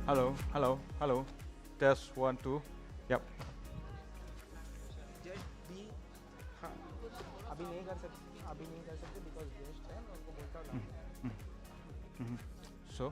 Hello, hello, hello. Test 1, 2. Yep. Jet B हाँ अभी नहीं कर सकते बिकॉज गेस्ट है मैं उनको बोलता हूँ So,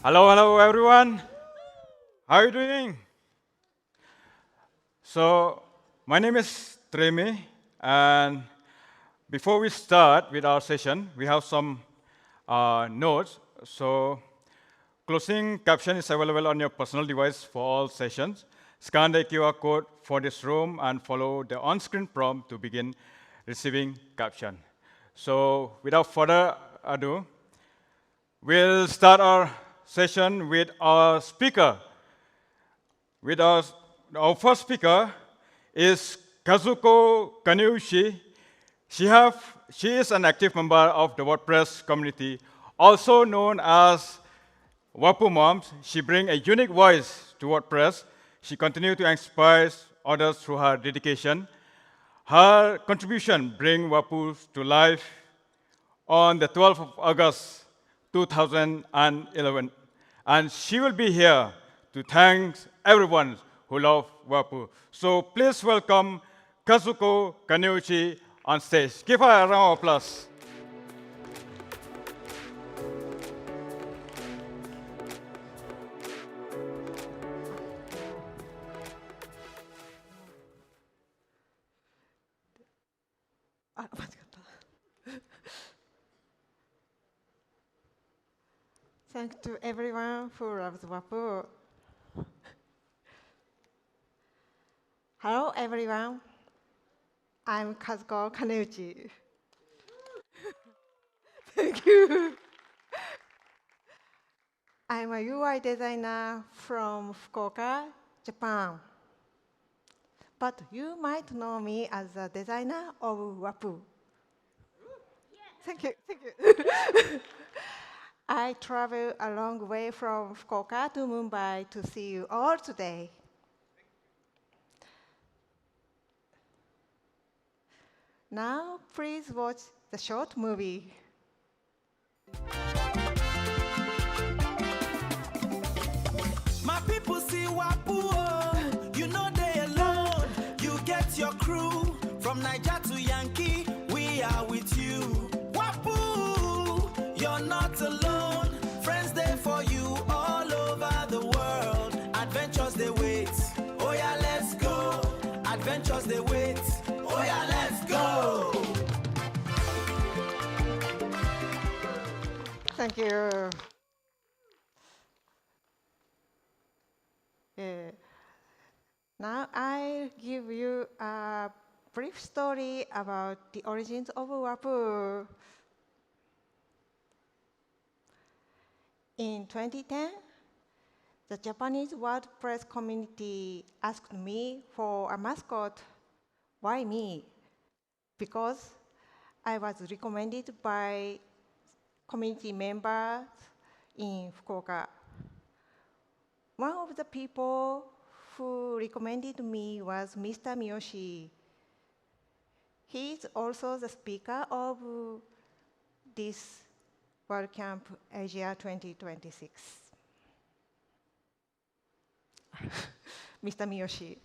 Hello, everyone. How are you doing? So, my name is Treme, and before we start with our session, we have some notes. So, closing caption is available on your personal device for all sessions. Scan the QR code for this room and follow the on-screen prompt to begin receiving caption. So, without further ado, we'll start our session with our speaker. With our first speaker is Kazuko Kaneuchi. She is an active member of the WordPress community, also known as Wapuu Moms. She brings a unique voice to WordPress. She continues to inspire others through her dedication. Her contribution brings Wapuu to life on the 12th of August, 2011. And she will be here to thank everyone who loves Wapuu. So please welcome Kazuko Kaneuchi on stage. Give her a round of applause. Thanks to everyone who loves Wapuu. Hello, everyone. I'm Kazuko Kaneuchi. Thank you. I'm a UI designer from Fukuoka, Japan. But you might know me as a designer of Wapuu. Thank you. I travel a long way from Fukuoka to Mumbai to see you all today. Now, please watch the short movie. My people see Wapuu, oh. You know they alone. You get your crew from Niger to Yankee. We are with you. Wapuu, you're not alone. Friends there for you all over the world. Adventures they wait. Oh yeah, let's go. Adventures they wait. Oh yeah, let's go. Thank you. Now I'll give you a brief story about the origins of Wapuu. In 2010, the Japanese WordPress community asked me for a mascot. Why me? Because I was recommended by community members in Fukuoka. One of the people who recommended me was Mr. Miyoshi. He is also the speaker of this WordCamp Asia 2026. Mr. Miyoshi.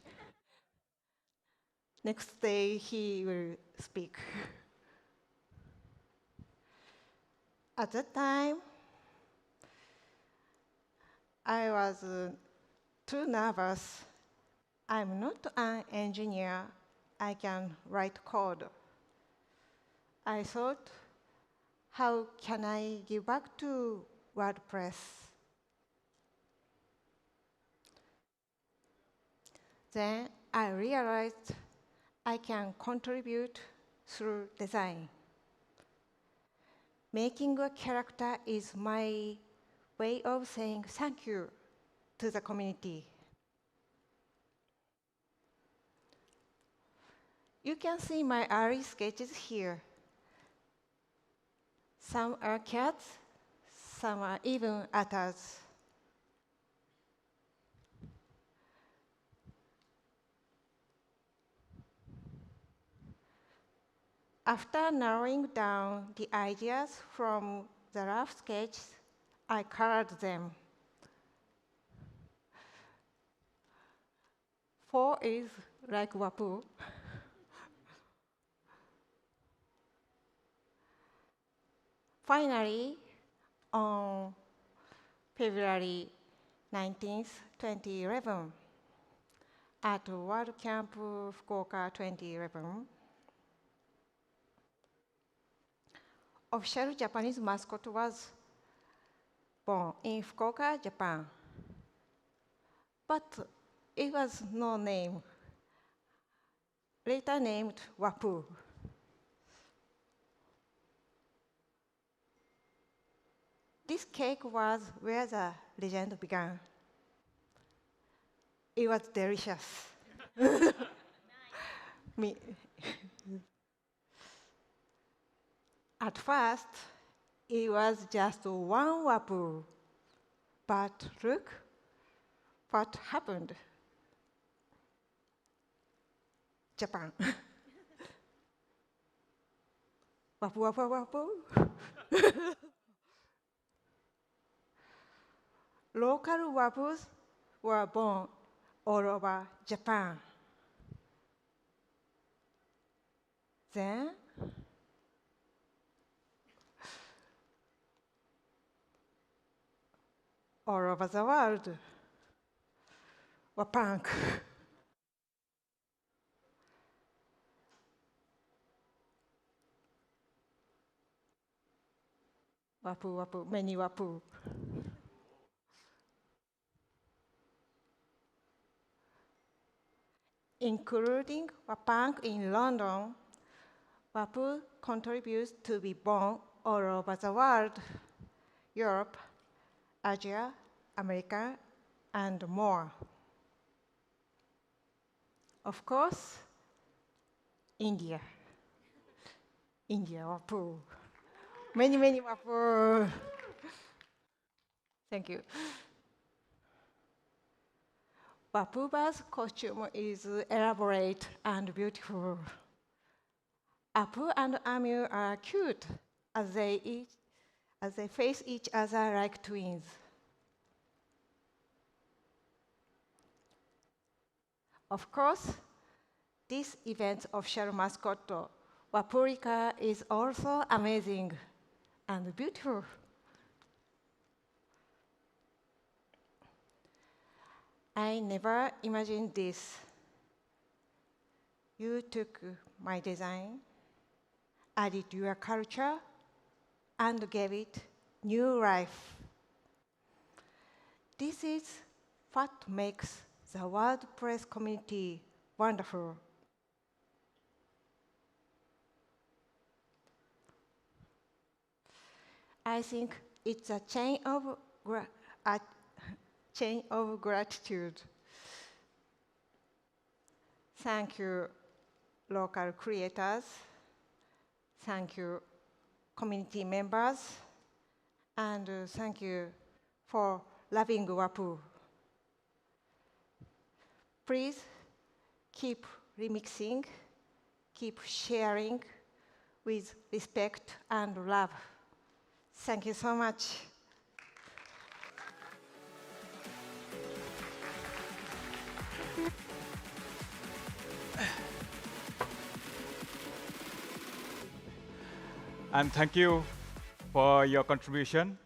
Next day, he will speak. At that time, I was too nervous. I'm not an engineer. I can write code. I thought, how can I give back to WordPress? Then I realized I can contribute through design. Making a character is my way of saying thank you to the community. You can see my early sketches here. Some are cats, some are even otters. After narrowing down the ideas from the rough sketches, I colored them. 4 is like Wapuu. Finally, on February 19th, 2011, at WordCamp Fukuoka 2011. Official Japanese mascot was born in Fukuoka, Japan, but it was no name, later named Wapuu. This cake was where the legend began. It was delicious. At first, it was just one Wapuu. But look what happened. Japan. Wapuu, Wapuu, Wapuu. Local Wapuus were born all over Japan. Then, all over the world, Wapunk. Wapuu, Wapuu, many Wapuu. Including Wapunk in London, Wapuu contributes to be born all over the world, Europe, Asia, America, and more. Of course, India. India, Wapuu. Many, many Wapuu. Thank you. Wapuu's costume is elaborate and beautiful. Apu and Amu are cute as they face each other like twins. Of course, this event's official mascot, Wapurika, is also amazing and beautiful. I never imagined this. You took my design, added your culture, and gave it new life. This is what makes the WordPress community wonderful. I think it's a chain of gratitude. Thank you, local creators. Thank you, community members. And thank you for loving Wapuu. Please keep remixing, keep sharing with respect and love. Thank you so much. And thank you for your contribution.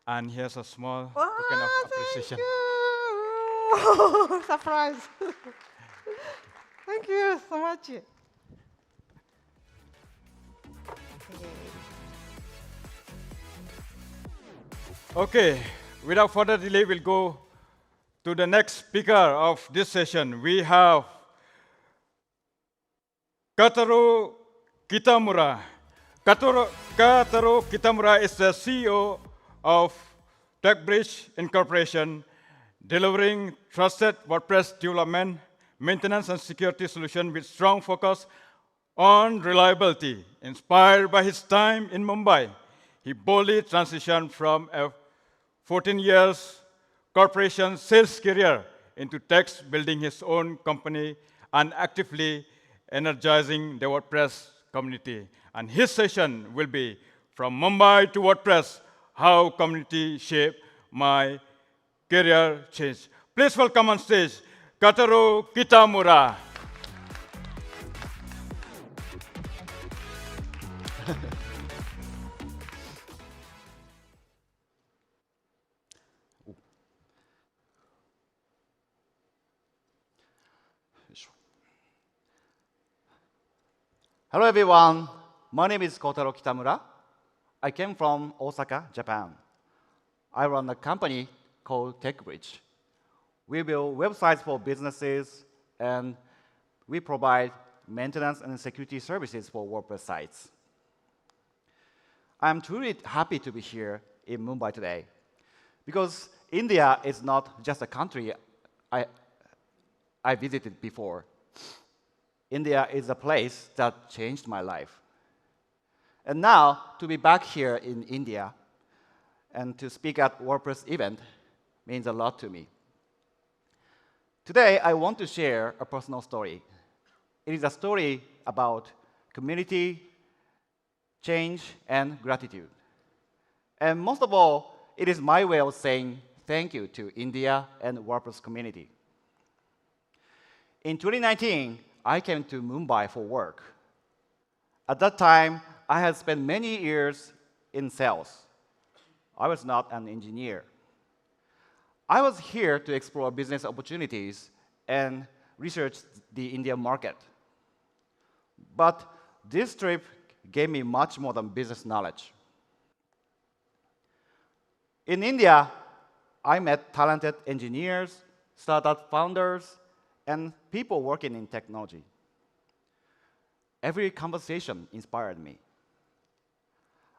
And here's a small token of appreciation. Thank you. Surprise. Thank you so much. Okay, without further delay, we'll go to the next speaker of this session. We have Kotaro Kitamura. Kotaro Kitamura is the CEO of TechBridge Incorporation, delivering trusted WordPress development, maintenance, and security solutions with strong focus on reliability. Inspired by his time in Mumbai, he boldly transitioned from a 14 years corporation sales career into tech, building his own company and actively energizing the WordPress community. And his session will be From Mumbai to WordPress, How Community Shaped My Career Change. Please welcome on stage, Kotaro Kitamura. Hello, everyone. My name is Kotaro Kitamura. I came from Osaka, Japan. I run a company called TechBridge. We build websites for businesses, and we provide maintenance and security services for WordPress sites. I'm truly happy to be here in Mumbai today, because India is not just a country I visited before. India is a place that changed my life. And now, to be back here in India and to speak at WordPress event means a lot to me. Today, I want to share a personal story. It is a story about community, change, and gratitude. And most of all, it is my way of saying thank you to India and WordPress community. In 2019, I came to Mumbai for work. At that time, I had spent many years in sales. I was not an engineer. I was here to explore business opportunities and research the Indian market. But this trip gave me much more than business knowledge. In India, I met talented engineers, startup founders, and people working in technology. Every conversation inspired me.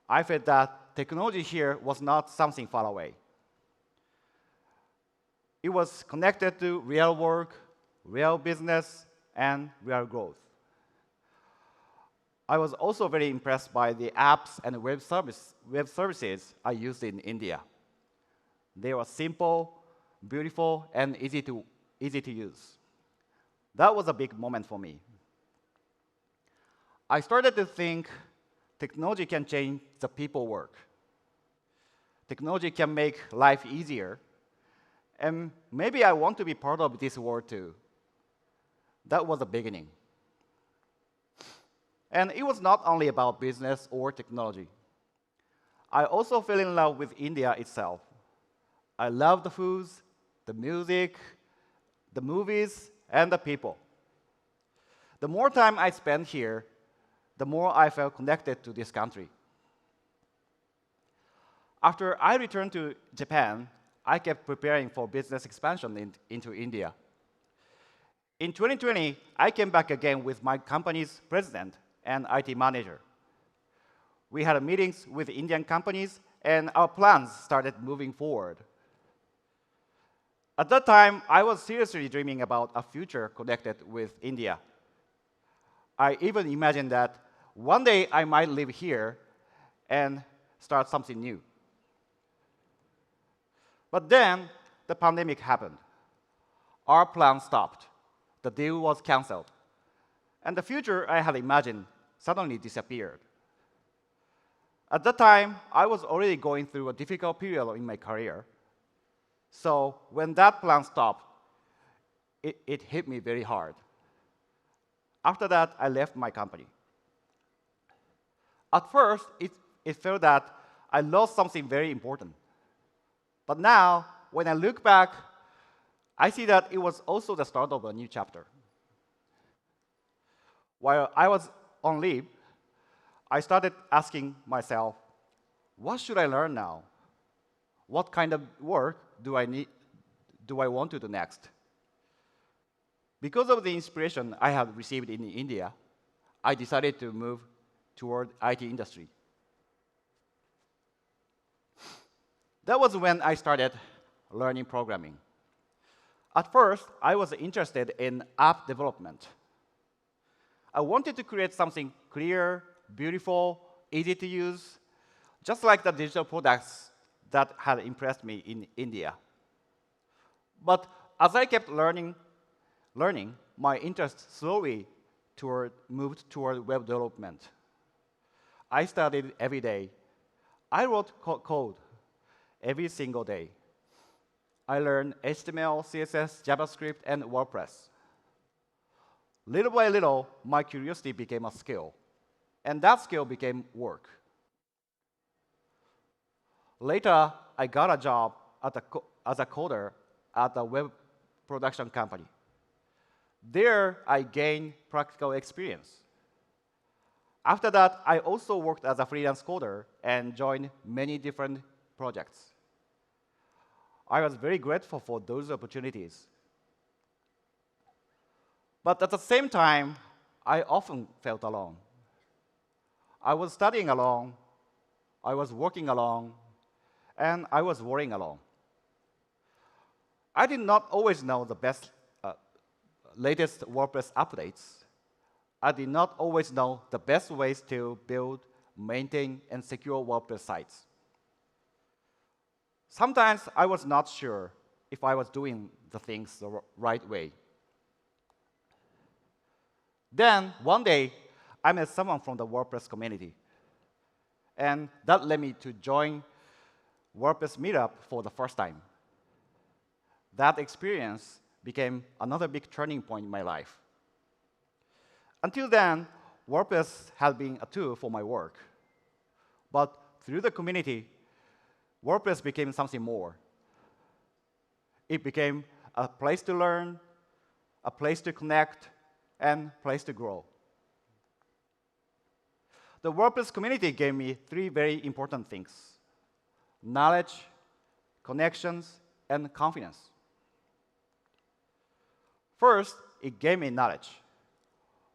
I felt that technology here was not something far away. It was connected to real work, real business, and real growth. I was also very impressed by the apps and web services I used in India. They were simple, beautiful, and easy to use. That was a big moment for me. I started to think technology can change the people work. Technology can make life easier, and maybe I want to be part of this world too. That was the beginning. And it was not only about business or technology. I also fell in love with India itself. I love the foods, the music, the movies, and the people. The more time I spent here, the more I felt connected to this country. After I returned to Japan, I kept preparing for business expansion into India. In 2020, I came back again with my company's president and IT manager. We had meetings with Indian companies, and our plans started moving forward. At that time, I was seriously dreaming about a future connected with India. I even imagined that one day I might live here and start something new. But then the pandemic happened. Our plan stopped. The deal was canceled. And the future I had imagined suddenly disappeared. At that time, I was already going through a difficult period in my career. So when that plan stopped, it hit me very hard. After that, I left my company. At first, it felt that I lost something very important. But now, when I look back, I see that it was also the start of a new chapter. While I was on leave, I started asking myself, what should I learn now? What kind of work do I want to do next? Because of the inspiration I had received in India, I decided to move toward IT industry. That was when I started learning programming. At first, I was interested in app development. I wanted to create something clear, beautiful, easy to use, just like the digital products that had impressed me in India. But as I kept learning, my interest slowly moved toward web development. I studied every day. I wrote code every single day. I learned HTML, CSS, JavaScript, and WordPress. Little by little, my curiosity became a skill, and that skill became work. Later, I got a job as a coder at a web production company. There, I gained practical experience. After that, I also worked as a freelance coder and joined many different projects. I was very grateful for those opportunities. But at the same time, I often felt alone. I was studying alone, I was working alone, and I was worrying alone. I did not always know the latest WordPress updates. I did not always know the best ways to build, maintain, and secure WordPress sites. Sometimes I was not sure if I was doing the things the right way. Then, one day, I met someone from the WordPress community. And that led me to join WordPress Meetup for the first time. That experience became another big turning point in my life. Until then, WordPress had been a tool for my work. But through the community, WordPress became something more. It became a place to learn, a place to connect, and a place to grow. The WordPress community gave me three very important things: knowledge, connections, and confidence. First, it gave me knowledge.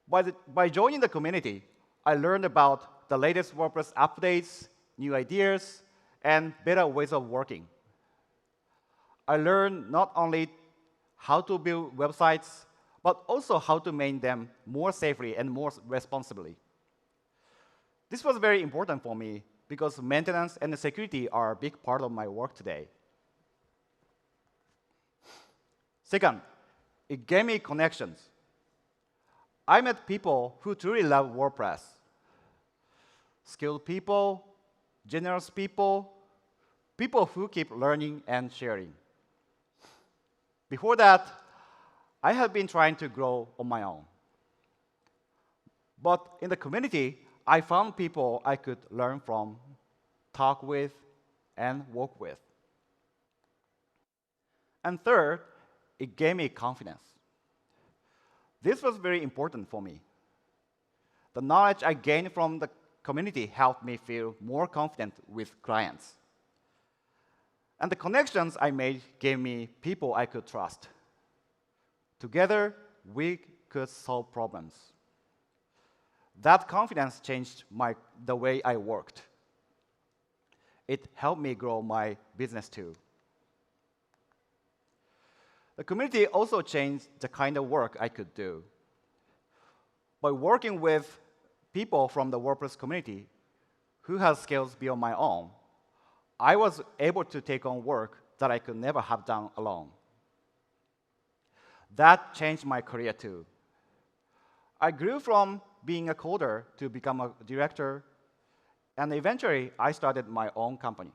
By joining the community, I learned about the latest WordPress updates, new ideas, and better ways of working. I learned not only how to build websites, but also how to maintain them more safely and more responsibly. This was very important for me because maintenance and security are a big part of my work today. Second, it gave me connections. I met people who truly love WordPress. Skilled people, generous people, people who keep learning and sharing. Before that, I had been trying to grow on my own. But in the community, I found people I could learn from, talk with, and work with. And third, it gave me confidence. This was very important for me. The knowledge I gained from the community helped me feel more confident with clients. And the connections I made gave me people I could trust. Together, we could solve problems. That confidence changed the way I worked. It helped me grow my business too. The community also changed the kind of work I could do. By working with people from the WordPress community who have skills beyond my own, I was able to take on work that I could never have done alone. That changed my career too. I grew from being a coder to become a director, and eventually I started my own company.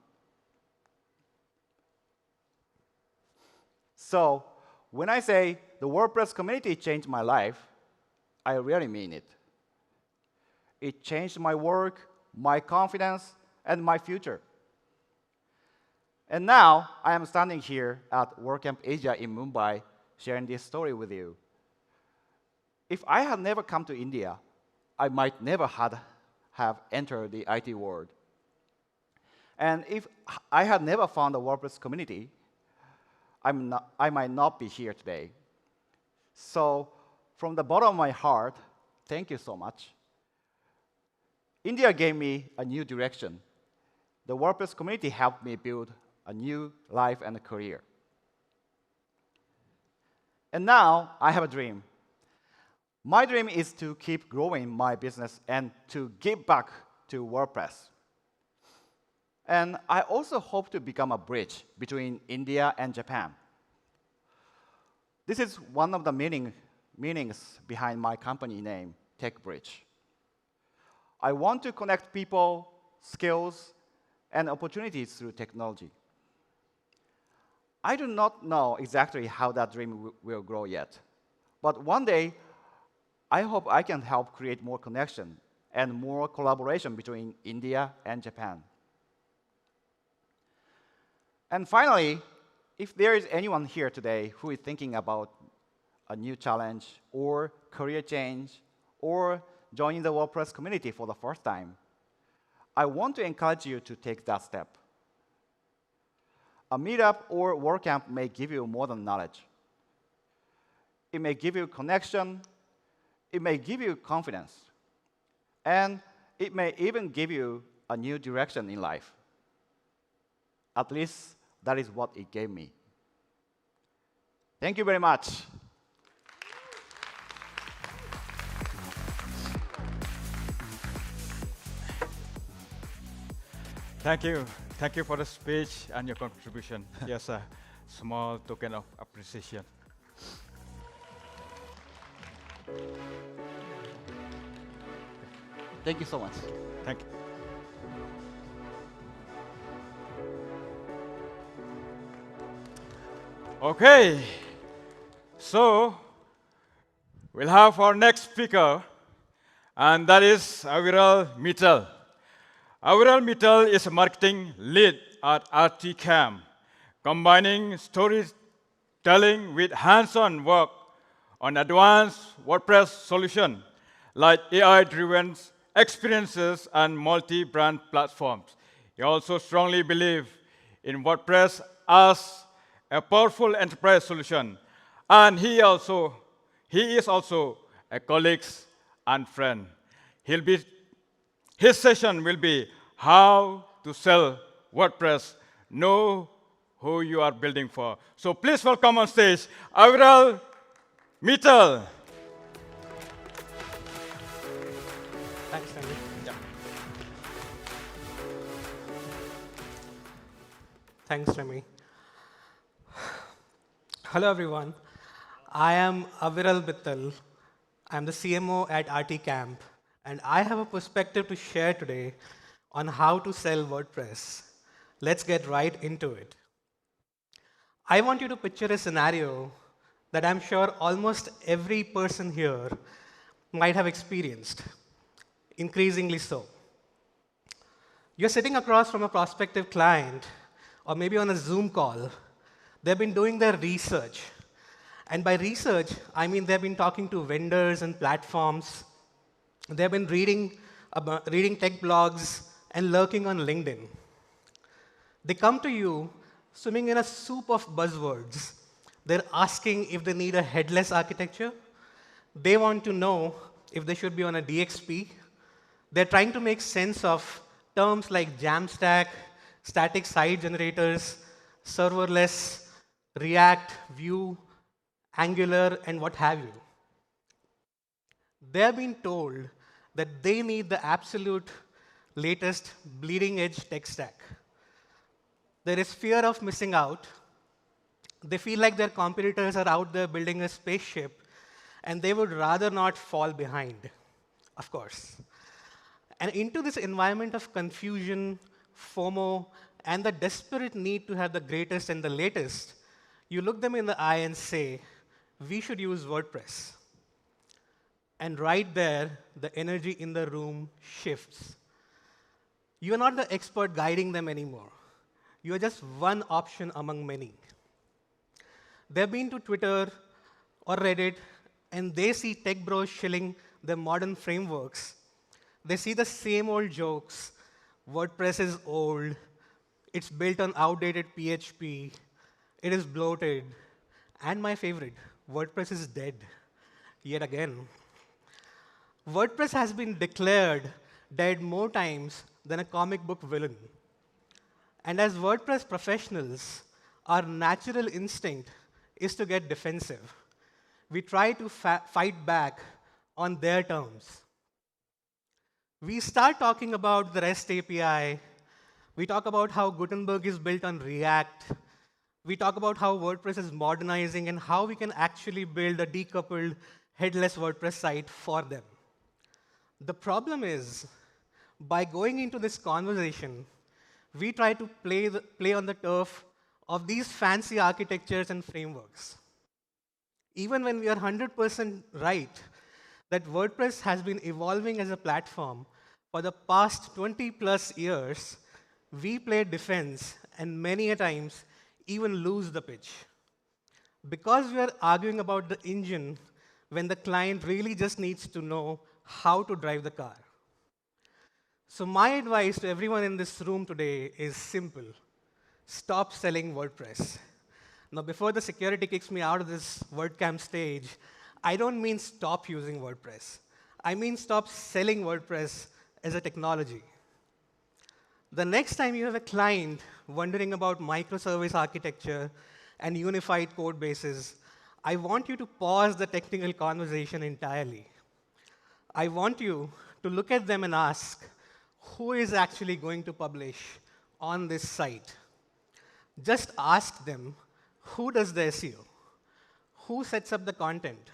So, when I say the WordPress community changed my life, I really mean it. It changed my work, my confidence, and my future. And now, I am standing here at WordCamp Asia in Mumbai, sharing this story with you. If I had never come to India, I might never have entered the IT world. And if I had never found the WordPress community, I might not be here today. So, from the bottom of my heart, thank you so much. India gave me a new direction. The WordPress community helped me build a new life and a career. And now, I have a dream. My dream is to keep growing my business and to give back to WordPress. And I also hope to become a bridge between India and Japan. This is one of the meanings behind my company name, TechBridge. I want to connect people, skills, and opportunities through technology. I do not know exactly how that dream will grow yet, but one day, I hope I can help create more connection and more collaboration between India and Japan. And finally, if there is anyone here today who is thinking about a new challenge, or career change, or joining the WordPress community for the first time, I want to encourage you to take that step. A meetup or WordCamp may give you more than knowledge. It may give you connection, it may give you confidence, and it may even give you a new direction in life. At least, that is what it gave me. Thank you very much. Thank you. Thank you for the speech and your contribution. Yes, a small token of appreciation. Thank you so much. Thank you. Okay, so we'll have our next speaker, and that is Aviral Mittal. Aviral Mittal is a marketing lead at RTCamp, combining storytelling with hands-on work on advanced WordPress solutions like AI-driven experiences and multi-brand platforms. He also strongly believes in WordPress as a powerful enterprise solution, and he is also a colleague and friend. His session will be how to sell WordPress. Know who you are building for. So please welcome on stage Aviral Mittal. Thanks, Randy. Yeah. Thanks, Remy. Hello, everyone. I am Aviral Mittal. I'm the CMO at RTCamp, and I have a perspective to share today on how to sell WordPress. Let's get right into it. I want you to picture a scenario that I'm sure almost every person here might have experienced, increasingly so. You're sitting across from a prospective client, or maybe on a Zoom call. They've been doing their research. And by research, I mean they've been talking to vendors and platforms. They've been reading tech blogs and lurking on LinkedIn. They come to you swimming in a soup of buzzwords. They're asking if they need a headless architecture. They want to know if they should be on a DXP. They're trying to make sense of terms like Jamstack, static site generators, serverless, React, Vue, Angular, and what have you. They're being told that they need the absolute latest bleeding-edge tech stack. There is fear of missing out. They feel like their competitors are out there building a spaceship, and they would rather not fall behind, of course. And into this environment of confusion, FOMO, and the desperate need to have the greatest and the latest, you look them in the eye and say, we should use WordPress. And right there, the energy in the room shifts. You are not the expert guiding them anymore. You are just one option among many. They've been to Twitter or Reddit, and they see tech bros shilling their modern frameworks. They see the same old jokes. WordPress is old. It's built on outdated PHP. It is bloated. And my favorite, WordPress is dead. Yet again. WordPress has been declared dead more times than a comic book villain. And as WordPress professionals, our natural instinct is to get defensive. We try to fight back on their terms. We start talking about the REST API. We talk about how Gutenberg is built on React. We talk about how WordPress is modernizing and how we can actually build a decoupled, headless WordPress site for them. The problem is, by going into this conversation, we try to play on the turf of these fancy architectures and frameworks. Even when we are 100% right that WordPress has been evolving as a platform for the past 20+ years, we play defense and many a times even lose the pitch. Because we are arguing about the engine when the client really just needs to know how to drive the car. So my advice to everyone in this room today is simple. Stop selling WordPress. Now, before the security kicks me out of this WordCamp stage, I don't mean stop using WordPress. I mean stop selling WordPress as a technology. The next time you have a client wondering about microservice architecture and unified code bases, I want you to pause the technical conversation entirely. I want you to look at them and ask, who is actually going to publish on this site? Just ask them, who does the SEO? Who sets up the content?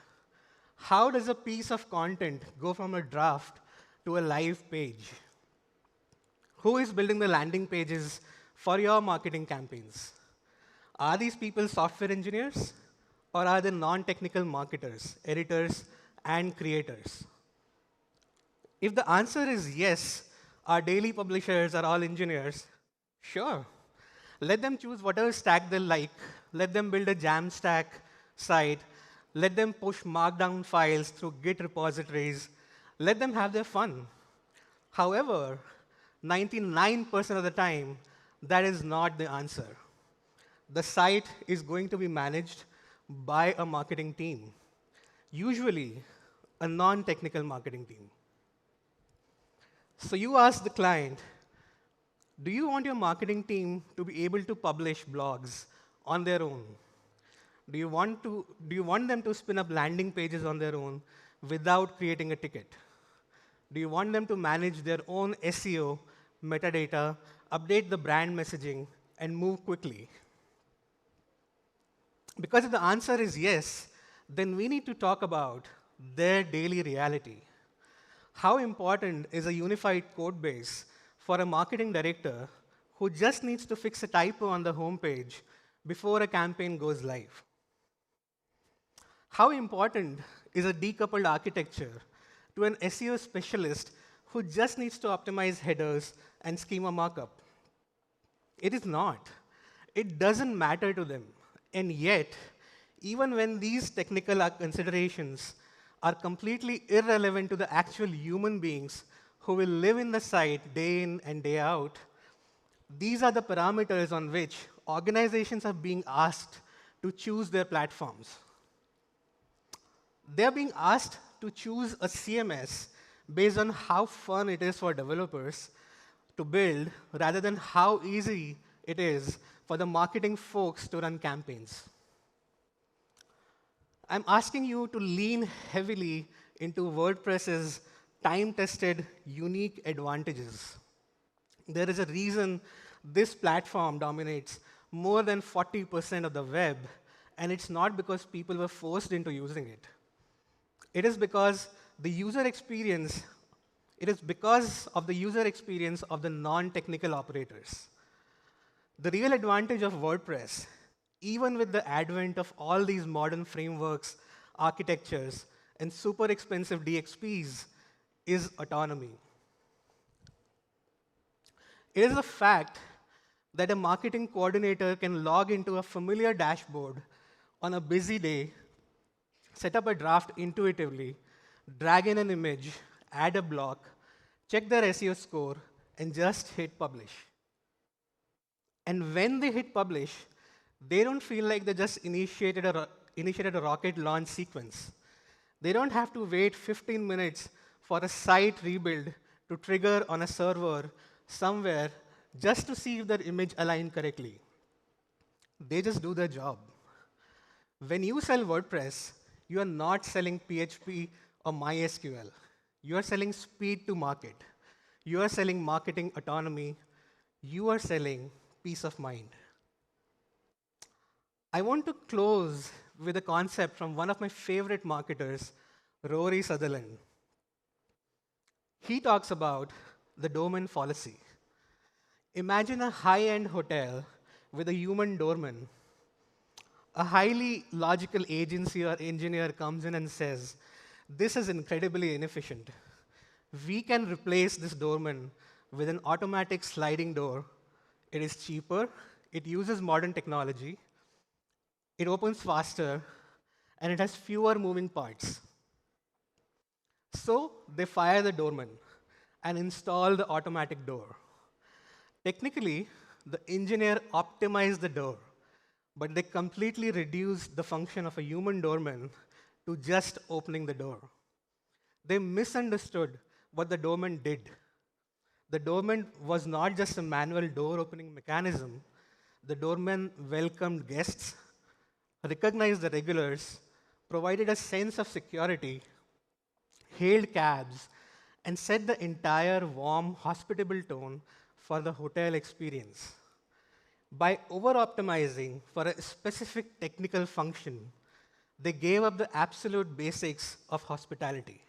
How does a piece of content go from a draft to a live page? Who is building the landing pages for your marketing campaigns? Are these people software engineers, or are they non-technical marketers, editors, and creators? If the answer is yes, our daily publishers are all engineers, sure. Let them choose whatever stack they like. Let them build a Jamstack site. Let them push markdown files through Git repositories. Let them have their fun. However, 99% of the time, that is not the answer. The site is going to be managed by a marketing team, usually a non-technical marketing team. So you ask the client, do you want your marketing team to be able to publish blogs on their own? Do you want them to spin up landing pages on their own without creating a ticket? Do you want them to manage their own SEO, metadata, update the brand messaging, and move quickly? Because if the answer is yes, then we need to talk about their daily reality. How important is a unified code base for a marketing director who just needs to fix a typo on the homepage before a campaign goes live? How important is a decoupled architecture to an SEO specialist who just needs to optimize headers and schema markup? It is not. It doesn't matter to them. And yet, even when these technical considerations are completely irrelevant to the actual human beings who will live in the site day in and day out, these are the parameters on which organizations are being asked to choose their platforms. They're being asked to choose a CMS based on how fun it is for developers to build rather than how easy it is for the marketing folks to run campaigns. I'm asking you to lean heavily into WordPress's time-tested, unique advantages. There is a reason this platform dominates more than 40% of the web, and it's not because people were forced into using it. It is because of the user experience of the non-technical operators. The real advantage of WordPress, even with the advent of all these modern frameworks, architectures, and super expensive DXPs, is autonomy. It is a fact that a marketing coordinator can log into a familiar dashboard on a busy day, set up a draft intuitively, drag in an image, add a block, check their SEO score, and just hit publish. And when they hit publish, they don't feel like they just initiated a rocket launch sequence. They don't have to wait 15 minutes for a site rebuild to trigger on a server somewhere just to see if their image aligned correctly. They just do their job. When you sell WordPress, you are not selling PHP or MySQL. You are selling speed to market. You are selling marketing autonomy. You are selling peace of mind. I want to close with a concept from one of my favorite marketers, Rory Sutherland. He talks about the domain fallacy. Imagine a high-end hotel with a human doorman. A highly logical agency or engineer comes in and says, this is incredibly inefficient. We can replace this doorman with an automatic sliding door. It is cheaper. It uses modern technology. it opens faster, and it has fewer moving parts. So they fire the doorman and install the automatic door. Technically, the engineer optimized the door, but they completely reduced the function of a human doorman to just opening the door. They misunderstood what the doorman did. The doorman was not just a manual door opening mechanism. The doorman welcomed guests, recognized the regulars, provided a sense of security, hailed cabs, and set the entire warm, hospitable tone for the hotel experience. By over-optimizing for a specific technical function, they gave up the absolute basics of hospitality.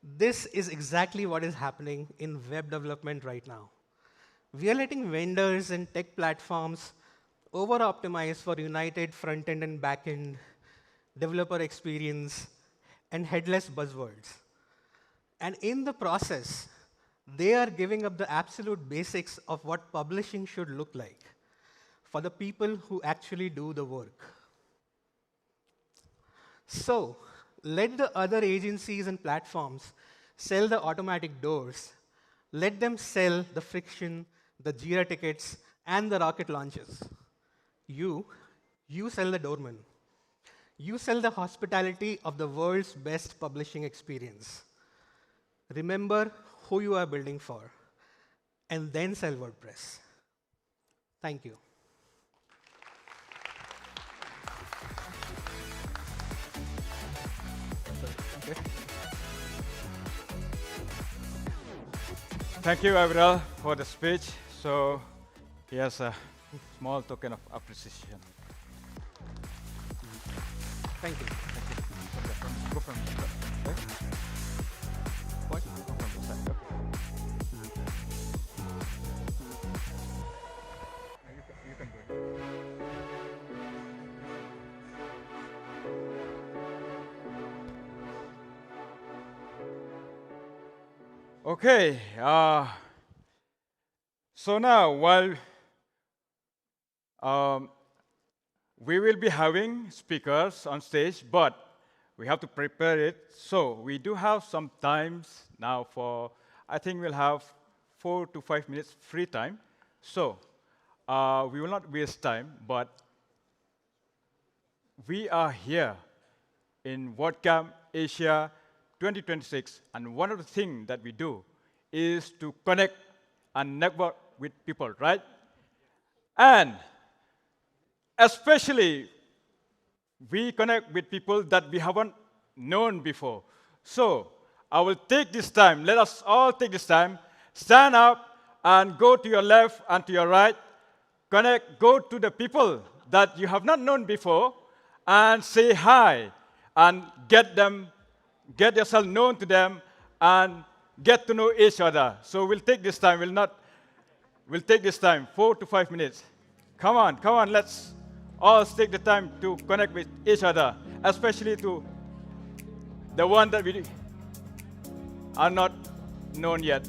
This is exactly what is happening in web development right now. We are letting vendors and tech platforms over-optimize for united front-end and back-end, developer experience, and headless buzzwords. And in the process, they are giving up the absolute basics of what publishing should look like for the people who actually do the work. So, let the other agencies and platforms sell the automatic doors. Let them sell the friction, the Jira tickets, and the rocket launches. You sell the doorman. You sell the hospitality of the world's best publishing experience. Remember who you are building for, and then sell WordPress. Thank you. Thank you, Aviral, for the speech. So here's a small token of appreciation. Thank you. Go from the side. Okay? What? Go from the side. Okay. You can do it. Okay. So now, while we will be having speakers on stage, but we have to prepare it. So we do have some times now for, I think we'll have 4 to 5 minutes free time. So we will not waste time, but we are here in WordCamp Asia 2026, and one of the things that we do is to connect and network with people, right? And especially, we connect with people that we haven't known before. So I will take this time, let us all take this time, stand up and go to your left and to your right, connect, go to the people that you have not known before, and say hi, and get yourself known to them, and get to know each other. So we'll take this time, we'll take this time, 4 to 5 minutes. Come on, let's all take the time to connect with each other, especially to the one that we are not known yet.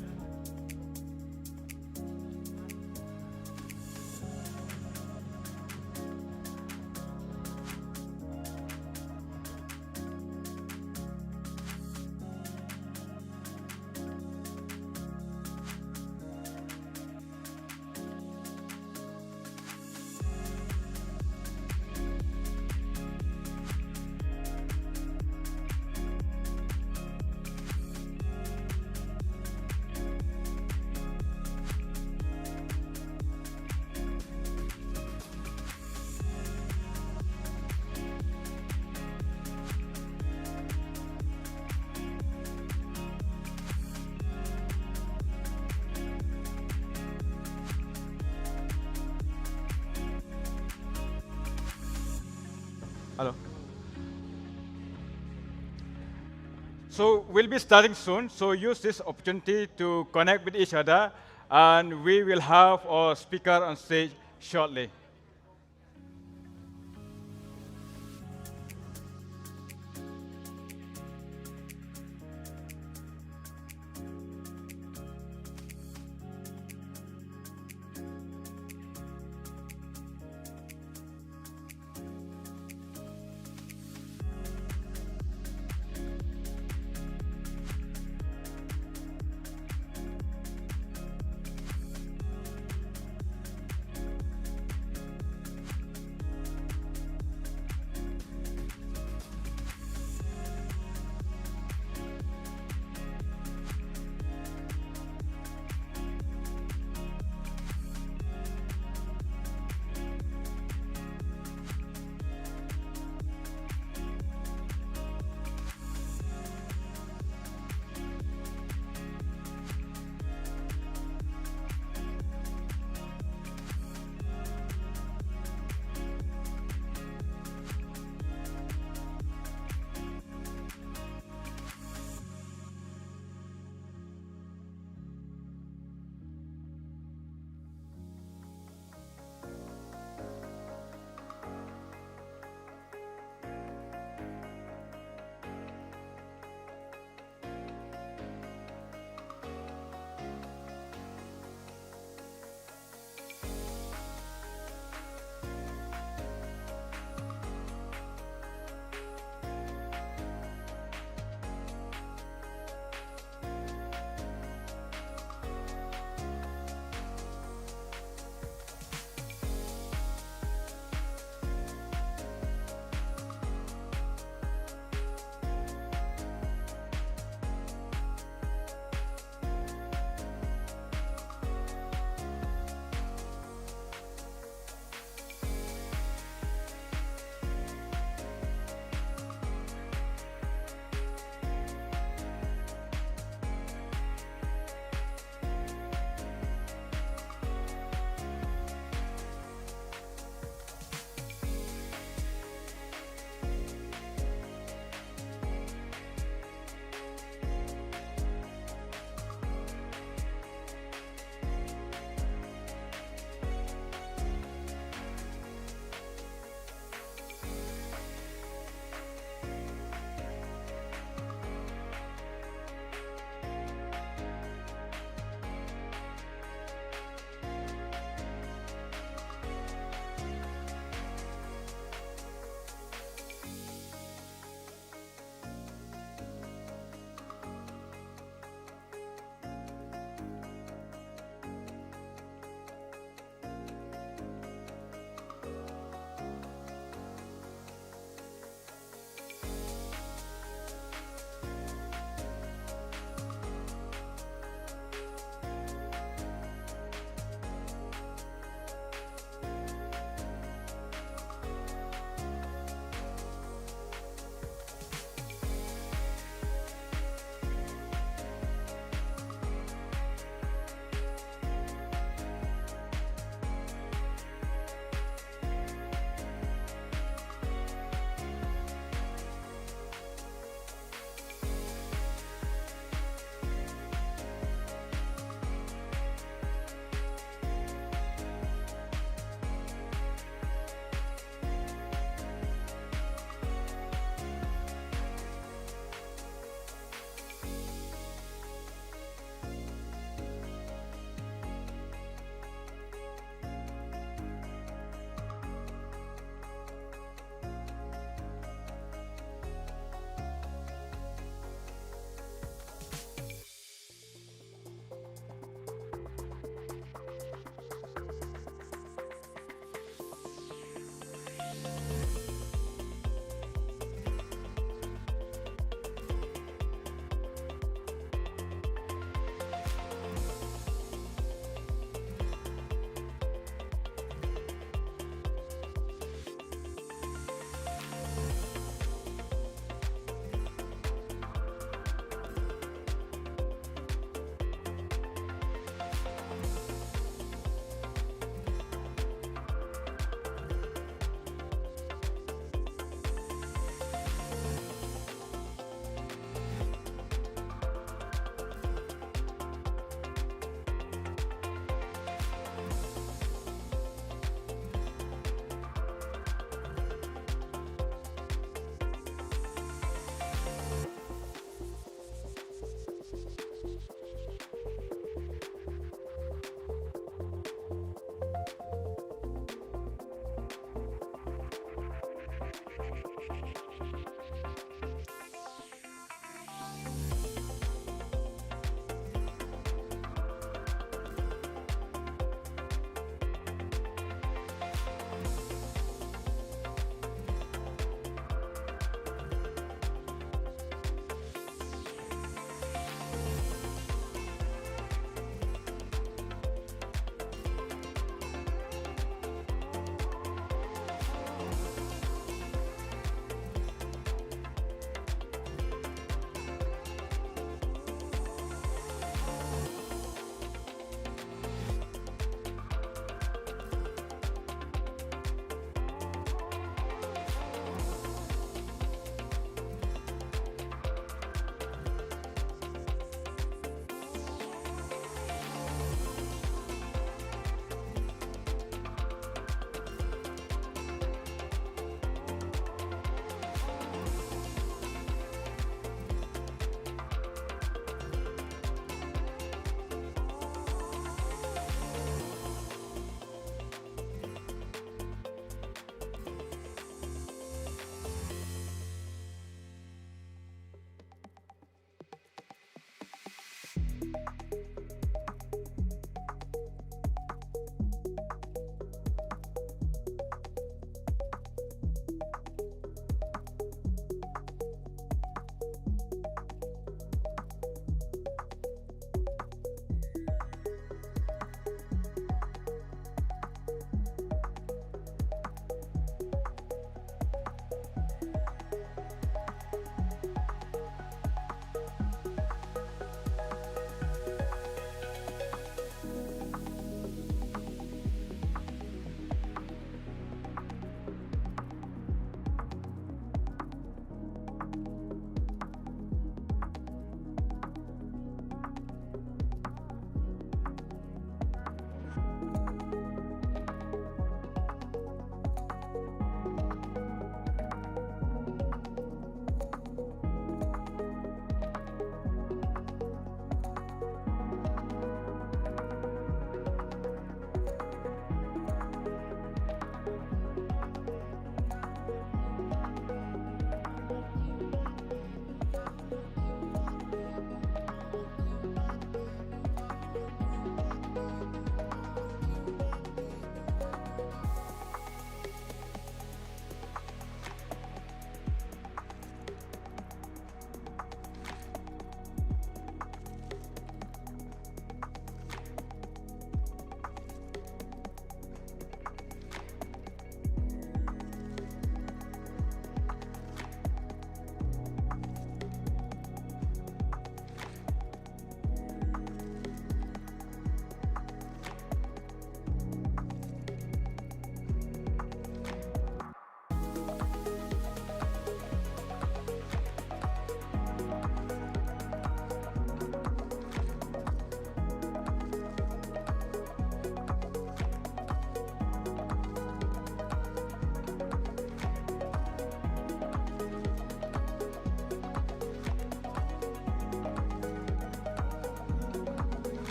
Hello. So we'll be starting soon, so use this opportunity to connect with each other, and we will have our speaker on stage shortly.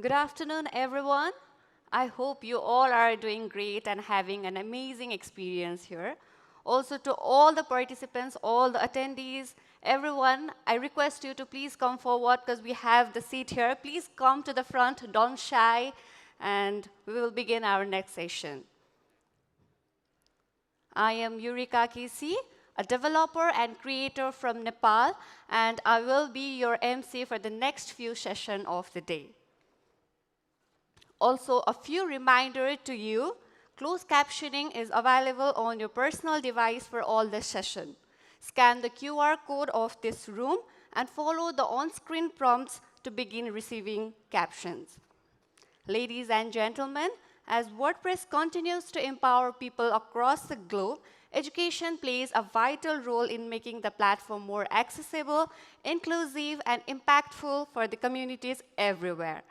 Good afternoon, everyone. I hope you all are doing great and having an amazing experience here. Also, to all the participants, all the attendees, everyone, I request you to please come forward because we have the seat here. Please come to the front, don't shy, and we will begin our next session. I am Yurika Kisi, a developer and creator from Nepal, and I will be your MC for the next few sessions of the day. Also, a few reminders to you. Closed captioning is available on your personal device for all the session. Scan the QR code of this room and follow the on-screen prompts to begin receiving captions. Ladies and gentlemen, as WordPress continues to empower people across the globe, education plays a vital role in making the platform more accessible, inclusive, and impactful for the communities everywhere.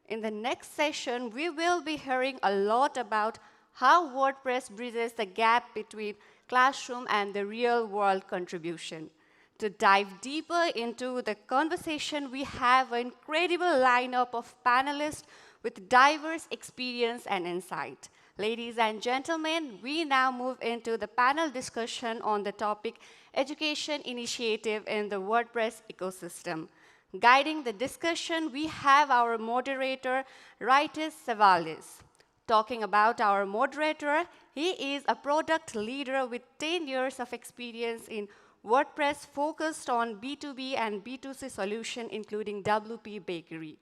In the next session, we will be hearing a lot about how WordPress bridges the gap between classroom and the real-world contribution. To dive deeper into the conversation, we have an incredible lineup of panelists with diverse experience and insight. Ladies and gentlemen, we now move into the panel discussion on the topic Education Initiative in the WordPress Ecosystem. Guiding the discussion, we have our moderator, Raitis Savalis. Talking about our moderator, he is a product leader with 10 years of experience in WordPress focused on B2B and B2C solution, including WP Bakery.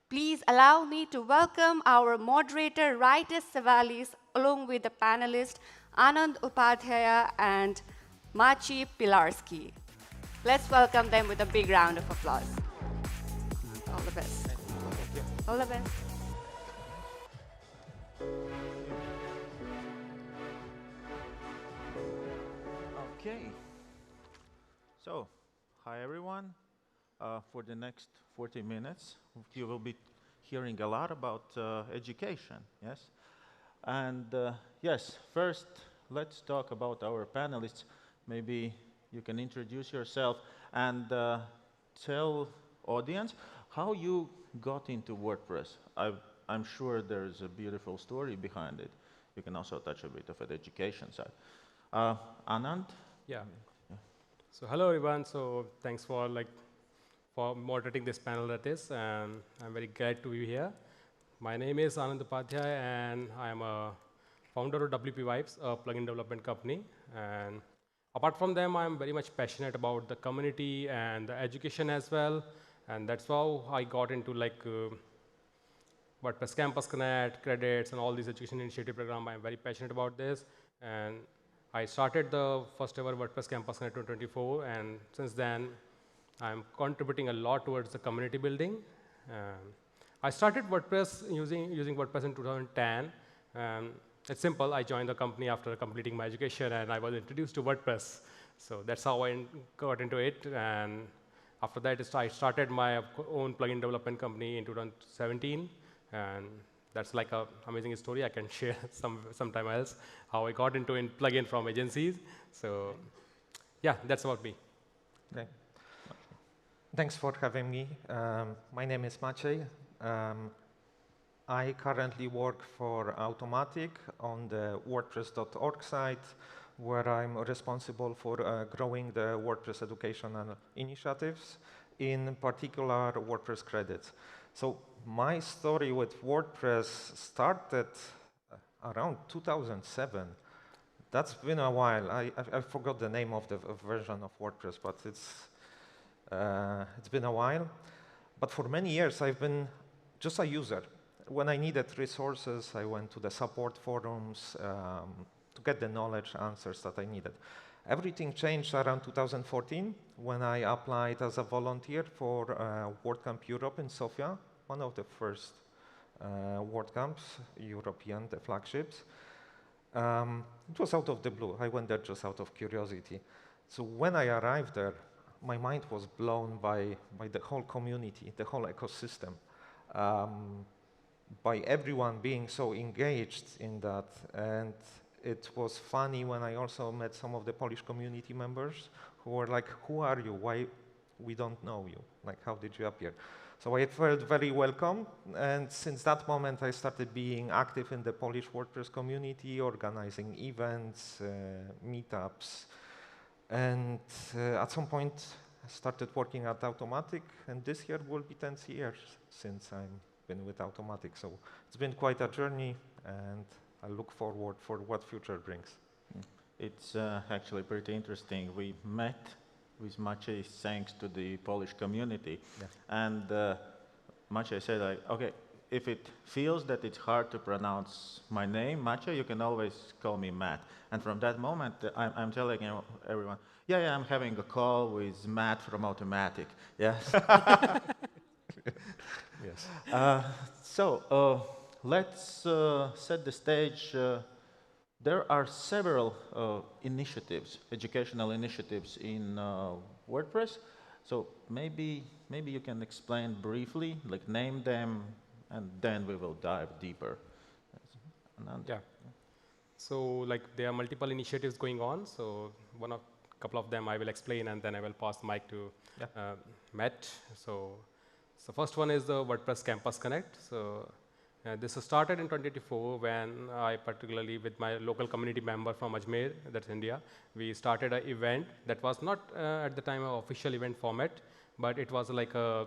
Please allow me to welcome our moderator, Raitis Savalis, along with the panelists, Anand Upadhyaya and Maciej Pilarski. Let's welcome them with a big round of applause. All the best. All the best. Okay. So, hi everyone. For the next 40 minutes, you will be hearing a lot about education, yes? And yes, first, let's talk about our panelists. Maybe you can introduce yourself and tell audience how you got into WordPress. I'm sure there's a beautiful story behind it. You can also touch a bit of an education side. Anand? Yeah. So hello everyone. So thanks for moderating this panel at this, and I'm very glad to be here. My name is Anand Upadhyaya, and I am a founder of WP Vibes, a plugin development company. And apart from them, I'm very much passionate about the community and the education as well. And that's how I got into WordPress Campus Connect, credits, and all these education initiative program. I'm very passionate about this. And I started the first ever WordPress Campus Connect 2024, and since then, I'm contributing a lot towards the community building. I started WordPress using WordPress in 2010. It's simple. I joined the company after completing my education, and I was introduced to WordPress. So that's how I got into it. And after that, I started my own plugin development company in 2017. And that's like an amazing story. I can share sometime else how I got into plugin from agencies. So yeah, that's about me. Okay. Thanks for having me. My name is Maciej. I currently work for Automatic on the WordPress.org site, where I'm responsible for growing the WordPress educational initiatives, in particular WordPress credits. So my story with WordPress started around 2007. That's been a while. I forgot the name of the version of WordPress, but it's been a while. But for many years, I've been just a user. When I needed resources, I went to the support forums to get the knowledge answers that I needed. Everything changed around 2014 when I applied as a volunteer for WordCamp Europe in Sofia, one of the first WordCamps, European, the flagships. It was out of the blue. I went there just out of curiosity. So when I arrived there, my mind was blown by the whole community, the whole ecosystem, by everyone being so engaged in that. And it was funny when I also met some of the Polish community members who were like, who are you? we don't know you. Like, how did you appear? So I felt very welcome, and since that moment I started being active in the Polish WordPress community, organizing events, meetups, and at some point I started working at Automatic, and this year will be 10 years since I've been with Automatic. So it's been quite a journey, and I look forward for what future brings. It's actually pretty interesting. We met with Maciej thanks to the Polish community. Yeah. And Maciej said, like, okay, if it feels that it's hard to pronounce my name, Maciej, you can always call me Matt. And from that moment, I'm telling everyone, yeah, I'm having a call with Matt from Automatic. Yes. Yes. So let's set the stage. There are several initiatives, educational initiatives in WordPress. So maybe you can explain briefly, like name them, and then we will dive deeper. Yeah. So like there are multiple initiatives going on. So couple of them I will explain, and then I will pass the mic to Matt. So first one is the WordPress Campus Connect. So this started in 2024 when I, particularly with my local community member from Ajmer, that's India, we started an event that was not at the time an official event format, but it was like a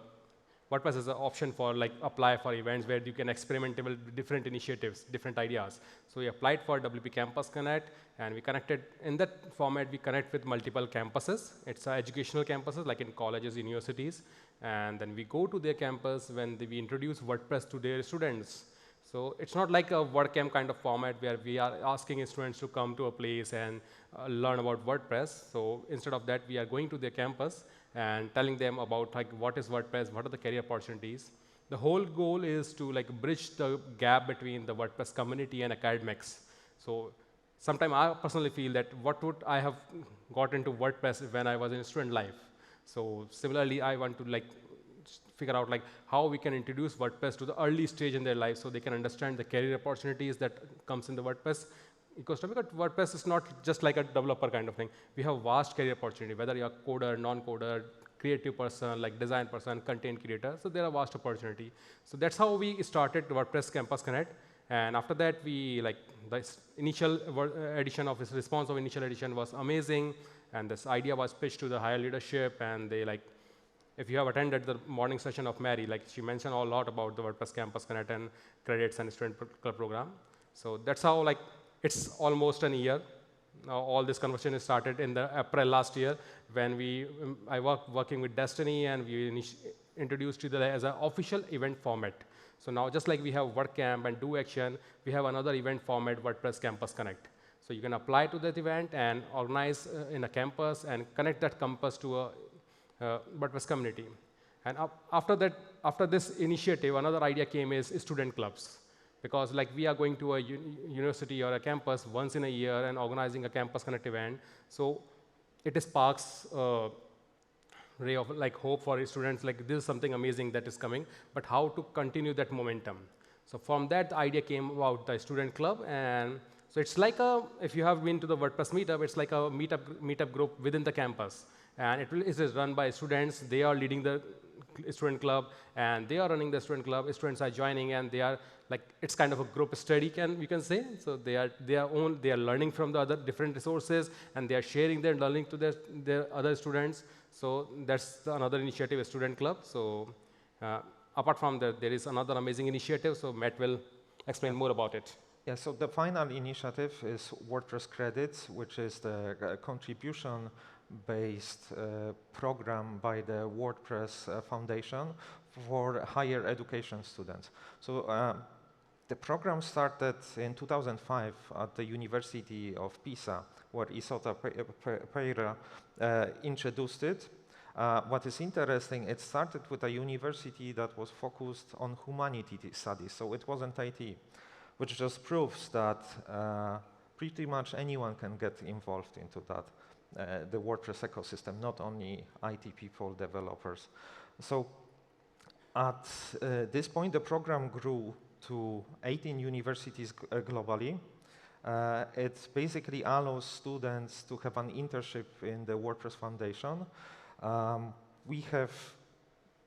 WordPress is an option for like apply for events where you can experiment with different initiatives, different ideas. So we applied for WP Campus Connect, and we connected. In that format, we connect with multiple campuses. It's educational campuses, like in colleges, universities. And then we go to their campus when we introduce WordPress to their students. So it's not like a WordCamp kind of format where we are asking students to come to a place and learn about WordPress. So instead of that, we are going to their campus and telling them about like what is WordPress, what are the career opportunities. The whole goal is to like bridge the gap between the WordPress community and academics. So sometimes I personally feel that what would I have got into WordPress when I was in student life? So similarly, I want to like figure out like how we can introduce WordPress to the early stage in their life so they can understand the career opportunities that comes in the WordPress ecosystem. Because WordPress is not just like a developer kind of thing. We have vast career opportunity, whether you're a coder, non-coder, creative person, like design person, content creator. So there are vast opportunity. So that's how we started WordPress Campus Connect. And after that, we like the initial edition of this response of initial edition was amazing. And this idea was pitched to the higher leadership, and they like, if you have attended the morning session of Mary, like she mentioned a lot about the WordPress Campus Connect and credits and student club program. So that's how like it's almost a year. All this conversation started in the April last year when I working with Destiny, and we introduced it as an official event format. So now just like we have WordCamp and Do Action, we have another event format, WordPress Campus Connect. So you can apply to that event and organize in a campus and connect that campus to a WordPress community. And after this initiative, another idea came is student clubs. Because like we are going to a university or a campus once in a year and organizing a Campus Connect event. So it sparks ray of like hope for students, like this is something amazing that is coming, but how to continue that momentum. So from that, the idea came about the student club. And so it's like if you have been to the WordPress meetup, it's like a meetup group within the campus. And it is run by students. They are leading the student club, and they are running the student club. Students are joining, and they are like, it's kind of a group study, you can say. So they are learning from the other different resources, and they are sharing their learning to their other students. So that's another initiative, a student club. So apart from that, there is another amazing initiative. So Matt will explain more about it. Yeah, so the final initiative is WordPress Credits, which is the contribution-based program by the WordPress Foundation for higher education students. So the program started in 2005 at the University of Pisa, where Isota Pereira introduced it. What is interesting, it started with a university that was focused on humanities studies, so it wasn't IT, which just proves that pretty much anyone can get involved into that, the WordPress ecosystem, not only IT people, developers. So at this point, the program grew to 18 universities globally. It basically allows students to have an internship in the WordPress Foundation. we have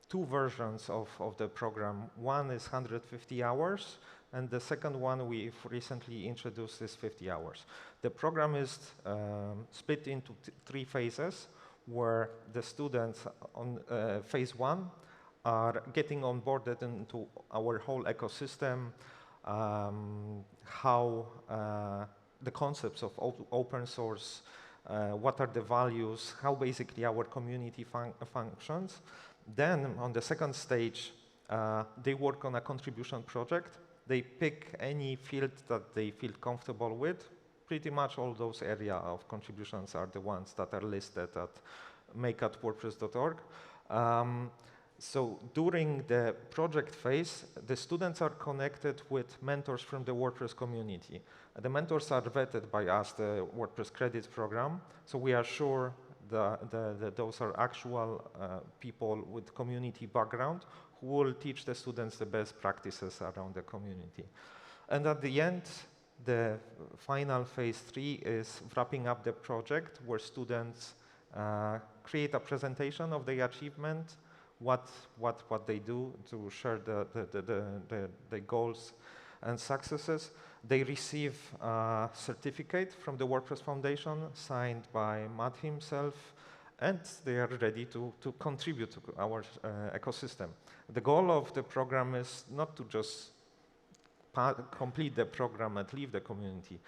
two versions of the program. One is 150 hours, and the second one we've recently introduced is 50 hours. The program is split into three phases, where the students on phase one are getting onboarded into our whole ecosystem, how the concepts of open source, what are the values, how basically our community functions. Then on the second stage, they work on a contribution project. They pick any field that they feel comfortable with. Pretty much all those areas of contributions are the ones that are listed at make@wordpress.org. So during the project phase, the students are connected with mentors from the WordPress community. The mentors are vetted by us, the WordPress credits program, so we are sure that those are actual people with community background who will teach the students the best practices around the community. And at the end, the final phase 3 is wrapping up the project, where students create a presentation of their achievement, what they do to share the goals and successes. They receive a certificate from the WordPress Foundation signed by Matt himself, and they are ready to contribute to our ecosystem. The goal of the program is not to just complete the program and leave the community.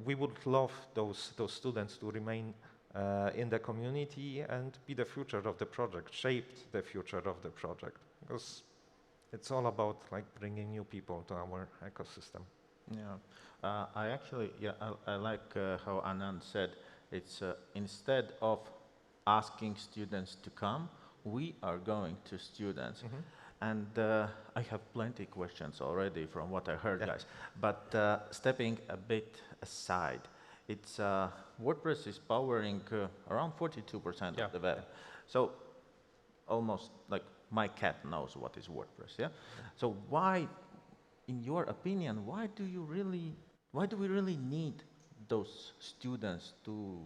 We would love those students to remain in the community and be the future of the project, shape the future of the project, because it's all about like bringing new people to our ecosystem. Yeah, I like how Anand said, it's instead of asking students to come, we are going to students. Mm-hmm. And I have plenty of questions already from what I heard, guys. But stepping a bit aside, it's WordPress is powering around 42% of the web. So almost like my cat knows what is WordPress, yeah? So why, in your opinion, why do we really need those students to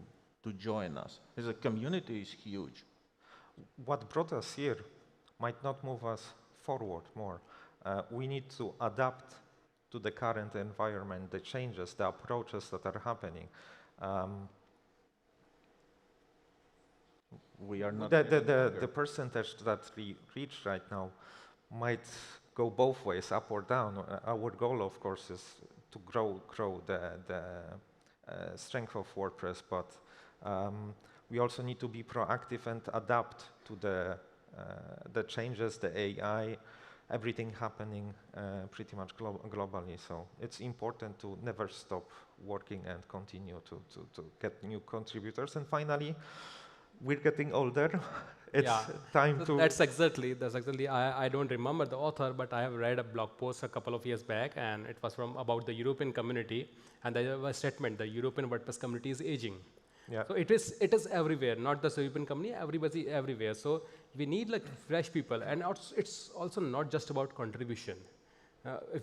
join us? Because the community is huge. What brought us here might not move us forward more. We need to adapt to the current environment, the changes, the approaches that are happening. We are not the percentage that we reach right now might go both ways, up or down. Our goal, of course, is to grow the strength of WordPress, but we also need to be proactive and adapt to the changes, the AI, everything happening pretty much globally. So it's important to never stop working and continue to get new contributors. And finally, we're getting older. It's time to... That's exactly. I don't remember the author, but I have read a blog post a couple of years back, and it was about the European community, and there was a statement: the European WordPress community is aging. Yeah. So it is everywhere, not just the European community, everybody everywhere. So we need like fresh people, and it's also not just about contribution.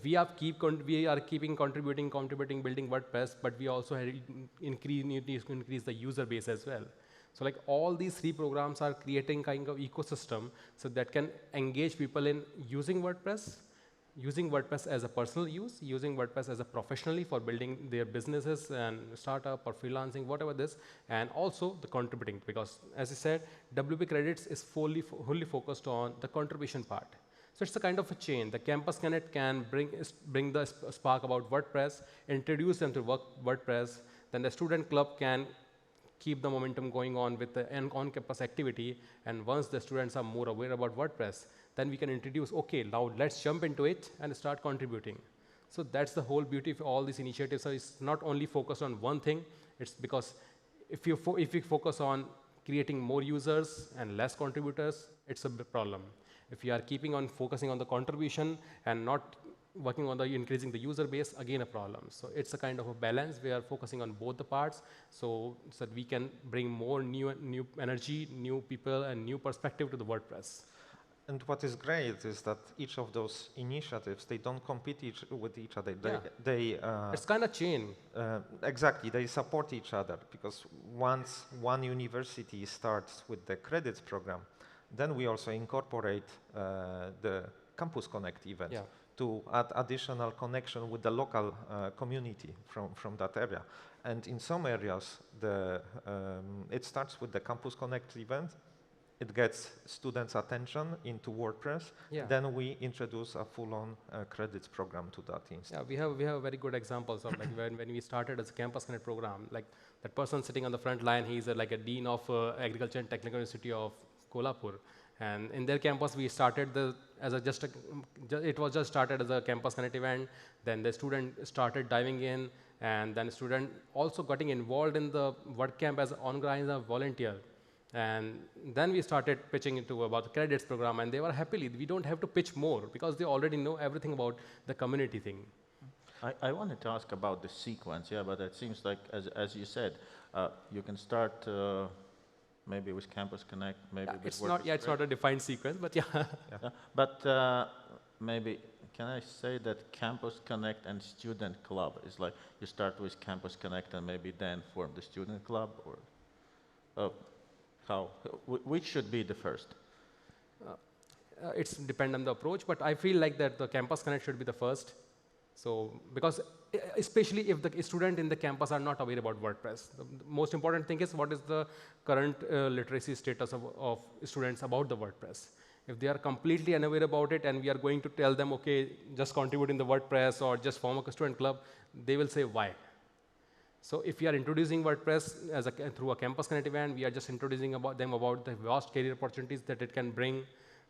We are keeping contributing, building WordPress, but we also need to increase the user base as well. So like all these three programs are creating kind of ecosystem so that can engage people in using WordPress as a personal use, using WordPress as a professionally for building their businesses and startup or freelancing, whatever this, and also the contributing, because as I said, WP Credits is fully focused on the contribution part. So it's a kind of a chain. The Campus Connect can bring the spark about WordPress, introduce them to WordPress, then the student club can keep the momentum going on with the on-campus activity, and once the students are more aware about WordPress, then we can introduce, okay, now let's jump into it and start contributing. So that's the whole beauty of all these initiatives. So it's not only focused on one thing, it's because if you focus on creating more users and less contributors, it's a big problem. If you are keeping on focusing on the contribution and not working on increasing the user base, again a problem. So it's a kind of a balance. We are focusing on both the parts so that we can bring more new energy, new people, and new perspective to the WordPress. And what is great is that each of those initiatives, they don't compete with each other. It's kind of chain. Exactly, they support each other, because once one university starts with the credits program, Then we also incorporate the Campus Connect event to add additional connection with the local community from that area. And in some areas, it starts with the Campus Connect event. It gets students' attention into WordPress. Then we introduce a full-on credits program to that instance. Yeah, we have very good examples of like when we started as a Campus Connect program, like that person sitting on the front line, he's like a dean of Agriculture and Technical University of Kolhapur. And in their campus, we started it was just started as a Campus Connect event. Then the student started diving in, and then student also getting involved in the WordCamp as on-ground as a volunteer. And then we started pitching into about the credits program, and they were happily. We don't have to pitch more because they already know everything about the community thing. I wanted to ask about the sequence, but it seems like, as you said, you can start maybe with Campus Connect, maybe with WordPress. It's not a defined sequence, but But maybe, can I say that Campus Connect and Student Club is like you start with Campus Connect and maybe then form the Student Club, or which should be the first? It's depend on the approach, but I feel like that the Campus Connect should be the first. So, because especially if the student in the campus are not aware about WordPress, the most important thing is what is the current literacy status of students about the WordPress. If they are completely unaware about it and we are going to tell them, okay, just contribute in the WordPress or just form a student club, they will say why. So if we are introducing WordPress through a Campus Connect event, we are just introducing them about the vast career opportunities that it can bring,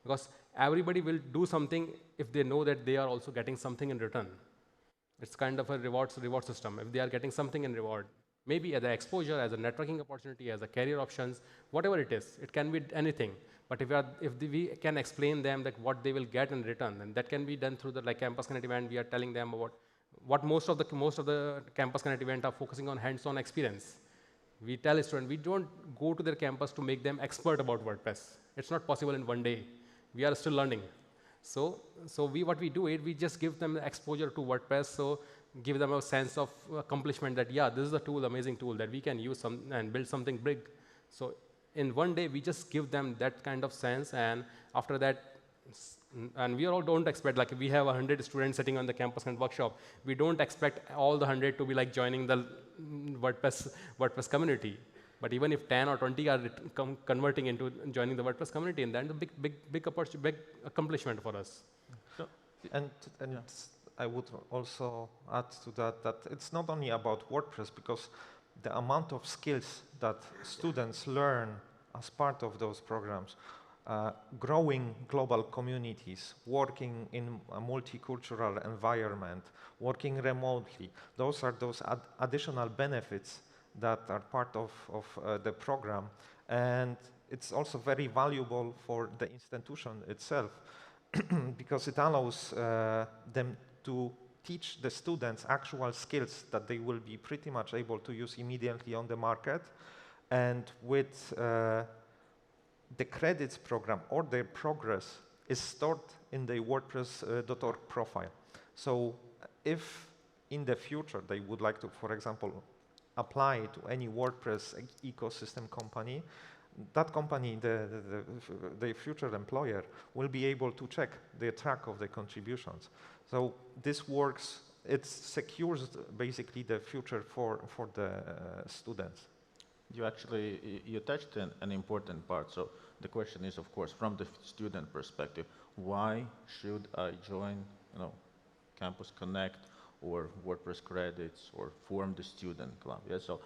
because everybody will do something if they know that they are also getting something in return. It's kind of a reward system. If they are getting something in reward, maybe as an exposure, as a networking opportunity, as a career options, whatever it is, it can be anything. But if we can explain them that what they will get in return, and that can be done through the Campus Connect event. We are telling them about what most of the Campus Connect event are focusing on hands-on experience. We tell a student, we don't go to their campus to make them expert about WordPress. It's not possible in one day. We are still learning. So what we do is we just give them exposure to WordPress. So give them a sense of accomplishment that this is a tool, amazing tool that we can use and build something big. So in one day, we just give them that kind of sense, and after that, and we all don't expect, like we have 100 students sitting on the Campus Connect workshop. We don't expect all the 100 to be like joining the WordPress community. But even if 10 or 20 are converting into joining the WordPress community, and that's a big accomplishment for us. And I would also add to that it's not only about WordPress, because the amount of skills that students learn as part of those programs, growing global communities, working in a multicultural environment, working remotely, those are those additional benefits that are part of the program. And it's also very valuable for the institution itself because it allows them to teach the students actual skills that they will be pretty much able to use immediately on the market. And with the credits program, or their progress is stored in the WordPress.org profile. So if in the future they would like to, for example, apply to any WordPress ecosystem company, that company, the future employer, will be able to check the track of the contributions. So this works, it secures basically the future for the students. You touched an important part. So the question is, of course, from the student perspective, why should I join, Campus Connect or WordPress credits or form the student club? So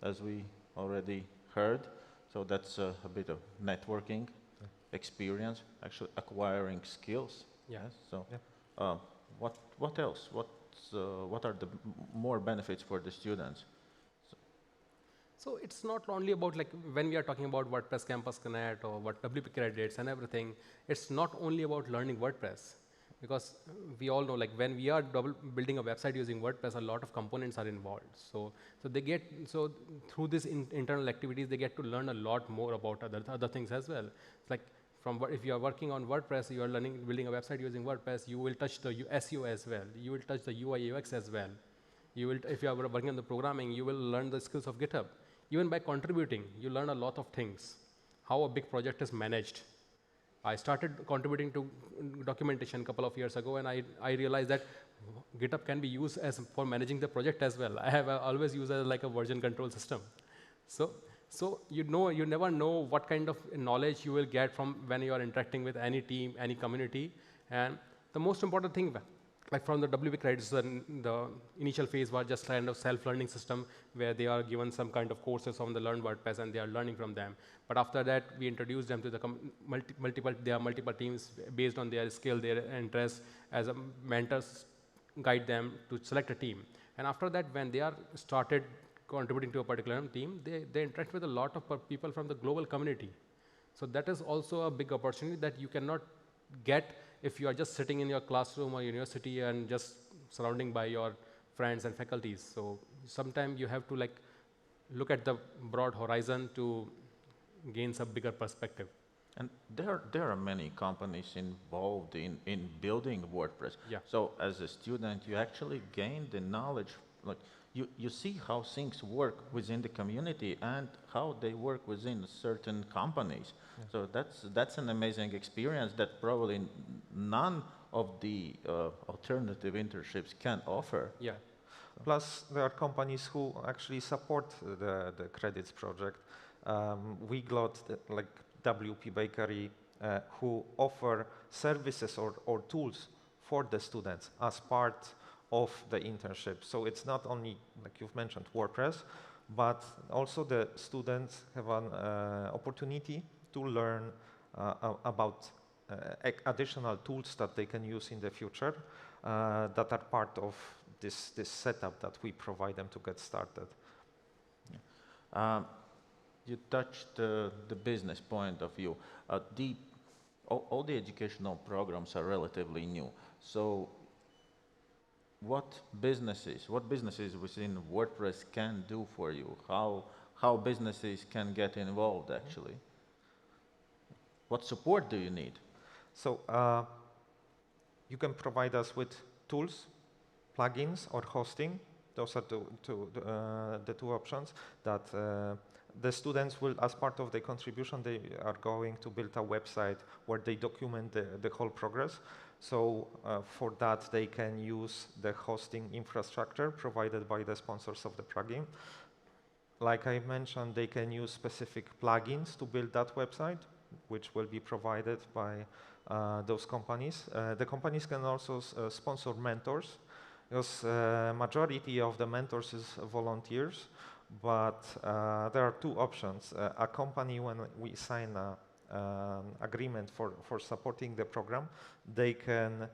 as we already heard, so that's a bit of networking experience, actually acquiring skills. So what else? What are the more benefits for the students? So it's not only about, like, when we are talking about WordPress Campus Connect or WP credits and everything, it's not only about learning WordPress. Because we all know, like, when we are building a website using WordPress, a lot of components are involved. So through these internal activities, they get to learn a lot more about other things as well. It's like, if you are working on WordPress, you are building a website using WordPress, you will touch the SEO as well. You will touch the UI UX as well. If you are working on the programming, you will learn the skills of GitHub. Even by contributing, you learn a lot of things. how a big project is managed. I started contributing to documentation a couple of years ago, and I realized that GitHub can be used as for managing the project as well. I have always used it as like a version control system. So you never know what kind of knowledge you will get from when you are interacting with any team, any community. And the most important thing, like from the WP credits, the initial phase was just kind of self-learning system where they are given some kind of courses on the Learn WordPress and they are learning from them. But after that, we introduced them to the multiple teams based on their skill, their interests, as a mentors guide them to select a team. And after that, when they are started contributing to a particular team, they interact with a lot of people from the global community. So that is also a big opportunity that you cannot get if you are just sitting in your classroom or university and just surrounding by your friends and faculties. So sometimes you have to like look at the broad horizon to gain some bigger perspective. And there are many companies involved in building WordPress. Yeah. So as a student, you actually gain the knowledge, like you see how things work within the community and how they work within certain companies. Yeah. So that's an amazing experience that probably none of the alternative internships can offer. Yeah. Plus, there are companies who actually support the credits project. We got like WP Bakery, who offer services or tools for the students as part of the internship. So it's not only, like you've mentioned, WordPress, but also the students have an opportunity to learn about additional tools that they can use in the future that are part of this setup that we provide them to get started. Yeah. You touched the business point of view. All the educational programs are relatively new. So what businesses within WordPress can do for you? How businesses can get involved actually? What support do you need? So you can provide us with tools, plugins, or hosting. Those are the two options that the students will, as part of their contribution, they are going to build a website where they document the whole progress. So for that, they can use the hosting infrastructure provided by the sponsors of the plugin. Like I mentioned, they can use specific plugins to build that website, which will be provided by those companies. The companies can also sponsor mentors, because majority of the mentors is volunteers, but there are two options. A company, when we sign an agreement for supporting the program, they can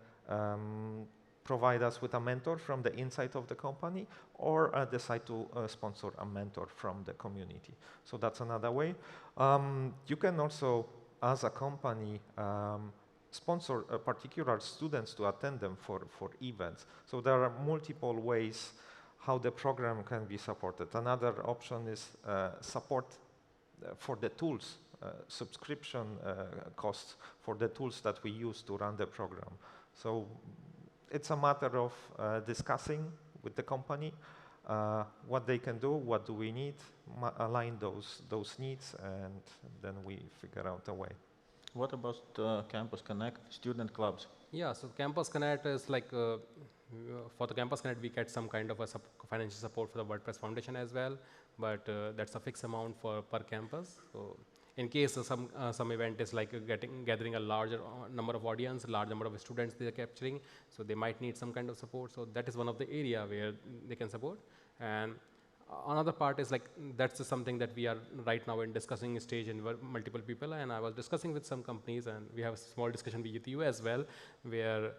provide us with a mentor from the inside of the company, or decide to sponsor a mentor from the community. So that's another way. You can also, as a company, sponsor particular students to attend them for events. So there are multiple ways how the program can be supported. Another option is support for the tools, subscription costs for the tools that we use to run the program. So it's a matter of discussing with the company what they can do, what do we need, align those needs, and then we figure out a way. What about Campus Connect, student clubs? Yeah, so Campus Connect is like, for the Campus Connect, we get some kind of a financial support for the WordPress Foundation as well, but that's a fixed amount per campus. So in case some event is like gathering a larger number of audience, a large number of students they are capturing, so they might need some kind of support. So that is one of the area where they can support. And another part is like, that's something that we are right now in discussing stage in multiple people, and I was discussing with some companies, and we have a small discussion with you as well, where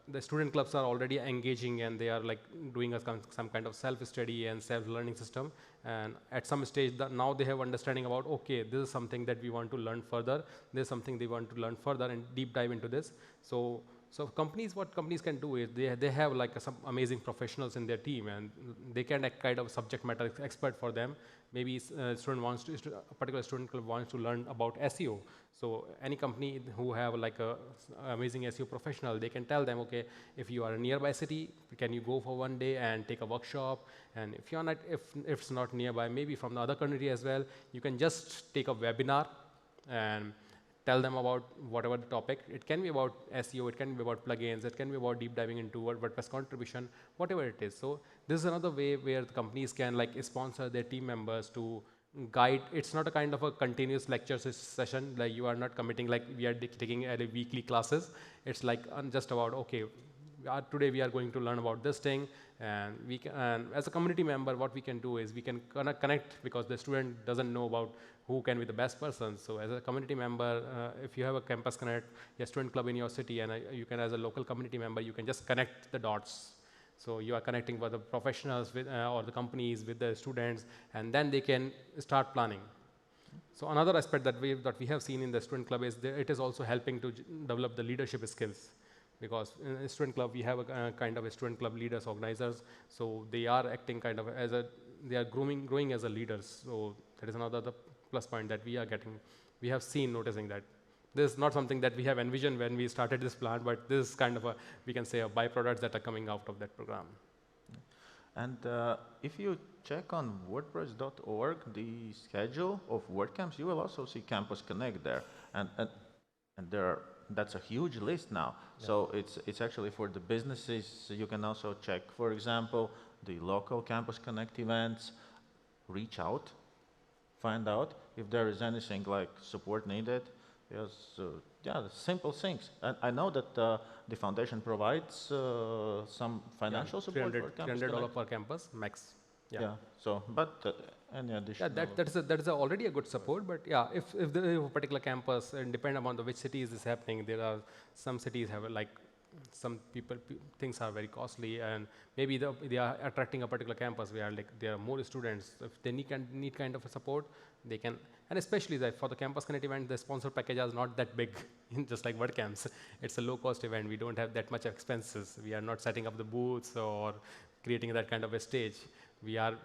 the student clubs are already engaging and they are like doing some kind of self-study and self-learning system, and at some stage now they have understanding about, okay, this is something that we want to learn further, this is something they want to learn further and deep dive into this. So what companies can do is they have like some amazing professionals in their team, and they can act kind of subject matter expert for them. Maybe a particular student club wants to learn about SEO. So any company who have like a amazing SEO professional, they can tell them, okay, if you are a nearby city, can you go for one day and take a workshop? And if it's not nearby, maybe from the other country as well, you can just take a webinar and tell them about whatever the topic. It can be about SEO, it can be about plugins, it can be about deep diving into WordPress contribution, whatever it is. So this is another way where the companies can like sponsor their team members to guide. It's not a kind of a continuous lecture session, like you are not committing like we are taking weekly classes. It's like just about, okay, today we are going to learn about this thing, and we can, and as a community member, what we can do is we can connect, because the student doesn't know about who can be the best person. So as a community member, if you have a campus connect, a student club in your city, and you can, as a local community member, you can just connect the dots. So you are connecting with the professionals with, or the companies with the students, and then they can start planning. So another aspect that we have seen in the student club is that it is also helping to develop the leadership skills. Because in a student club, we have a kind of a student club leaders, organizers. So they are acting kind of as they are growing as a leaders. So that is another plus point that we are getting. We have seen, noticing that this is not something that we have envisioned when we started this plan, but this is kind of we can say, a byproducts that are coming out of that program. And if you check on WordPress.org, the schedule of WordCamps, you will also see Campus Connect there. And that's a huge list now. Yeah. So it's actually for the businesses. You can also check, for example, the local Campus Connect events, reach out, find out if there is anything like support needed. Yes, yeah, simple things. And I know that the foundation provides some financial support for Campus Connect. $300 per campus, max. Yeah. So, but any additional? Yeah, that is already a good support. But yeah, if a particular campus, and depend upon which cities is happening, there are some cities have like some things are very costly, and maybe they are attracting a particular campus where like there are more students. If they need kind of a support, they can. And especially for the Campus Connect event, the sponsor package is not that big, just like WordCamps. It's a low-cost event. We don't have that much expenses. We are not setting up the booths or creating that kind of a stage. We are,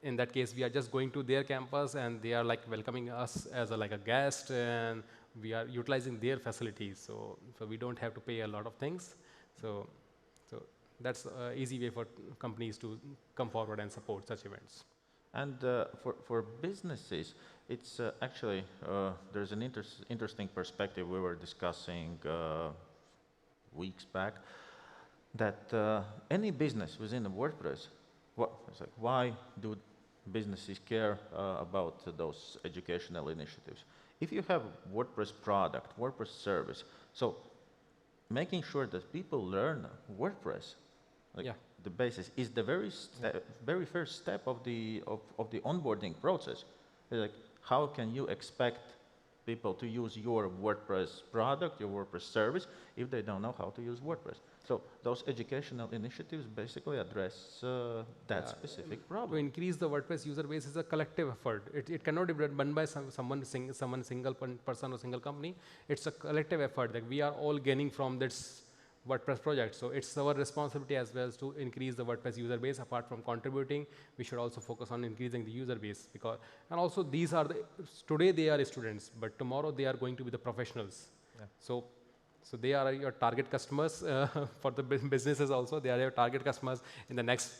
in that case, we are just going to their campus, and they are like welcoming us as like a guest, and we are utilizing their facilities. So we don't have to pay a lot of things. So that's an easy way for companies to come forward and support such events. And for businesses, it's actually, there's an interesting perspective we were discussing weeks back, that any business within a WordPress, why do businesses care about those educational initiatives? If you have WordPress product, WordPress service, so making sure that people learn WordPress, the basis, is the very first step of the onboarding process. Like, how can you expect people to use your WordPress product, your WordPress service, if they don't know how to use WordPress? So those educational initiatives basically address that specific problem. To increase the WordPress user base is a collective effort. It cannot be done by someone single person or single company. It's a collective effort that we are all gaining from this WordPress project. So it's our responsibility as well to increase the WordPress user base. Apart from contributing, we should also focus on increasing the user base, and also these are today they are students, but tomorrow they are going to be the professionals. Yeah. So they are your target customers for the businesses also. They are your target customers in the next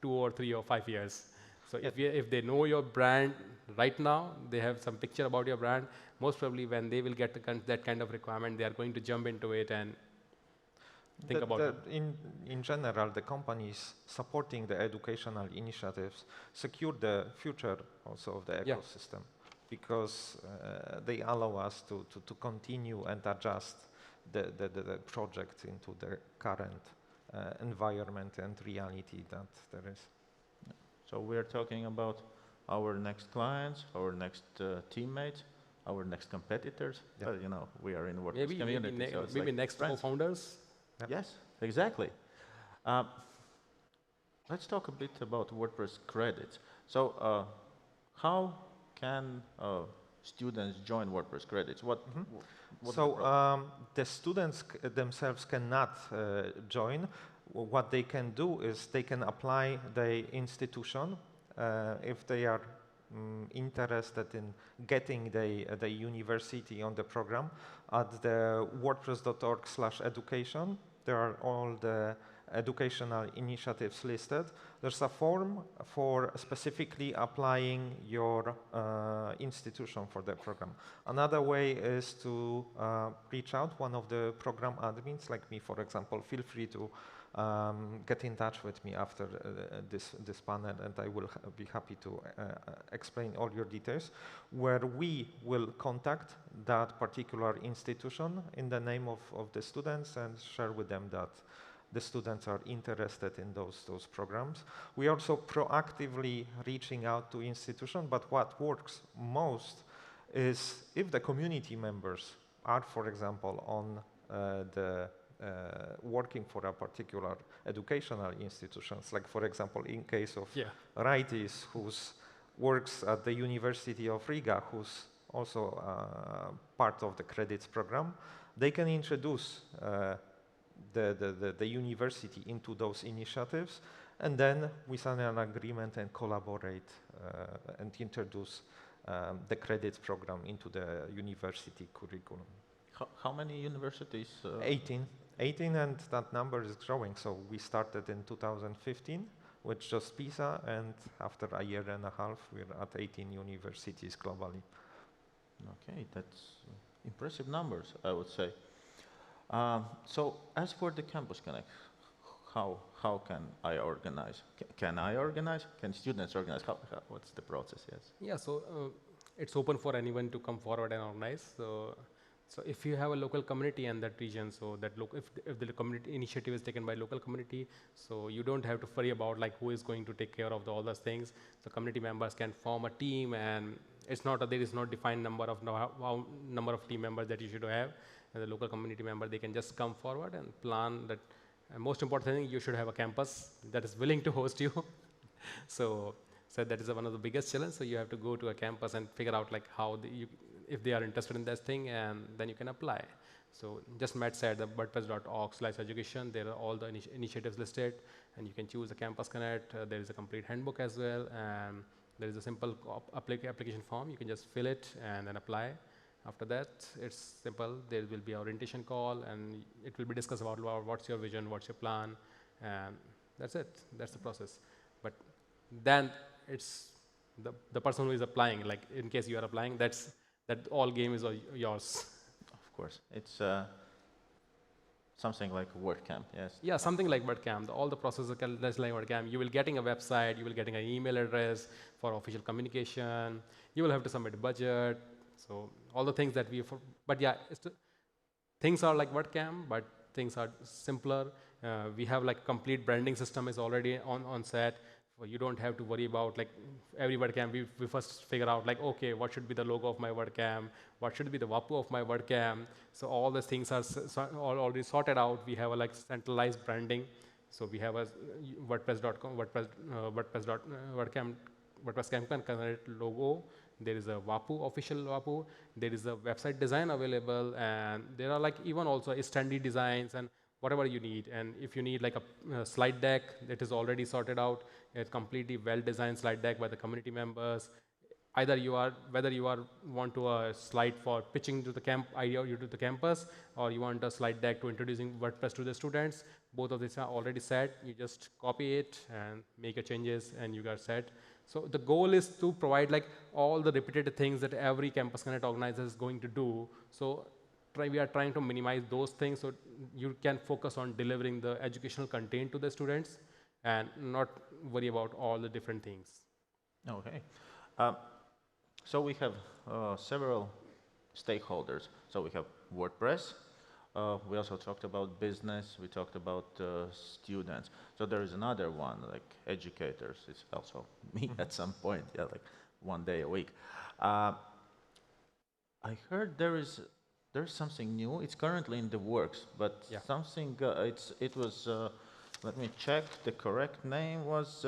2 or 3 or 5 years. So if they know your brand right now, they have some picture about your brand, most probably when they will get that kind of requirement, they are going to jump into it and think about it. In general, the companies supporting the educational initiatives secure the future also of the ecosystem, because they allow us to continue and adjust the project into the current environment and reality that there is. So we're talking about our next clients, our next teammates, our next competitors. Yeah. You know, we are in the WordPress community. Maybe next co-founders. Yep. Yes, exactly. Let's talk a bit about WordPress credits. So how can students join WordPress credits? The students themselves cannot join. What they can do is they can apply the institution if they are interested in getting the university on the program. At the wordpress.org/education, there are all the educational initiatives listed, there's a form for specifically applying your institution for the program. Another way is to reach out one of the program admins, like me, for example. Feel free to get in touch with me after this panel, and I will be happy to explain all your details, where we will contact that particular institution in the name of the students and share with them that the students are interested in those programs. We are also proactively reaching out to institutions, but what works most is if the community members are, for example, on working for a particular educational institutions, like for example in case of Raitis, who works at the University of Riga, who's also part of the credits program, they can introduce the university into those initiatives, and then we sign an agreement and collaborate and introduce the credits program into the university curriculum. How many universities? 18, and that number is growing. So we started in 2015 with just Pisa, and after a year and a half, we're at 18 universities globally. Okay, that's impressive numbers, I would say. So as for the Campus Connect, how can I organize? Can I organize? Can students organize? What's the process? Yes. Yeah, so it's open for anyone to come forward and organize. So if you have a local community in that region, so that if the community initiative is taken by local community, so you don't have to worry about like who is going to take care of all those things. So community members can form a team, and it's not there is not defined number of team members that you should have. And the local community member, they can just come forward and plan that. And most important thing, you should have a campus that is willing to host you. So that is one of the biggest challenges. So you have to go to a campus and figure out like how if they are interested in this thing, and then you can apply. So just Matt said the wordpress.org/education, there are all the initiatives listed, and you can choose the Campus Connect. There is a complete handbook as well, and there is a simple application form. You can just fill it and then apply. After that, it's simple. There will be orientation call, and it will be discussed about what's your vision, what's your plan, and that's it. That's the process. But then it's the person who is applying. Like in case you are applying, that all game is yours. Of course, it's something like WordCamp, yes? Yeah, something like WordCamp. All the processes are just like WordCamp. You will getting a website, you will getting an email address for official communication. You will have to submit a budget. So all the things that but yeah, things are like WordCamp, but things are simpler. We have like complete branding system is already on set. You don't have to worry about like every WordCamp. We first figure out like, okay, what should be the logo of my WordCamp? What should be the Wapuu of my WordCamp? So all these things are already sorted out. We have a like centralized branding. So we have a WordPress.com, WordPress Campaign logo. There is a Wapuu, official Wapuu. There is a website design available, and there are like even also standard designs and whatever you need. And if you need like a slide deck, that is already sorted out. A completely well-designed slide deck by the community members. Whether you want to a slide for pitching to the campus, or you want a slide deck to introducing WordPress to the students. Both of these are already set. You just copy it and make your changes, and you got set. So the goal is to provide like all the repetitive things that every Campus Connect organizer is going to do. So we are trying to minimize those things so you can focus on delivering the educational content to the students and not worry about all the different things. Okay. So we have several stakeholders. So we have WordPress. We also talked about business. We talked about students. So there is another one, like educators. It's also me at some point, yeah, like one day a week. I heard there's something new. It's currently in the works, but something. It was. Let me check. The correct name was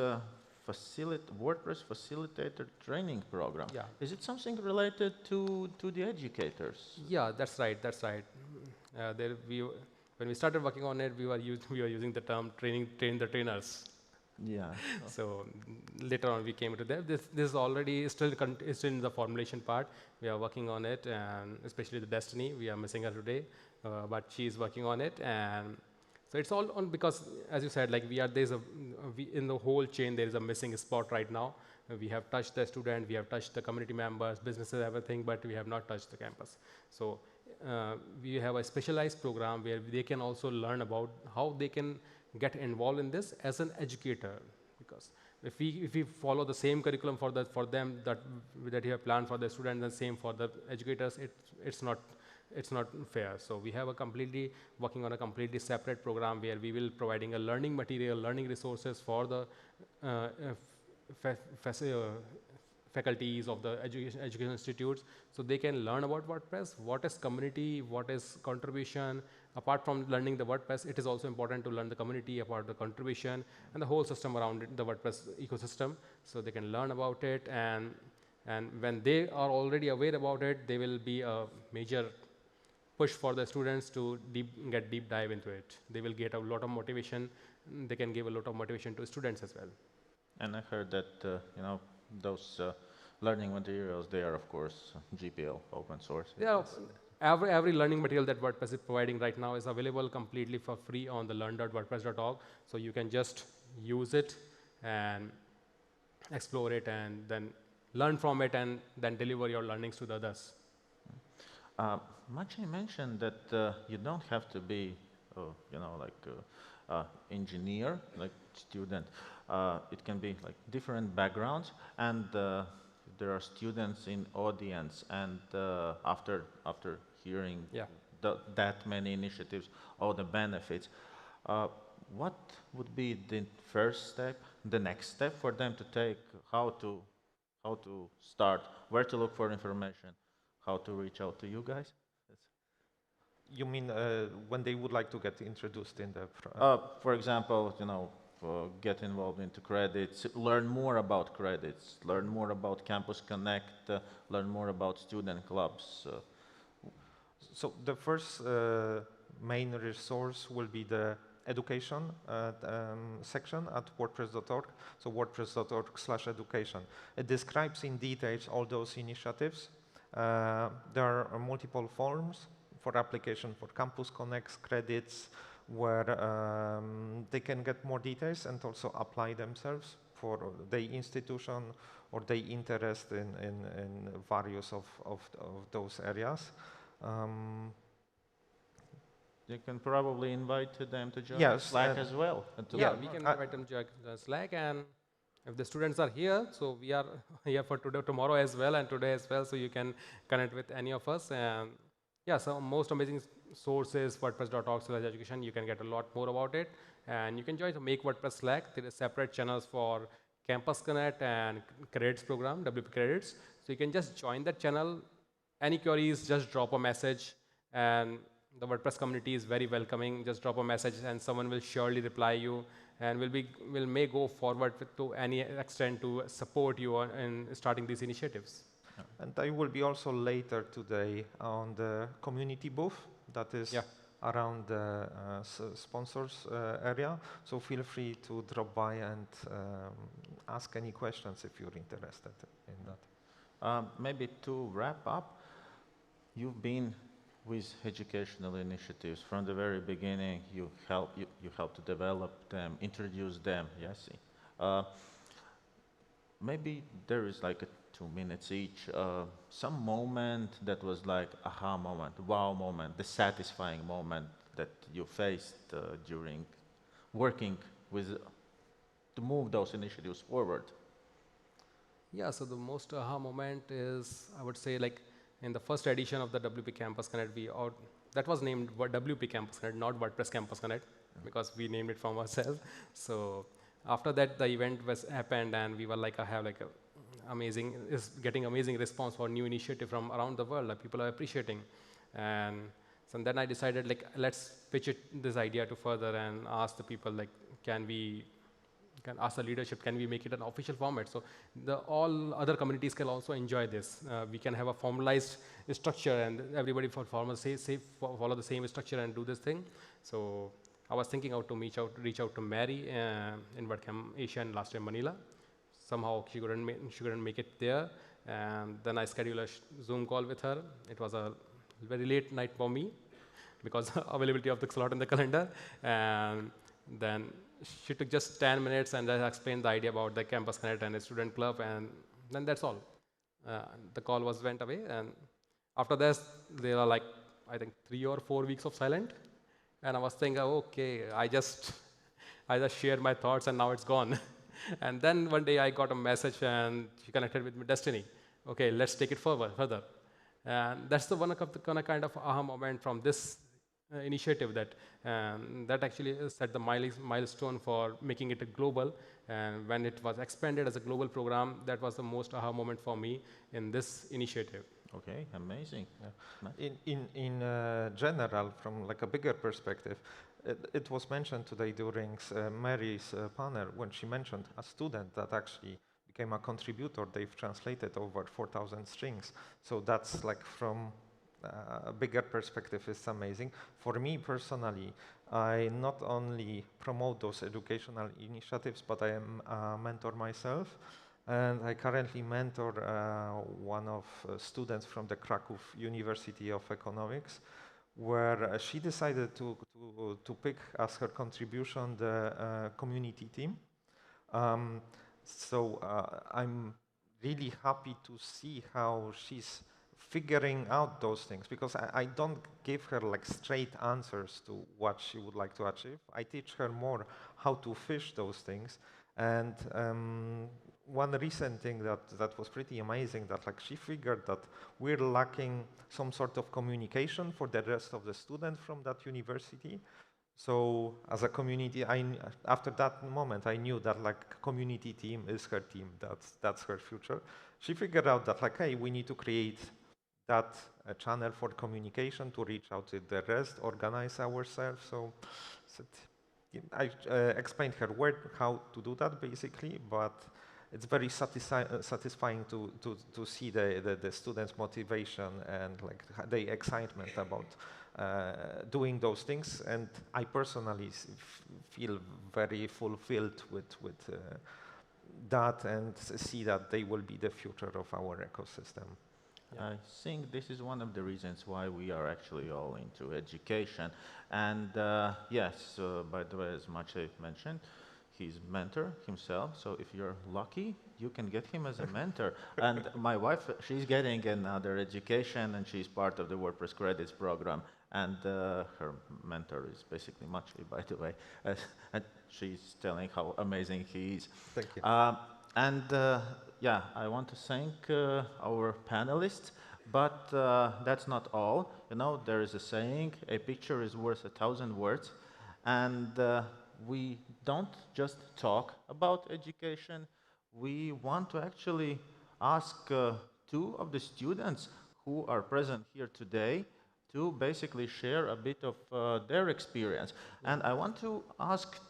WordPress Facilitator Training Program. Yeah. Is it something related to the educators? Yeah, that's right. That's right. When we started working on it, we were using the term train the trainers. Yeah. So later on, we came to that. This is already still in the formulation part. We are working on it, and especially the Destiny. We are missing her today, but she is working on it. And So it's all on because, as you said, like in the whole chain, there is a missing spot right now. We have touched the student, we have touched the community members, businesses, everything, but we have not touched the campus. So we have a specialized program where they can also learn about how they can get involved in this as an educator. Because if we follow the same curriculum for them that you have planned for the students and same for the educators, it's not fair. So we have working on a completely separate program where we will providing a learning material, learning resources for the faculties of the education institutes, so they can learn about WordPress, what is community, what is contribution. Apart from learning the WordPress, it is also important to learn the community, about the contribution, and the whole system around it, the WordPress ecosystem, so they can learn about it. And when they are already aware about it, there will be a major push for the students to get deep dive into it. They will get a lot of motivation. They can give a lot of motivation to students as well. And I heard that those learning materials, they are of course GPL, open source. Yeah, every learning material that WordPress is providing right now is available completely for free on the learn.wordpress.org. So you can just use it and explore it and then learn from it and then deliver your learnings to the others. Maciej mentioned that you don't have to be, engineer, like student. It can be like different backgrounds, and there are students in audience. And after hearing that many initiatives, all the benefits, what would be the first step, the next step for them to take? How to start? Where to look for information? How to reach out to you guys? You mean when they would like to get introduced in the... For example, get involved into credits, learn more about credits, learn more about Campus Connect, learn more about student clubs. So the first main resource will be the education section at WordPress.org. So WordPress.org/education. It describes in detail all those initiatives. There are multiple forms for application for Campus Connect credits, where they can get more details and also apply themselves for their institution or their interest in various of those areas. You can probably invite them to join Slack as well. Yeah, we can invite them to join Slack, and if the students are here, so we are here for tomorrow as well, and today as well, so you can connect with any of us. And yeah, so most amazing sources, WordPress.org/education. You can get a lot more about it, and you can join the Make WordPress Slack. There are separate channels for Campus Connect and credits program, WP credits. So you can just join that channel. Any queries, just drop a message, and the WordPress community is very welcoming. Just drop a message, and someone will surely reply you, and may go forward to any extent to support you in starting these initiatives. And I will be also later today on the community booth that is around the sponsors area. So feel free to drop by and ask any questions if you're interested in that. Maybe to wrap up, you've been with educational initiatives from the very beginning. You help to develop them, introduce them. Yes. Maybe there is like 2 minutes each, some moment that was like aha moment, wow moment, the satisfying moment that you faced during working to move those initiatives forward. Yeah, so the most aha moment is, I would say, like in the first edition of the WP Campus Connect, that was named WP Campus Connect, not WordPress Campus Connect, because we named it from ourselves. So after that, the event happened, and we were like, getting amazing response for new initiative from around the world. Like, people are appreciating, and so then I decided, like, let's pitch this idea to further and ask the people, like, ask the leadership, can we make it an official format? So all other communities can also enjoy this. We can have a formalized structure, and everybody follow the same structure and do this thing. So I was thinking how to reach out to Mary in WordCamp Asia and last year Manila. Somehow she couldn't make it there, and then I scheduled a Zoom call with her. It was a very late night for me, because availability of the slot in the calendar. And then she took just 10 minutes and then explained the idea about the Campus Connect and the student club, and then that's all. The call went away, and after this, there are like, I think 3 or 4 weeks of silent. And I was thinking, okay, I just shared my thoughts and now it's gone. And then one day I got a message and she connected with me, Destiny. Okay, let's take it further. And that's the one of the kind of aha moment from this initiative that actually set the milestone for making it a global. And when it was expanded as a global program, that was the most aha moment for me in this initiative. Okay, amazing. Yeah. In general, from like a bigger perspective, it was mentioned today during Mary's panel when she mentioned a student that actually became a contributor. They've translated over 4,000 strings. So that's like from a bigger perspective, it's amazing. For me personally, I not only promote those educational initiatives, but I am a mentor myself. And I currently mentor one of students from the Krakow University of Economics, where she decided to pick as her contribution the community team. So I'm really happy to see how she's figuring out those things, because I don't give her like straight answers to what she would like to achieve. I teach her more how to fish those things. And one recent thing that was pretty amazing, that like she figured that we're lacking some sort of communication for the rest of the students from that university. So as a community, after that moment, I knew that like community team is her team. That's her future. She figured out that like, hey, we need to create that channel for communication to reach out to the rest, organize ourselves. So I explained her how to do that basically, but it's very satisfying to see the students' motivation and like the excitement about doing those things. And I personally feel very fulfilled with that, and see that they will be the future of our ecosystem. I think this is one of the reasons why we are actually all into education. And yes, by the way, as Maciej mentioned, he's mentor himself. So if you're lucky, you can get him as a mentor. And my wife, she's getting another education, and she's part of the WordPress credits program. And her mentor is basically Maciej, by the way. And she's telling how amazing he is. Thank you. Yeah, I want to thank our panelists, but that's not all. You know, there is a saying, a picture is worth 1,000 words, and we don't just talk about education. We want to actually ask two of the students who are present here today to basically share a bit of their experience. And I want to ask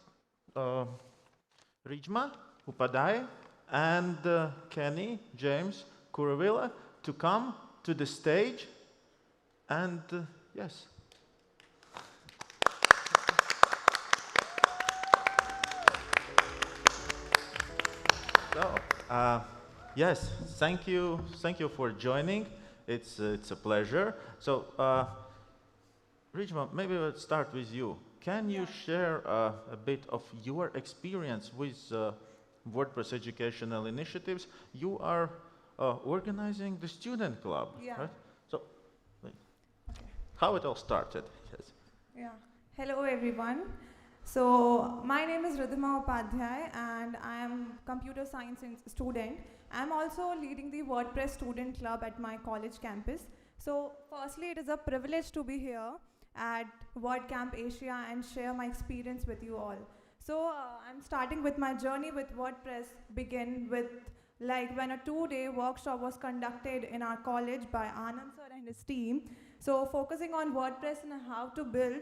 Rijma Upadhyay and Kenny James Kuravilla to come to the stage. And yes. So, yes, thank you for joining. It's a pleasure. So, Rijma, maybe let's start with you. Can you share a bit of your experience with WordPress educational initiatives? You are organizing the student club, right? So, how it all started? Yes. Yeah. Hello, everyone. So, my name is Ridhima Upadhyay, and I am computer science student. I'm also leading the WordPress student club at my college campus. So, firstly, it is a privilege to be here at WordCamp Asia and share my experience with you all. So I'm starting with my journey with WordPress begin with like when a 2-day workshop was conducted in our college by Anand sir and his team. So focusing on WordPress and how to build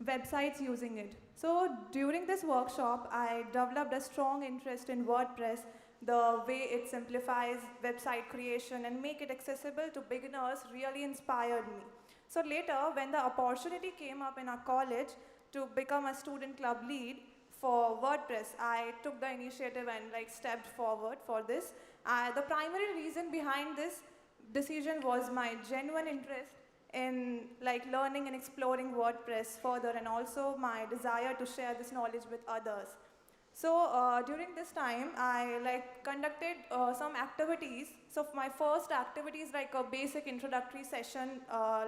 websites using it. So during this workshop, I developed a strong interest in WordPress, the way it simplifies website creation and make it accessible to beginners really inspired me. So later, when the opportunity came up in our college to become a student club lead for WordPress, I took the initiative and like stepped forward for this. The primary reason behind this decision was my genuine interest in like learning and exploring WordPress further, and also my desire to share this knowledge with others. So during this time, I like conducted some activities. So my first activity is like a basic introductory session,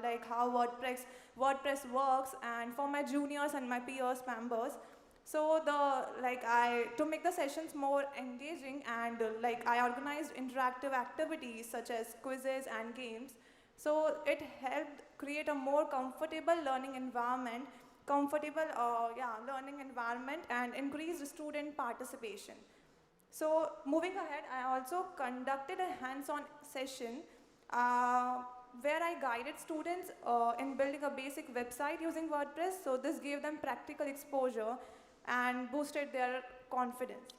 like how WordPress works, and for my juniors and my peers members. So to make the sessions more engaging, and like I organized interactive activities such as quizzes and games. So it helped create a more comfortable learning environment, and increased student participation. So moving ahead, I also conducted a hands-on session where I guided students in building a basic website using WordPress. So this gave them practical exposure and boosted their confidence.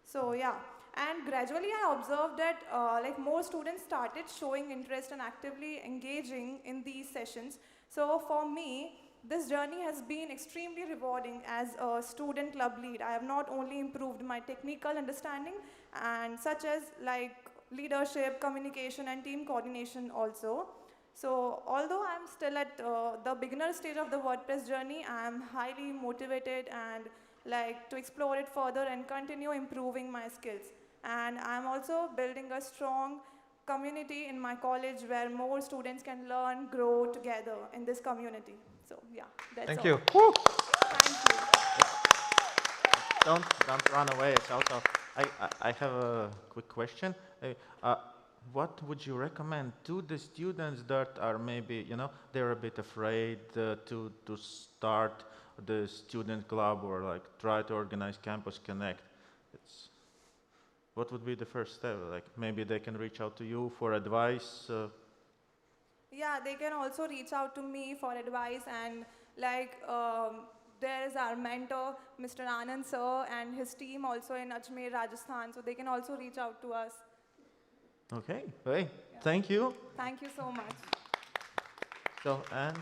So yeah, and gradually I observed that like more students started showing interest and actively engaging in these sessions. So for me, this journey has been extremely rewarding as a student club lead. I have not only improved my technical understanding, and such as like leadership, communication, and team coordination also. So although I'm still at the beginner stage of the WordPress journey, I am highly motivated and like to explore it further and continue improving my skills. And I'm also building a strong community in my college where more students can learn, grow together in this community. So yeah, that's Thank all. you. Thank you. Don't run away. It's also, I have a quick question. What would you recommend to the students that are maybe, they're a bit afraid to start the student club or like try to organize Campus Connect? What would be the first step? Like maybe they can reach out to you for advice. Yeah, they can also reach out to me for advice, and like there is our mentor, Mr. Anand sir, and his team also in Ajmer, Rajasthan, so they can also reach out to us. Okay, hey, thank you. Thank you so much. So, and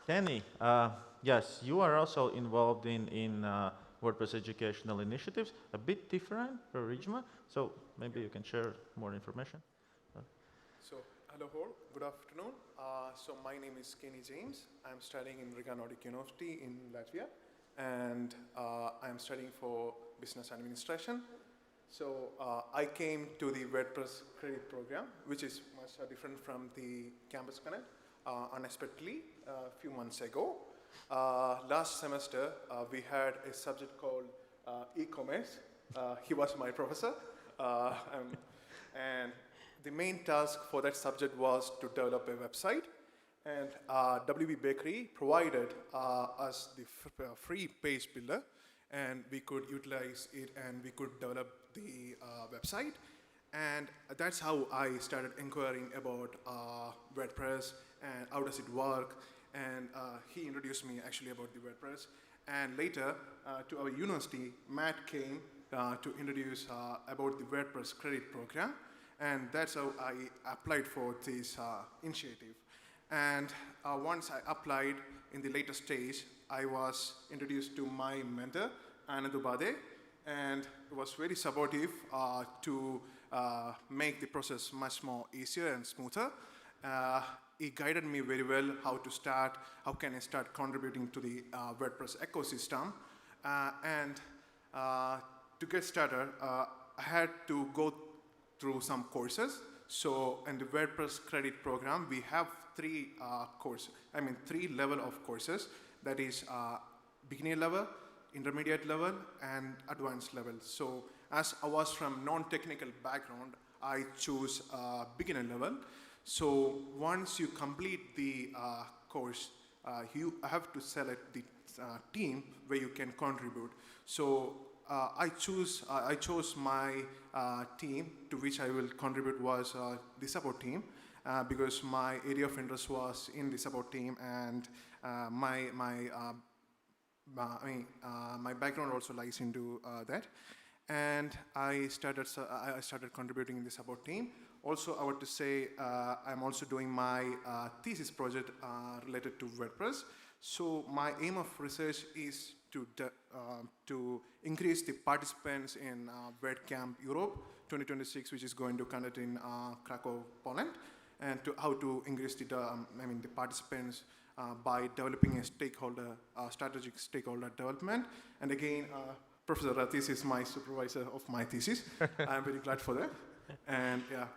Kenny, yes, you are also involved in WordPress educational initiatives, a bit different per region, so maybe you can share more information. So, hello all, good afternoon. So my name is Kenny James. I'm studying in Riga Nordic University in Latvia, and I'm studying for business administration. So I came to the WordPress credit program, which is much different from the Campus Connect, unexpectedly a few months ago. Last semester, we had a subject called e-commerce. He was my professor, and the main task for that subject was to develop a website. And WB Bakery provided us the free page builder, and we could utilize it and we could develop the website. And that's how I started inquiring about WordPress and how does it work. And he introduced me actually about the WordPress. And later to our university, Matt came to introduce about the WordPress credit program. And that's how I applied for this initiative. And once I applied in the later stage, I was introduced to my mentor, Anandu Bade, and it was very supportive to make the process much more easier and smoother. He guided me very well how can I start contributing to the WordPress ecosystem. And to get started, I had to go through some courses. So in the WordPress credit program, we have three level of courses. That is beginner level, intermediate level, and advanced level. So as I was from non-technical background, I chose beginner level. So once you complete the course, you have to select the team where you can contribute. So I chose my team to which I will contribute was the support team because my area of interest was in the support team, and my background also lies into that. And I started contributing in the support team. Also, I want to say I'm also doing my thesis project related to WordPress. So my aim of research is to increase the participants in WordCamp Europe 2026, which is going to conduct in Krakow, Poland. and to how to engage the participants by developing a strategic stakeholder development. And again, Professor Ratis is my supervisor of my thesis. I'm very glad for that. And yeah,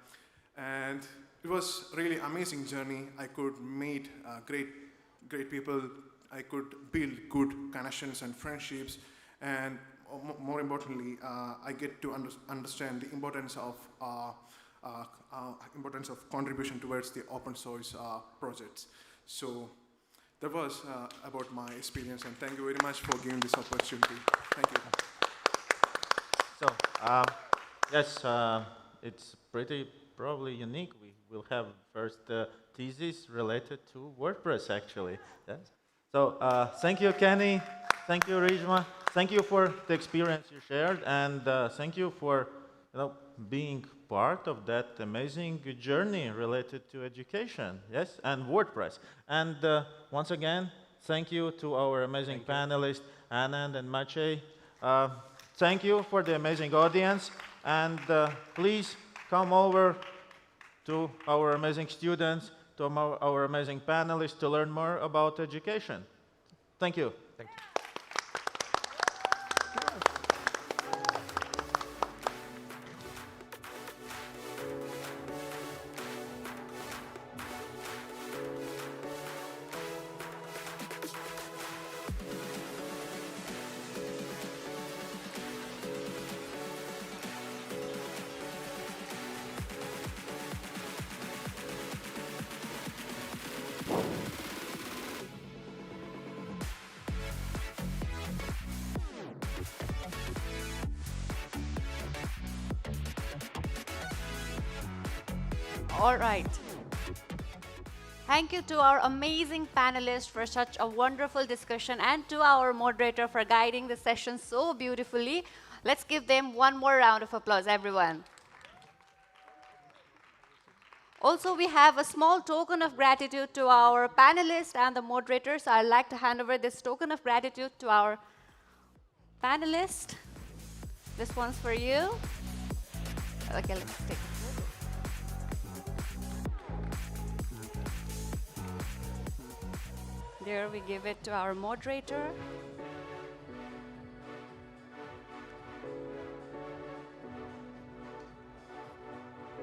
and it was really amazing journey. I could meet great people. I could build good connections and friendships, and more importantly, I get to understand the importance of contribution towards the open source projects. So that was about my experience, and thank you very much for giving this opportunity. Thank you. So, yes, it's probably unique. We will have first thesis related to WordPress, actually. Yes. So, thank you, Kenny. Thank you, Rijma. Thank you for the experience you shared, and thank you for being part of that amazing journey related to education, yes, and WordPress. And once again, thank you to our amazing panelists, Anand and Maciej. Thank you for the amazing audience, and please come over to our amazing students, to our amazing panelists to learn more about education. Thank you. Thank you. All right. Thank you to our amazing panelists for such a wonderful discussion, and to our moderator for guiding the session so beautifully. Let's give them one more round of applause, everyone. Also, we have a small token of gratitude to our panelists and the moderators. I'd like to hand over this token of gratitude to our panelist. This one's for you. Okay, let's take it. There, we give it to our moderator.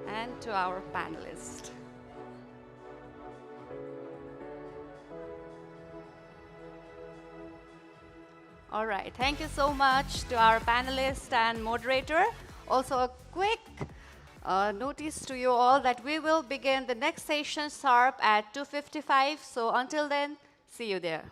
And to our panelist. All right, thank you so much to our panelist and moderator. Also, a quick notice to you all that we will begin the next session sharp at 2:55. So until then, see you there.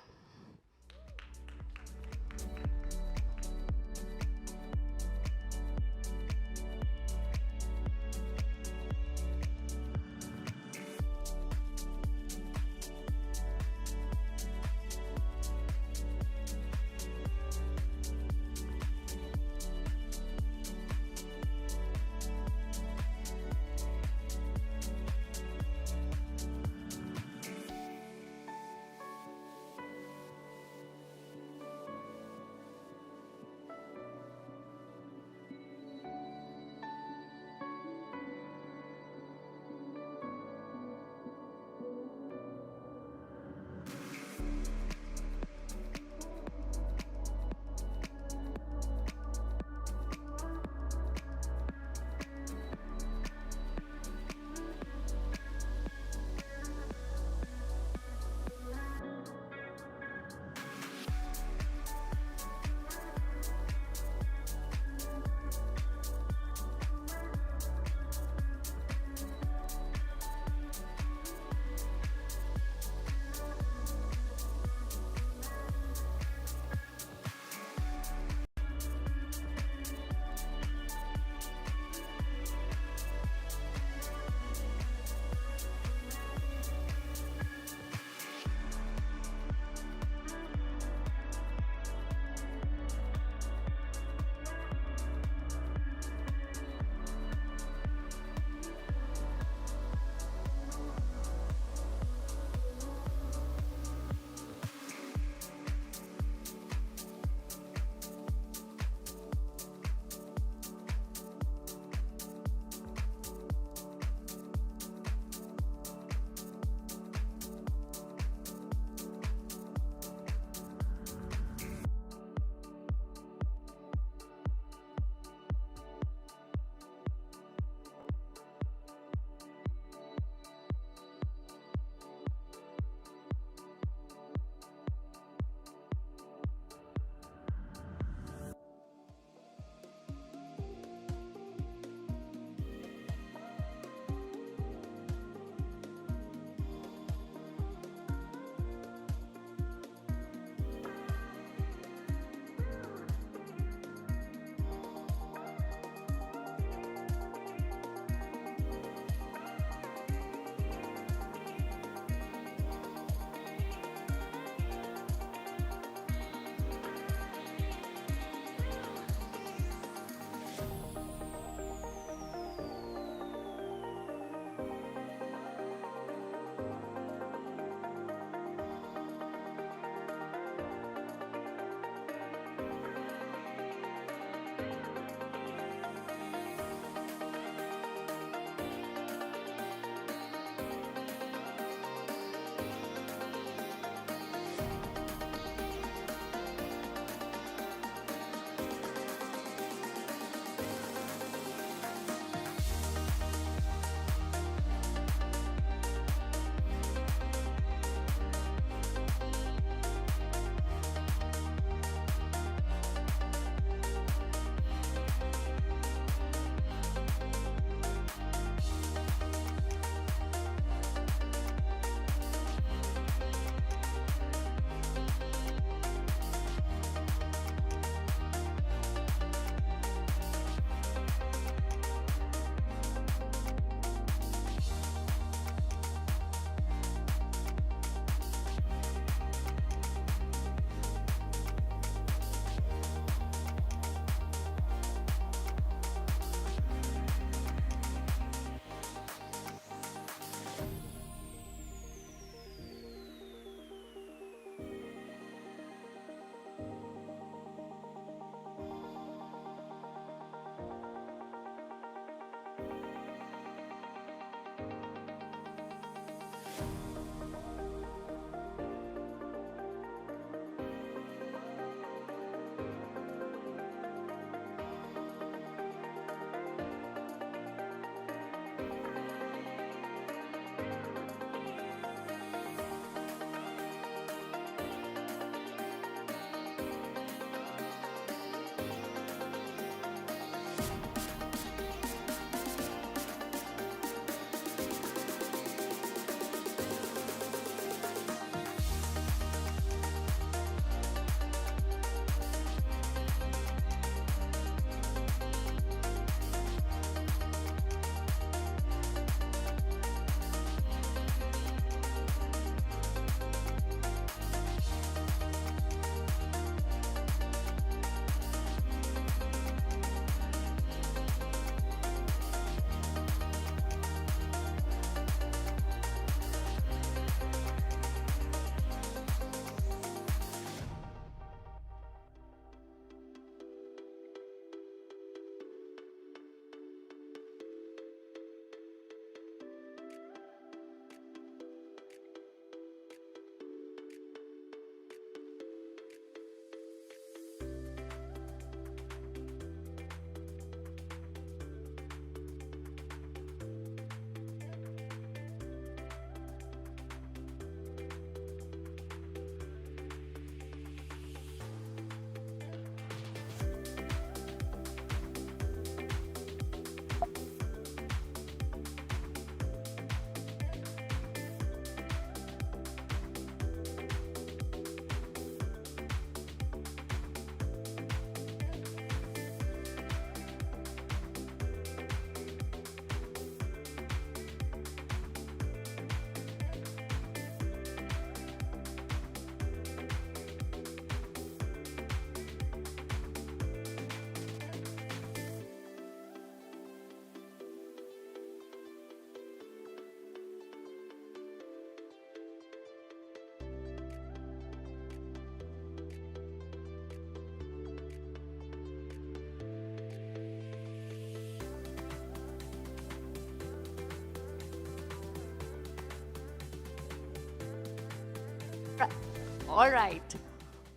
All right.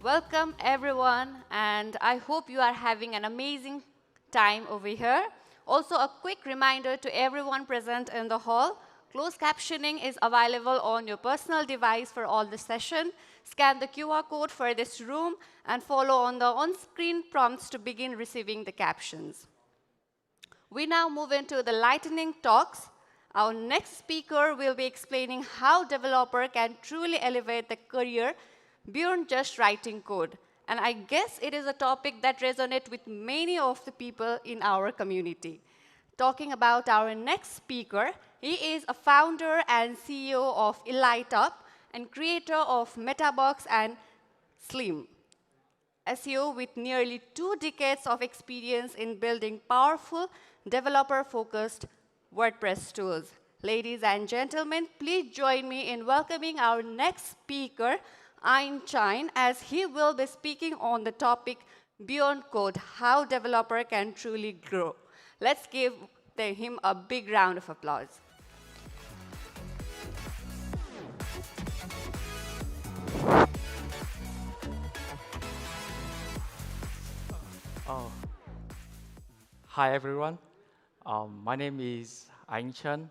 Welcome, everyone, and I hope you are having an amazing time over here. Also, a quick reminder to everyone present in the hall, closed captioning is available on your personal device for all the session. Scan the QR code for this room and follow on the on-screen prompts to begin receiving the captions. We now move into the lightning talks. Our next speaker will be explaining how developer can truly elevate the career beyond just writing code. And I guess it is a topic that resonates with many of the people in our community. Talking about our next speaker, he is a founder and CEO of EliteUp and creator of Metabox and Slim, SEO with nearly 2 decades of experience in building powerful, developer-focused WordPress tools. Ladies and gentlemen, please join me in welcoming our next speaker, Ain Chine, as he will be speaking on the topic Beyond Code, how developer can truly grow. Let's give him a big round of applause. Oh. Hi, everyone. My name is Ain Chen,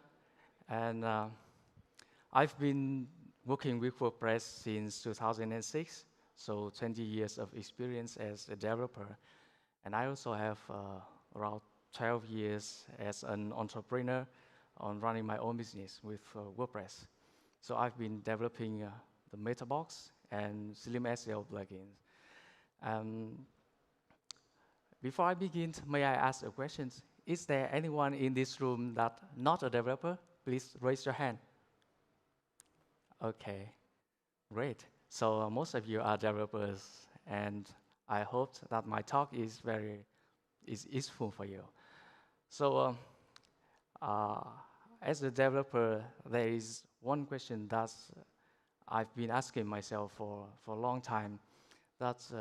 and I've been working with WordPress since 2006, so 20 years of experience as a developer. And I also have around 12 years as an entrepreneur on running my own business with WordPress. So I've been developing the Metabox and Slim SEO plugins. Before I begin, may I ask a question? Is there anyone in this room that's not a developer? Please raise your hand. Okay, great. So most of you are developers, and I hope that my talk is useful for you. So as a developer, there is one question that I've been asking myself for a long time. That's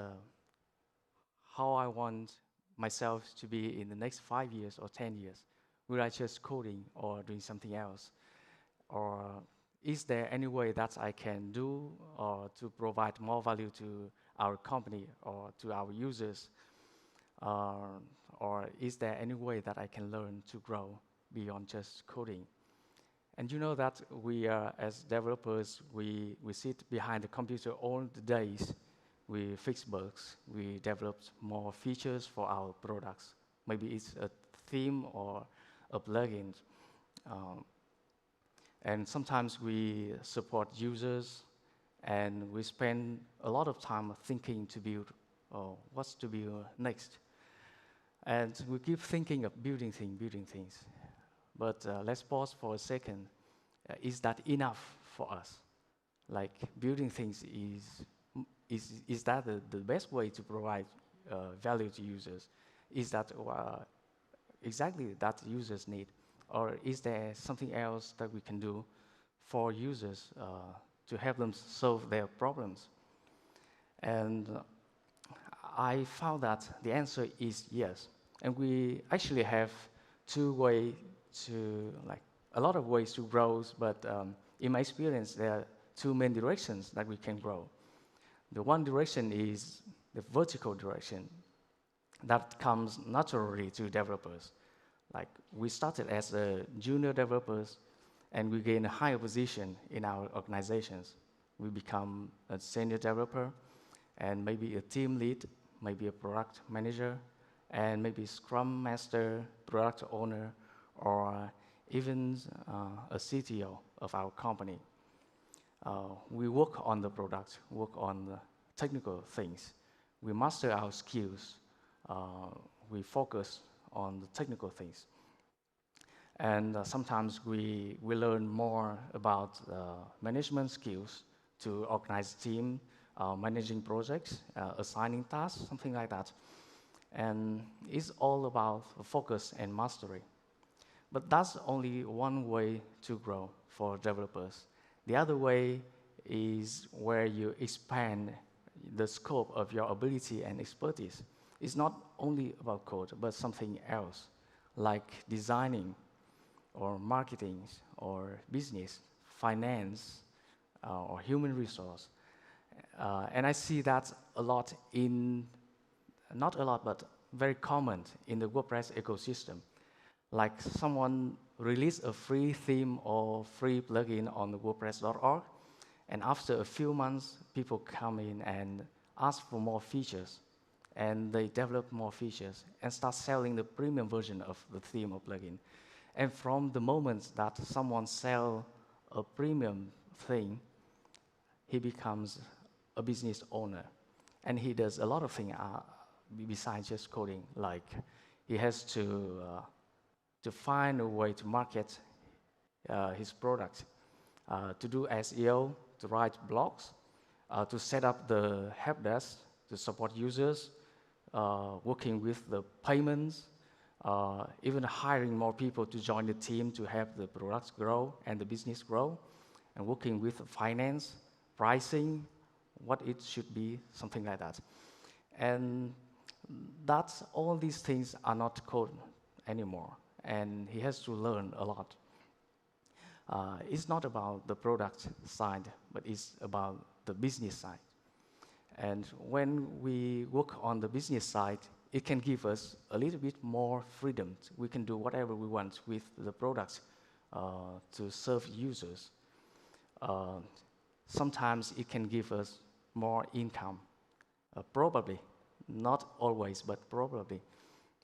how I want myself to be in the next 5 years or 10 years. Will I just coding or doing something else? Or is there any way that I can do or to provide more value to our company or to our users? Or is there any way that I can learn to grow beyond just coding? And you know that we are, as developers, we sit behind the computer all the days. We fix bugs. We develop more features for our products. Maybe it's a theme or a plugin. And sometimes we support users, and we spend a lot of time thinking to build what's to build next. And we keep thinking of building things. But let's pause for a second. Is that enough for us? Like, building things is that the best way to provide value to users? Is that exactly that users need? Or is there something else that we can do for users to help them solve their problems? And I found that the answer is yes. And we actually have a lot of ways to grow, but in my experience, there are 2 main directions that we can grow. The one direction is the vertical direction that comes naturally to developers. Like, we started as junior developers, and we gain a higher position in our organizations. We become a senior developer, and maybe a team lead, maybe a product manager, and maybe Scrum Master, product owner, or even a CTO of our company. We work on the product, work on the technical things. We master our skills. We focus on the technical things. And sometimes we learn more about management skills to organize team, managing projects, assigning tasks, something like that. And it's all about focus and mastery. But that's only one way to grow for developers. The other way is where you expand the scope of your ability and expertise. It's not only about code, but something else, like designing, or marketing, or business, finance, or human resource. And I see that a lot not a lot, but very common in the WordPress ecosystem. Like someone release a free theme or free plugin on the WordPress.org, and after a few months, people come in and ask for more features, and they develop more features and start selling the premium version of the theme or plugin. And from the moment that someone sells a premium thing, he becomes a business owner. And he does a lot of things besides just coding. Like he has to find a way to market his product, to do SEO, to write blogs, to set up the help desk, to support users, working with the payments, even hiring more people to join the team to help the products grow and the business grow, and working with finance, pricing, what it should be, something like that. And that's all these things are not code anymore, and he has to learn a lot. It's not about the product side, but it's about the business side. And when we work on the business side, it can give us a little bit more freedom. We can do whatever we want with the products to serve users. Sometimes it can give us more income, probably. Not always, but probably.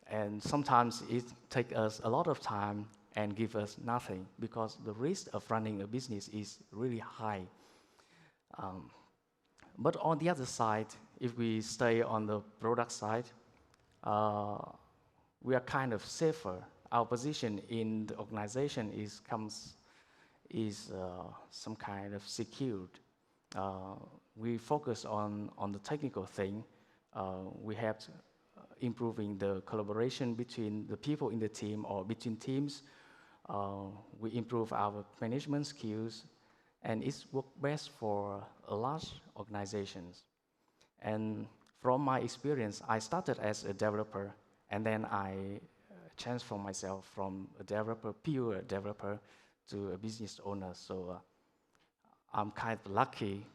And sometimes it takes us a lot of time and give us nothing, because the risk of running a business is really high. But on the other side, if we stay on the product side, we are kind of safer. Our position in the organization is some kind of secured. We focus on the technical thing. We have to improving the collaboration between the people in the team or between teams. We improve our management skills, and it's worked best for large organizations. And from my experience, I started as a developer, and then I transformed myself from a developer, pure developer, to a business owner. So I'm kind of lucky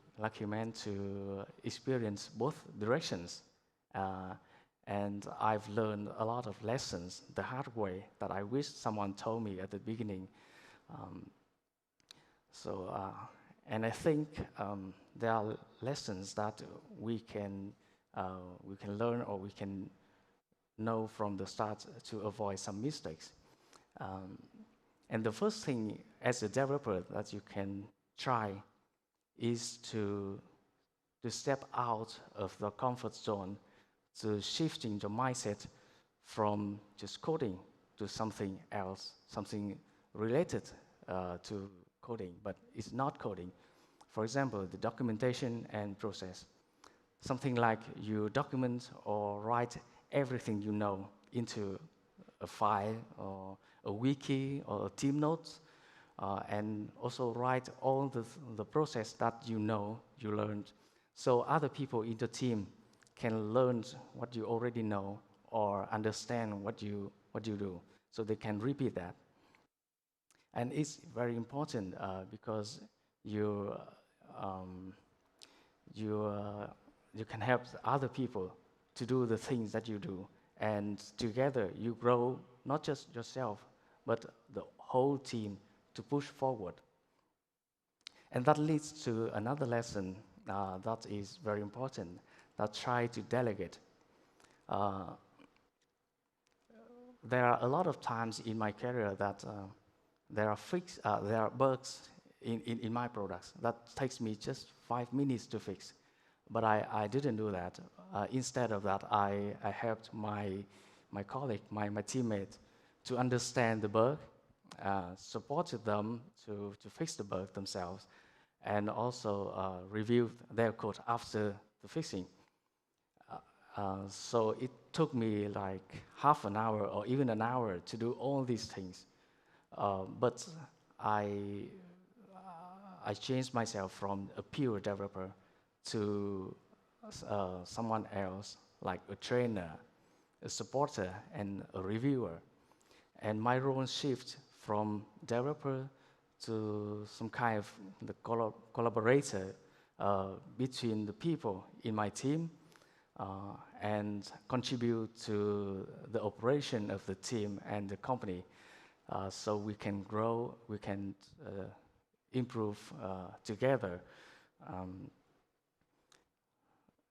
man to experience both directions. And I've learned a lot of lessons the hard way that I wish someone told me at the beginning. And I think there are lessons that we can learn, or we can know from the start to avoid some mistakes. And the first thing as a developer that you can try is to step out of the comfort zone, to shifting the mindset from just coding to something else, something related to coding, but it's not coding. For example, the documentation and process. Something like you document or write everything you know into a file or a wiki or a team notes, and also write all the process that you know, you learned, so other people in the team can learn what you already know or understand what you do, so they can repeat that. And it's very important because you can help other people to do the things that you do, and together you grow not just yourself, but the whole team to push forward. And that leads to another lesson that is very important, that try to delegate. There are a lot of times in my career that there are bugs in my products that takes me just 5 minutes to fix. But I didn't do that. Instead of that, I helped my colleague, my teammate, to understand the bug, supported them to fix the bug themselves, and also reviewed their code after the fixing. So it took me like half an hour or even an hour to do all these things. But I changed myself from a pure developer to someone else, like a trainer, a supporter, and a reviewer. And my role shifted from developer to some kind of the collaborator between the people in my team and contribute to the operation of the team and the company so we can grow, we can improve together.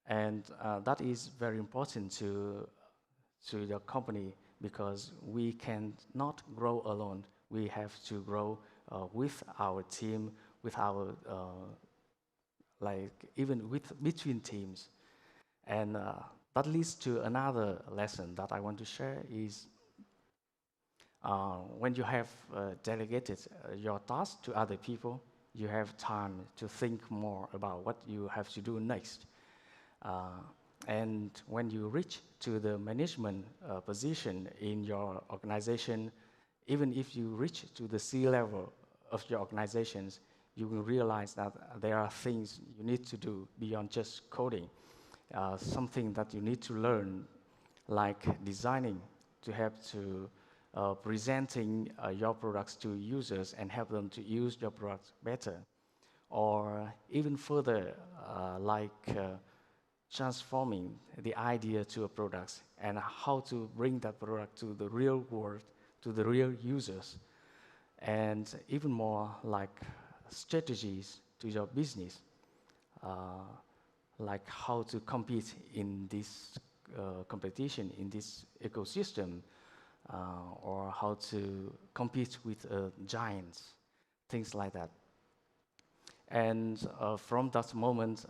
And that is very important to your company because we cannot grow alone. We have to grow with our team, with our, even between teams. And that leads to another lesson that I want to share is when you have delegated your task to other people, you have time to think more about what you have to do next. And when you reach to the management position in your organization, even if you reach to the C-level of your organizations, you will realize that there are things you need to do beyond just coding. Something that you need to learn, like designing, to help to presenting your products to users and help them to use your products better. Or even further, transforming the idea to a product and how to bring that product to the real world, to the real users. And even more like strategies to your business, like how to compete in this competition, in this ecosystem, or how to compete with giants, things like that. And from that moment,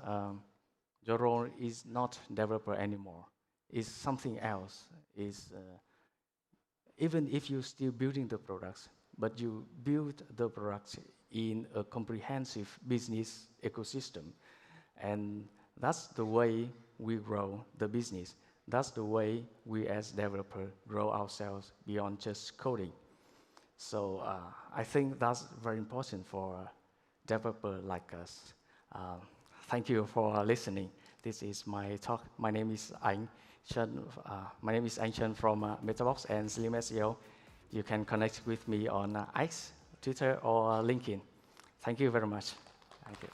your role is not developer anymore. It's something else. It's, even if you're still building the products, but you build the products in a comprehensive business ecosystem. And that's the way we grow the business. That's the way we as developers grow ourselves beyond just coding. So I think that's very important for a developer like us. Thank you for listening. This is my talk. My name is Anh Chen. My name is Anh Chen from MetaBox and Slim SEO. You can connect with me on X, Twitter, or LinkedIn. Thank you very much. Thank you.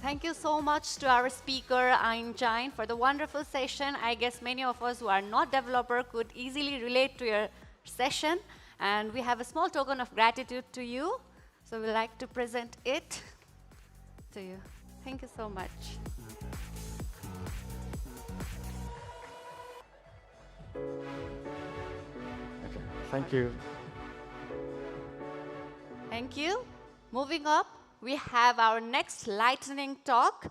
Thank you so much to our speaker, Anh Jain, for the wonderful session. I guess many of us who are not developer could easily relate to your session. And we have a small token of gratitude to you. So we'd like to present it to you. Thank you so much. Okay. Thank you. Thank you. Moving up, we have our next lightning talk.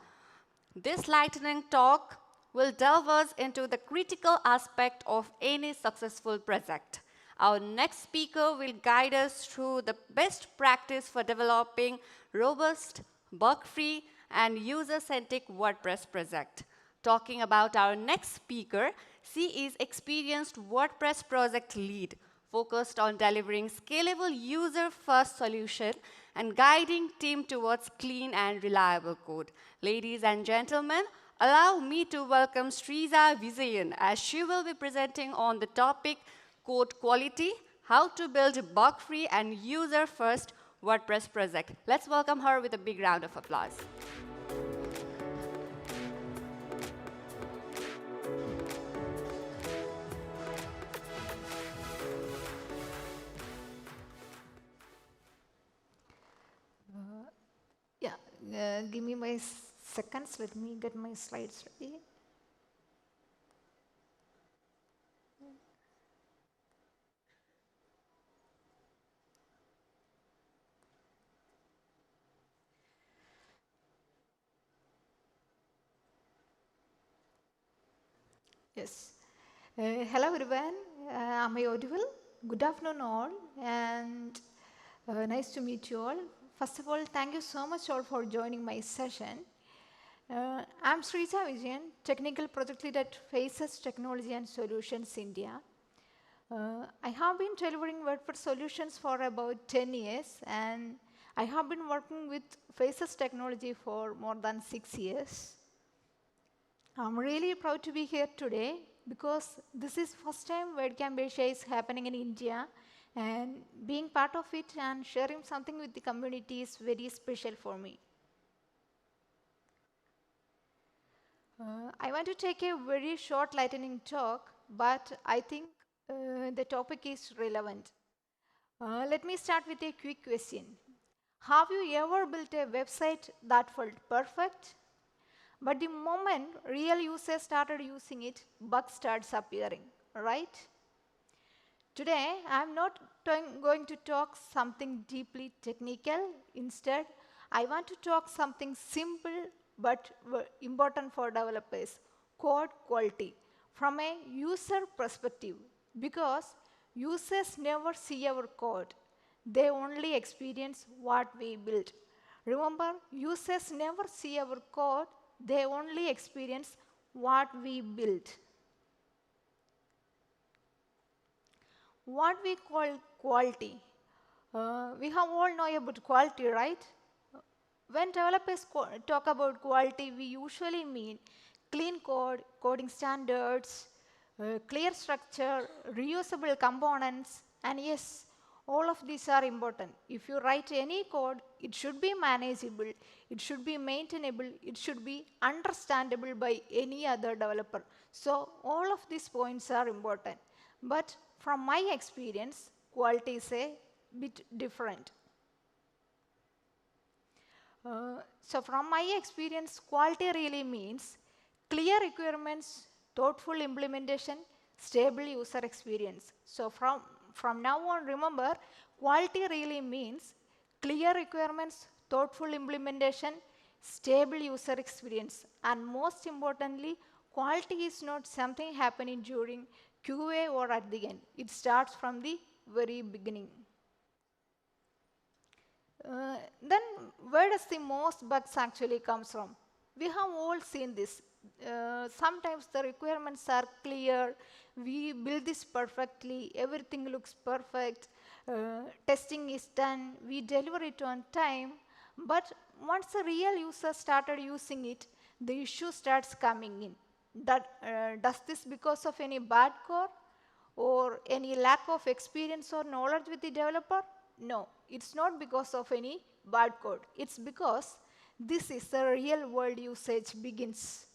This lightning talk will delve us into the critical aspect of any successful project. Our next speaker will guide us through the best practice for developing robust, bug-free, and user-centric WordPress project. Talking about our next speaker, she is experienced WordPress project lead, focused on delivering scalable user-first solution and guiding team towards clean and reliable code. Ladies and gentlemen, allow me to welcome Sriza Vijayan as she will be presenting on the topic code quality, how to build a bug-free and user-first WordPress project. Let's welcome her with a big round of applause. Give me my seconds. Let me get my slides ready. Yes. Hello everyone. Am I audible? Good afternoon all, and nice to meet you all. First of all, thank you so much all for joining my session. I'm Sriza Vijayan, Technical Project Lead at Faces Technology and Solutions India. I have been delivering WordPress solutions for about 10 years, and I have been working with Faces Technology for more than 6 years. I'm really proud to be here today because this is first time WordCamp Asia is happening in India, and being part of it and sharing something with the community is very special for me. I want to take a very short lightning talk, but I think the topic is relevant. Let me start with a quick question. Have you ever built a website that felt perfect? But the moment real users started using it, bugs starts appearing, right? Today, I'm not going to talk something deeply technical. Instead, I want to talk something simple but important for developers, code quality, from a user perspective, because users never see our code. They only experience what we build. Remember, users never see our code. They only experience what we build. What we call quality. We have all know about quality, right? When developers talk about quality, we usually mean clean code, coding standards, clear structure, reusable components, and yes, all of these are important. If you write any code, it should be manageable, it should be maintainable, it should be understandable by any other developer. So all of these points are important. But from my experience, quality is a bit different. So from my experience, quality really means clear requirements, thoughtful implementation, stable user experience. So from now on, remember, quality really means clear requirements, thoughtful implementation, stable user experience. And most importantly, quality is not something happening during QA or at the end. It starts from the very beginning. Then where does the most bugs actually comes from? We have all seen this. Sometimes the requirements are clear, we build this perfectly, everything looks perfect, testing is done, we deliver it on time, but once the real user started using it, the issue starts coming in. Does this because of any bad code or any lack of experience or knowledge with the developer? No, it's not because of any bad code. It's because this is the real world usage begins.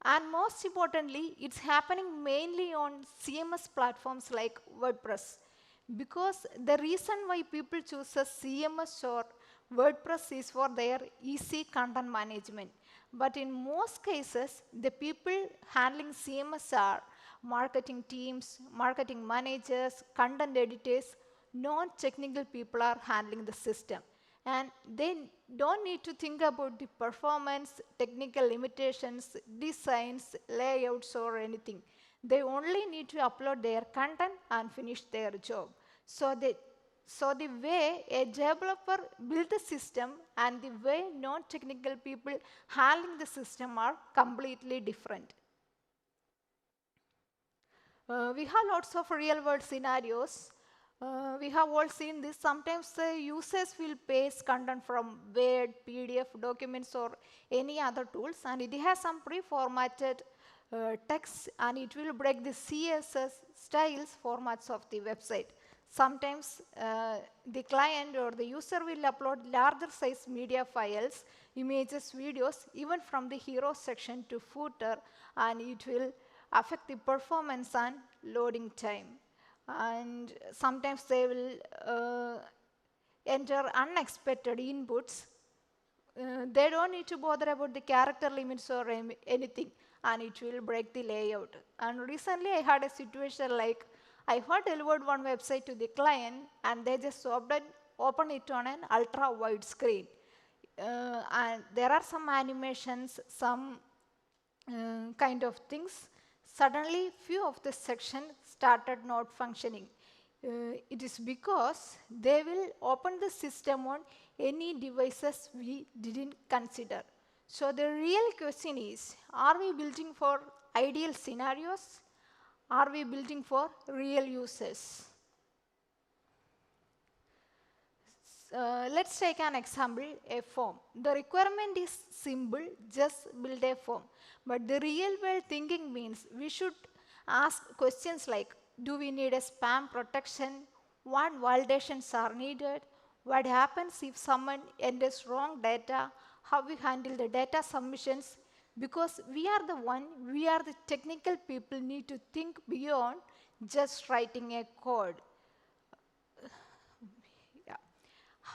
And most importantly, it's happening mainly on CMS platforms like WordPress. Because the reason why people choose a CMS or WordPress is for their easy content management. But in most cases, the people handling CMS are marketing teams, marketing managers, content editors, non-technical people are handling the system. And they don't need to think about the performance, technical limitations, designs, layouts, or anything. They only need to upload their content and finish their job. So the way a developer builds the system and the way non-technical people handling the system are completely different. We have lots of real-world scenarios. We have all seen this. Sometimes the users will paste content from Word, PDF, documents, or any other tools, and it has some pre-formatted text, and it will break the CSS styles formats of the website. Sometimes the client or the user will upload larger size media files, images, videos, even from the hero section to footer, and it will affect the performance and loading time. And sometimes they will enter unexpected inputs. They don't need to bother about the character limits or anything, and it will break the layout. And recently I had a situation like I had delivered one website to the client, and they just opened it on an ultra wide screen. And there are some animations, some kind of things. Suddenly, few of the section started not functioning. It is because they will open the system on any devices we didn't consider. So the real question is, are we building for ideal scenarios? Are we building for real users? let's take an example, a form. The requirement is simple, just build a form. But the real world thinking means we should ask questions like, do we need a spam protection? What validations are needed? What happens if someone enters wrong data? How we handle the data submissions? Because we are the technical people need to think beyond just writing a code.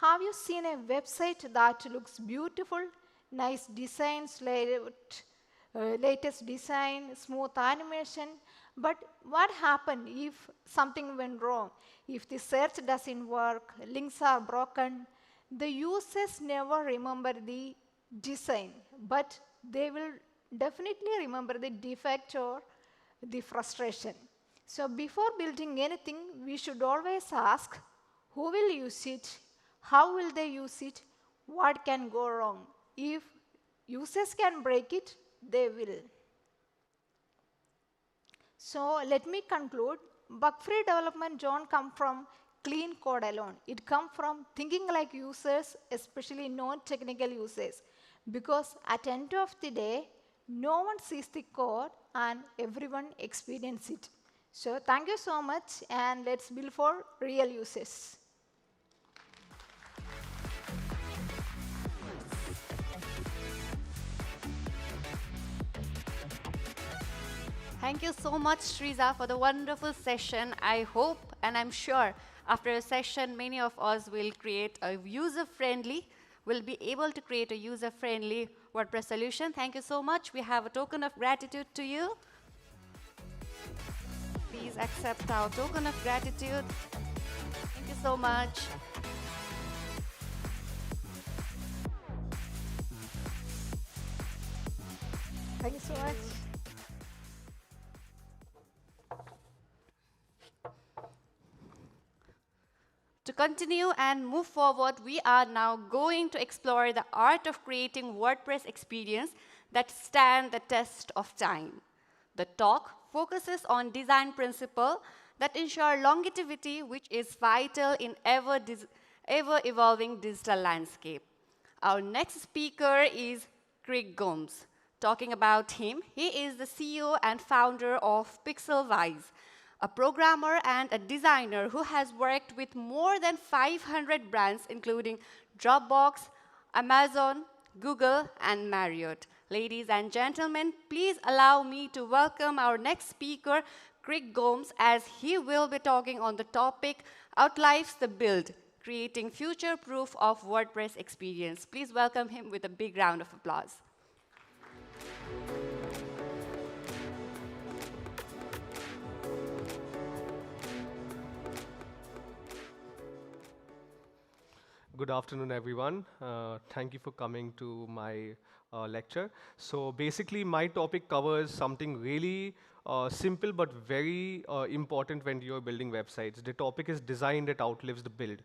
Have you seen a website that looks beautiful, nice designs, latest design, smooth animation, but what happens if something went wrong? If the search doesn't work, links are broken, the users never remember the design, but they will definitely remember the defect or the frustration. So before building anything, we should always ask, who will use it? How will they use it? What can go wrong? If users can break it, they will. So let me conclude. Bug-free development don't come from clean code alone. It comes from thinking like users, especially non-technical users. Because at the end of the day, no one sees the code and everyone experiences it. So thank you so much, and let's build for real users. Thank you so much, Sriza, for the wonderful session. I hope and I'm sure after a session, many of us will be able to create a user-friendly WordPress solution. Thank you so much. We have a token of gratitude to you. Please accept our token of gratitude. Thank you so much. Thank you so much. To continue and move forward, we are now going to explore the art of creating WordPress experience that stand the test of time. The talk focuses on design principles that ensure longevity, which is vital in ever-evolving digital landscape. Our next speaker is Craig Gomes. Talking about him, he is the CEO and founder of Pixelwise, a programmer and a designer who has worked with more than 500 brands, including Dropbox, Amazon, Google, and Marriott. Ladies and gentlemen, please allow me to welcome our next speaker, Craig Gomes, as he will be talking on the topic, Outlives the Build, Creating Future-Proof of WordPress Experience. Please welcome him with a big round of applause. Good afternoon, everyone. Thank you for coming to my lecture. So basically, my topic covers something really simple but very important when you're building websites. The topic is design that outlives the build.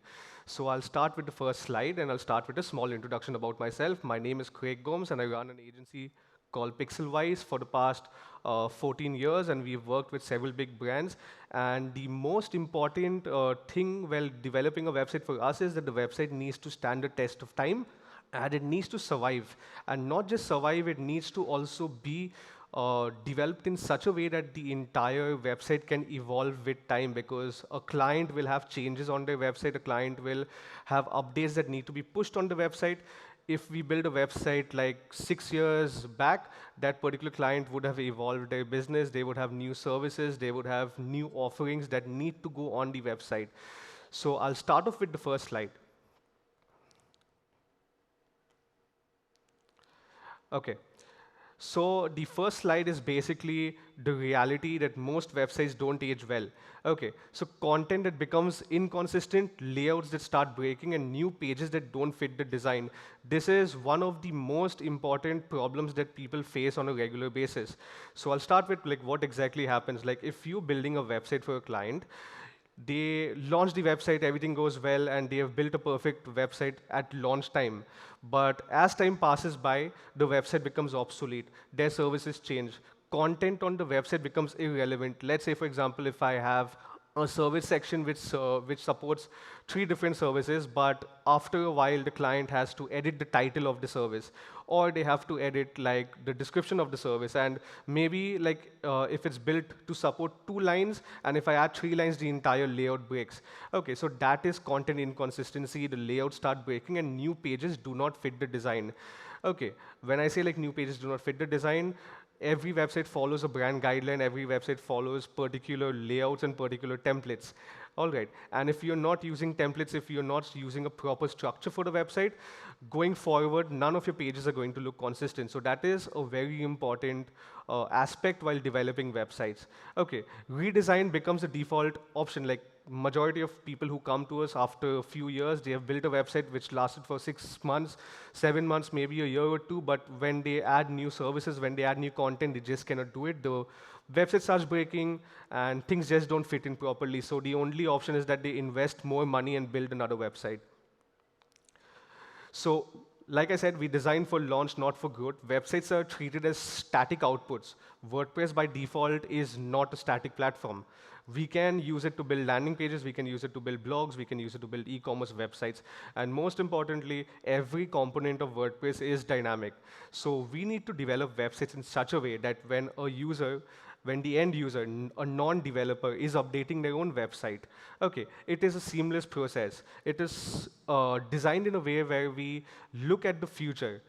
So I'll start with the first slide, and I'll start with a small introduction about myself. My name is Craig Gomes, and I run an agency called Pixelwise for the past 14 years, and we've worked with several big brands. And the most important thing while developing a website for us is that the website needs to stand the test of time, and it needs to survive. And not just survive, it needs to also be developed in such a way that the entire website can evolve with time, because a client will have changes on their website, a client will have updates that need to be pushed on the website. If we build a website like 6 years back, that particular client would have evolved their business, they would have new services, they would have new offerings that need to go on the website. So I'll start off with the first slide. Okay. So the first slide is basically the reality that most websites don't age well. Okay, so content that becomes inconsistent, layouts that start breaking, and new pages that don't fit the design. This is one of the most important problems that people face on a regular basis. So I'll start with like what exactly happens. Like if you're building a website for a client, they launch the website, everything goes well, and they have built a perfect website at launch time. But as time passes by, the website becomes obsolete. Their services change. Content on the website becomes irrelevant. Let's say, for example, if I have a service section which supports 3 different services, but after a while the client has to edit the title of the service, or they have to edit like the description of the service, and maybe like if it's built to support 2 lines, and if I add 3 lines, the entire layout breaks. Okay, so that is content inconsistency. The layouts start breaking, and new pages do not fit the design. Okay, when I say like new pages do not fit the design, every website follows a brand guideline, every website follows particular layouts and particular templates. All right, and if you're not using templates, if you're not using a proper structure for the website, going forward, none of your pages are going to look consistent. So that is a very important aspect while developing websites. Okay, redesign becomes a default option. Like majority of people who come to us after a few years, they have built a website which lasted for 6 months, 7 months, maybe a year or 2, but when they add new services, when they add new content, they just cannot do it. The website starts breaking, and things just don't fit in properly. So the only option is that they invest more money and build another website. So like I said, we design for launch, not for growth. Websites are treated as static outputs. WordPress by default is not a static platform. We can use it to build landing pages, we can use it to build blogs, we can use it to build e-commerce websites. And most importantly, every component of WordPress is dynamic. So we need to develop websites in such a way that when the end user, a non-developer, is updating their own website, okay, it is a seamless process. It is designed in a way where we look at the future.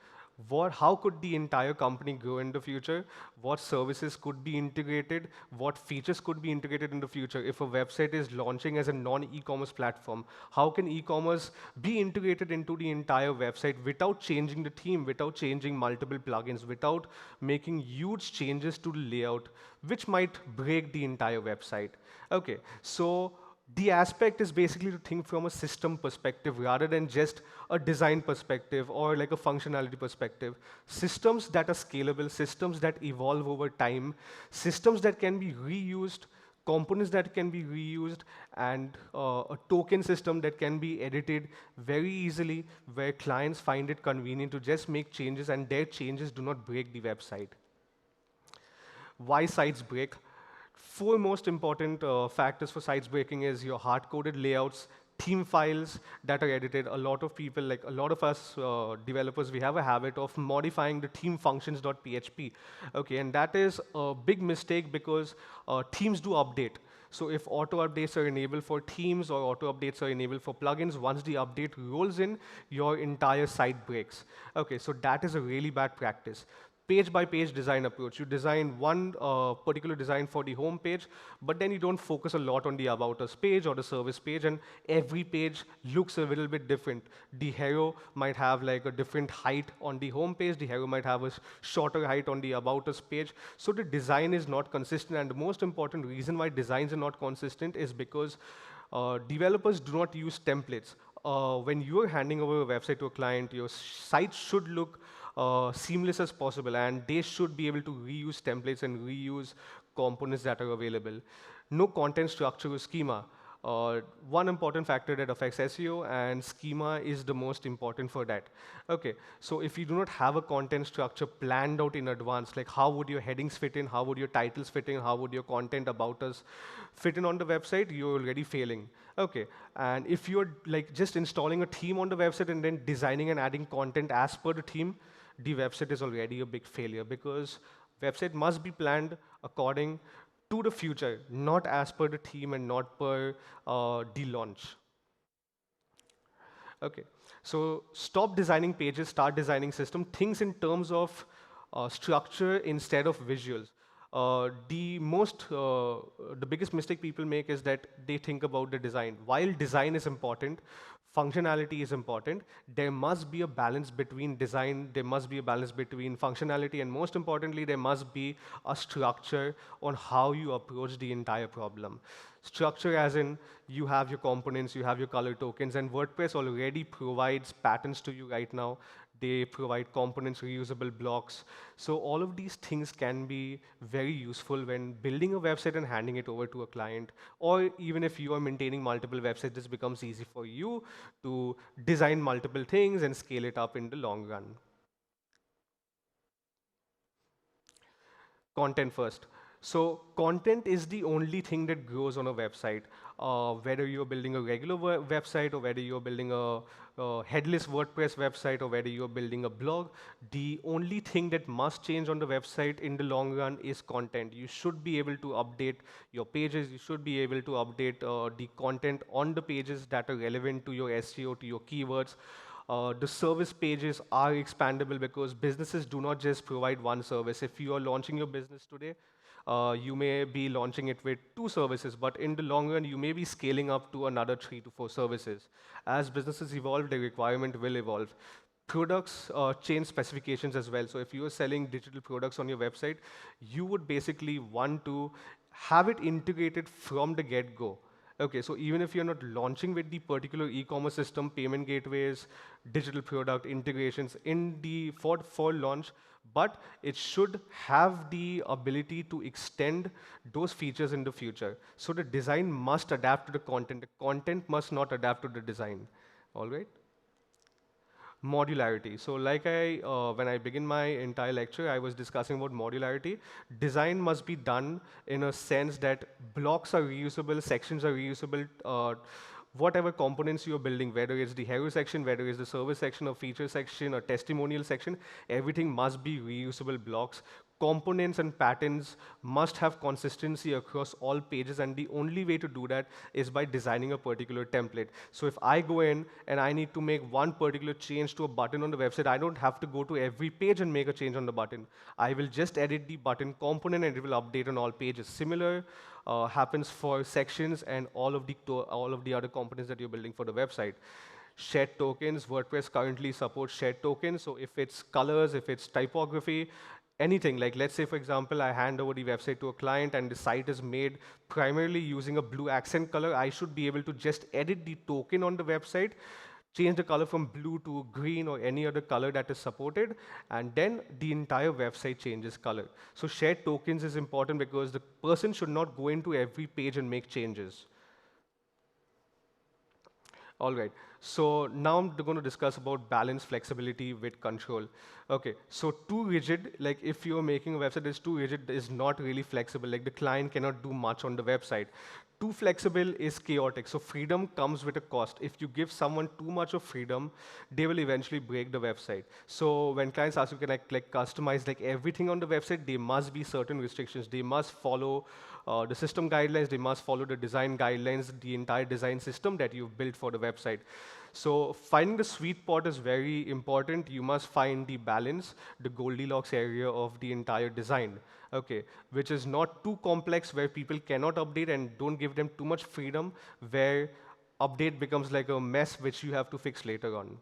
How could the entire company grow in the future? What services could be integrated? What features could be integrated in the future? If a website is launching as a non-e-commerce platform, how can e-commerce be integrated into the entire website without changing the theme, without changing multiple plugins, without making huge changes to the layout, which might break the entire website? Okay, so the aspect is basically to think from a system perspective rather than just a design perspective or like a functionality perspective. Systems that are scalable, systems that evolve over time, systems that can be reused, components that can be reused, and a token system that can be edited very easily where clients find it convenient to just make changes and their changes do not break the website. Why sites break? 4 most important factors for sites breaking is your hard-coded layouts, theme files that are edited. A lot of people, like a lot of us developers, we have a habit of modifying the theme functions.php. Okay, and that is a big mistake because themes do update. So if auto updates are enabled for themes or auto updates are enabled for plugins, once the update rolls in, your entire site breaks. Okay, so that is a really bad practice. Page-by-page design approach. You design one particular design for the home page, but then you don't focus a lot on the About Us page or the service page, and every page looks a little bit different. The hero might have like a different height on the home page, the hero might have a shorter height on the About Us page, so the design is not consistent, and the most important reason why designs are not consistent is because developers do not use templates. When you are handing over a website to a client, your site should look seamless as possible, and they should be able to reuse templates and reuse components that are available. No content structure or schema. One important factor that affects SEO, and schema is the most important for that. Okay, so if you do not have a content structure planned out in advance, like how would your headings fit in, how would your titles fit in, how would your content about us fit in on the website, you're already failing. Okay, and if you're like just installing a theme on the website and then designing and adding content as per the theme, the website is already a big failure, because website must be planned according to the future, not as per the theme and not per the launch. Okay, so stop designing pages, start designing system. Things in terms of structure instead of visuals. The biggest mistake people make is that they think about the design. While design is important, functionality is important, there must be a balance between design, there must be a balance between functionality, and most importantly, there must be a structure on how you approach the entire problem. Structure as in, you have your components, you have your color tokens, and WordPress already provides patterns to you right now. They provide components, reusable blocks. So all of these things can be very useful when building a website and handing it over to a client. Or even if you are maintaining multiple websites, this becomes easy for you to design multiple things and scale it up in the long run. Content first. So content is the only thing that grows on a website. Whether you're building a regular website or whether you're building a headless WordPress website or whether you're building a blog, the only thing that must change on the website in the long run is content. You should be able to update your pages. You should be able to update the content on the pages that are relevant to your SEO, to your keywords. The service pages are expandable because businesses do not just provide one service. If you are launching your business today, you may be launching it with 2 services, but in the long run, you may be scaling up to another 3 to 4 services. As businesses evolve, the requirement will evolve. Products change specifications as well. So if you are selling digital products on your website, you would basically want to have it integrated from the get-go. Okay, so even if you're not launching with the particular e-commerce system, payment gateways, digital product integrations in the for launch, but it should have the ability to extend those features in the future. So the design must adapt to the content. The content must not adapt to the design. All right? Modularity. So like when I begin my entire lecture, I was discussing about modularity. Design must be done in a sense that blocks are reusable, sections are reusable, whatever components you're building, whether it's the hero section, whether it's the service section, or feature section, or testimonial section, everything must be reusable blocks. Components and patterns must have consistency across all pages, and the only way to do that is by designing a particular template. So if I go in and I need to make one particular change to a button on the website, I don't have to go to every page and make a change on the button. I will just edit the button component and it will update on all pages. Similar happens for sections and all of the other components that you're building for the website. Shared tokens, WordPress currently supports shared tokens. So if it's colors, if it's typography, anything, like let's say, for example, I hand over the website to a client and the site is made primarily using a blue accent color, I should be able to just edit the token on the website, change the color from blue to green or any other color that is supported, and then the entire website changes color. So shared tokens is important because the person should not go into every page and make changes. All right, so now I'm going to discuss about balance, flexibility with control. Okay, so too rigid, like if you're making a website that's too rigid, is not really flexible. Like the client cannot do much on the website. Too flexible is chaotic. So freedom comes with a cost. If you give someone too much of freedom, they will eventually break the website. So when clients ask you, can I like customize like everything on the website, there must be certain restrictions. They must follow the system guidelines, they must follow the design guidelines, the entire design system that you've built for the website. So finding the sweet spot is very important. You must find the balance, the Goldilocks area of the entire design, okay, which is not too complex where people cannot update, and don't give them too much freedom where update becomes like a mess which you have to fix later on.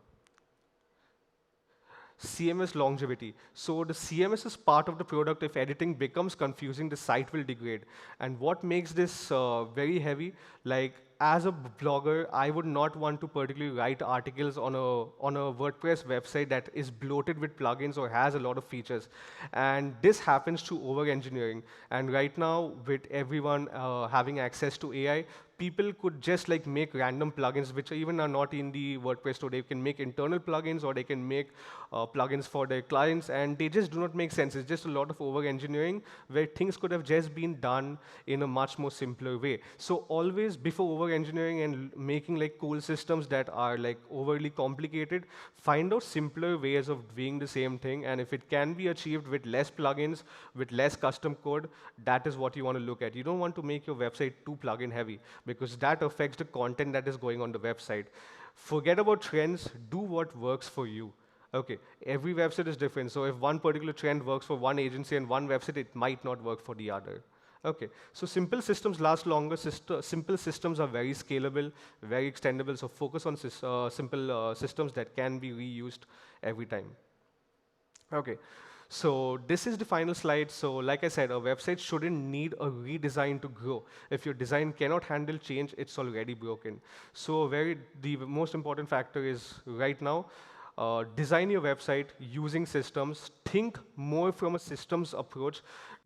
CMS longevity. So the CMS is part of the product. If editing becomes confusing, the site will degrade. And what makes this very heavy, like as a blogger, I would not want to particularly write articles on a WordPress website that is bloated with plugins or has a lot of features. And this happens through over-engineering. And right now, with everyone having access to AI, people could just like make random plugins which even are not in the WordPress store. They can make internal plugins or they can make plugins for their clients, and they just do not make sense. It's just a lot of over-engineering where things could have just been done in a much more simpler way. So always before over-engineering and making like cool systems that are like overly complicated, find out simpler ways of doing the same thing, and if it can be achieved with less plugins, with less custom code, that is what you want to look at. You don't want to make your website too plugin heavy, because that affects the content that is going on the website. Forget about trends, do what works for you. Okay, every website is different, so if one particular trend works for one agency and one website, it might not work for the other. Okay, so simple systems last longer. Simple systems are very scalable, very extendable, so focus on simple systems that can be reused every time. Okay. So this is the final slide. So like I said, a website shouldn't need a redesign to grow. If your design cannot handle change, it's already broken. So the most important factor is right now, design your website using systems. Think more from a systems approach.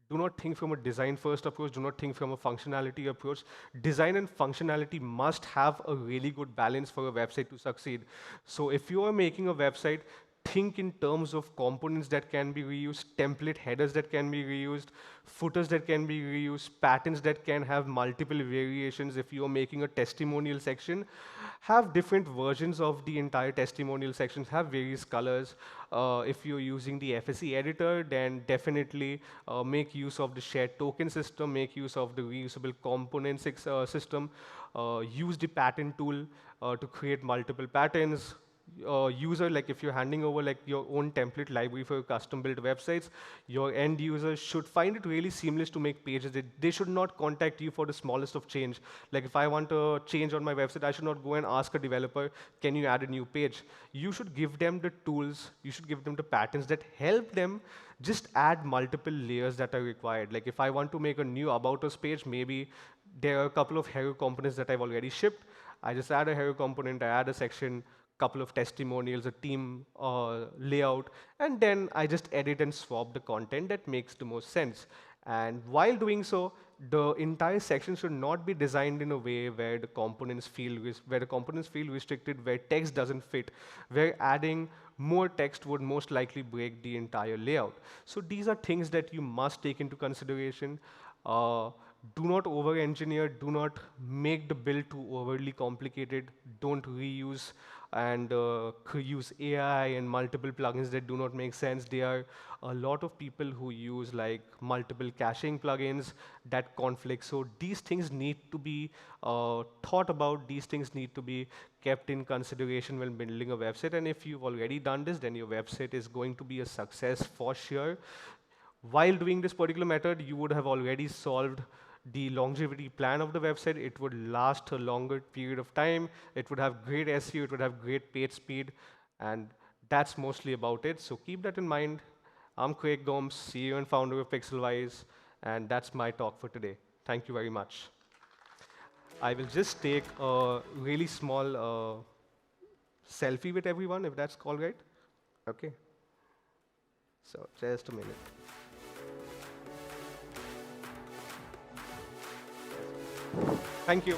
Do not think from a design-first approach. Do not think from a functionality approach. Design and functionality must have a really good balance for a website to succeed. So if you are making a website, think in terms of components that can be reused, template headers that can be reused, footers that can be reused, patterns that can have multiple variations. If you're making a testimonial section, have different versions of the entire testimonial sections, have various colors. If you're using the FSE editor, then definitely make use of the shared token system, make use of the reusable components system, use the pattern tool to create multiple patterns. User, like if you're handing over like your own template library for custom built websites, your end users should find it really seamless to make pages. They should not contact you for the smallest of change. Like if I want a change on my website, I should not go and ask a developer, can you add a new page? You should give them the tools, you should give them the patterns that help them just add multiple layers that are required. Like if I want to make a new About Us page, maybe there are a couple of hero components that I've already shipped. I just add a hero component, I add a section, couple of testimonials, a team layout, and then I just edit and swap the content that makes the most sense. And while doing so, the entire section should not be designed in a way where the components feel restricted, where text doesn't fit, where adding more text would most likely break the entire layout. So these are things that you must take into consideration. Do not over-engineer, do not make the build too overly complicated, don't reuse and use AI and multiple plugins that do not make sense. There are a lot of people who use like multiple caching plugins that conflict. So these things need to be thought about, these things need to be kept in consideration when building a website. And if you've already done this, then your website is going to be a success for sure. While doing this particular method, you would have already solved the longevity plan of the website. It would last a longer period of time. It would have great SEO, it would have great page speed, and that's mostly about it. So keep that in mind. I'm Craig Gomes, CEO and founder of Pixelwise, and that's my talk for today. Thank you very much. I will just take a really small selfie with everyone, if that's all right. Okay. So just a minute. Thank you.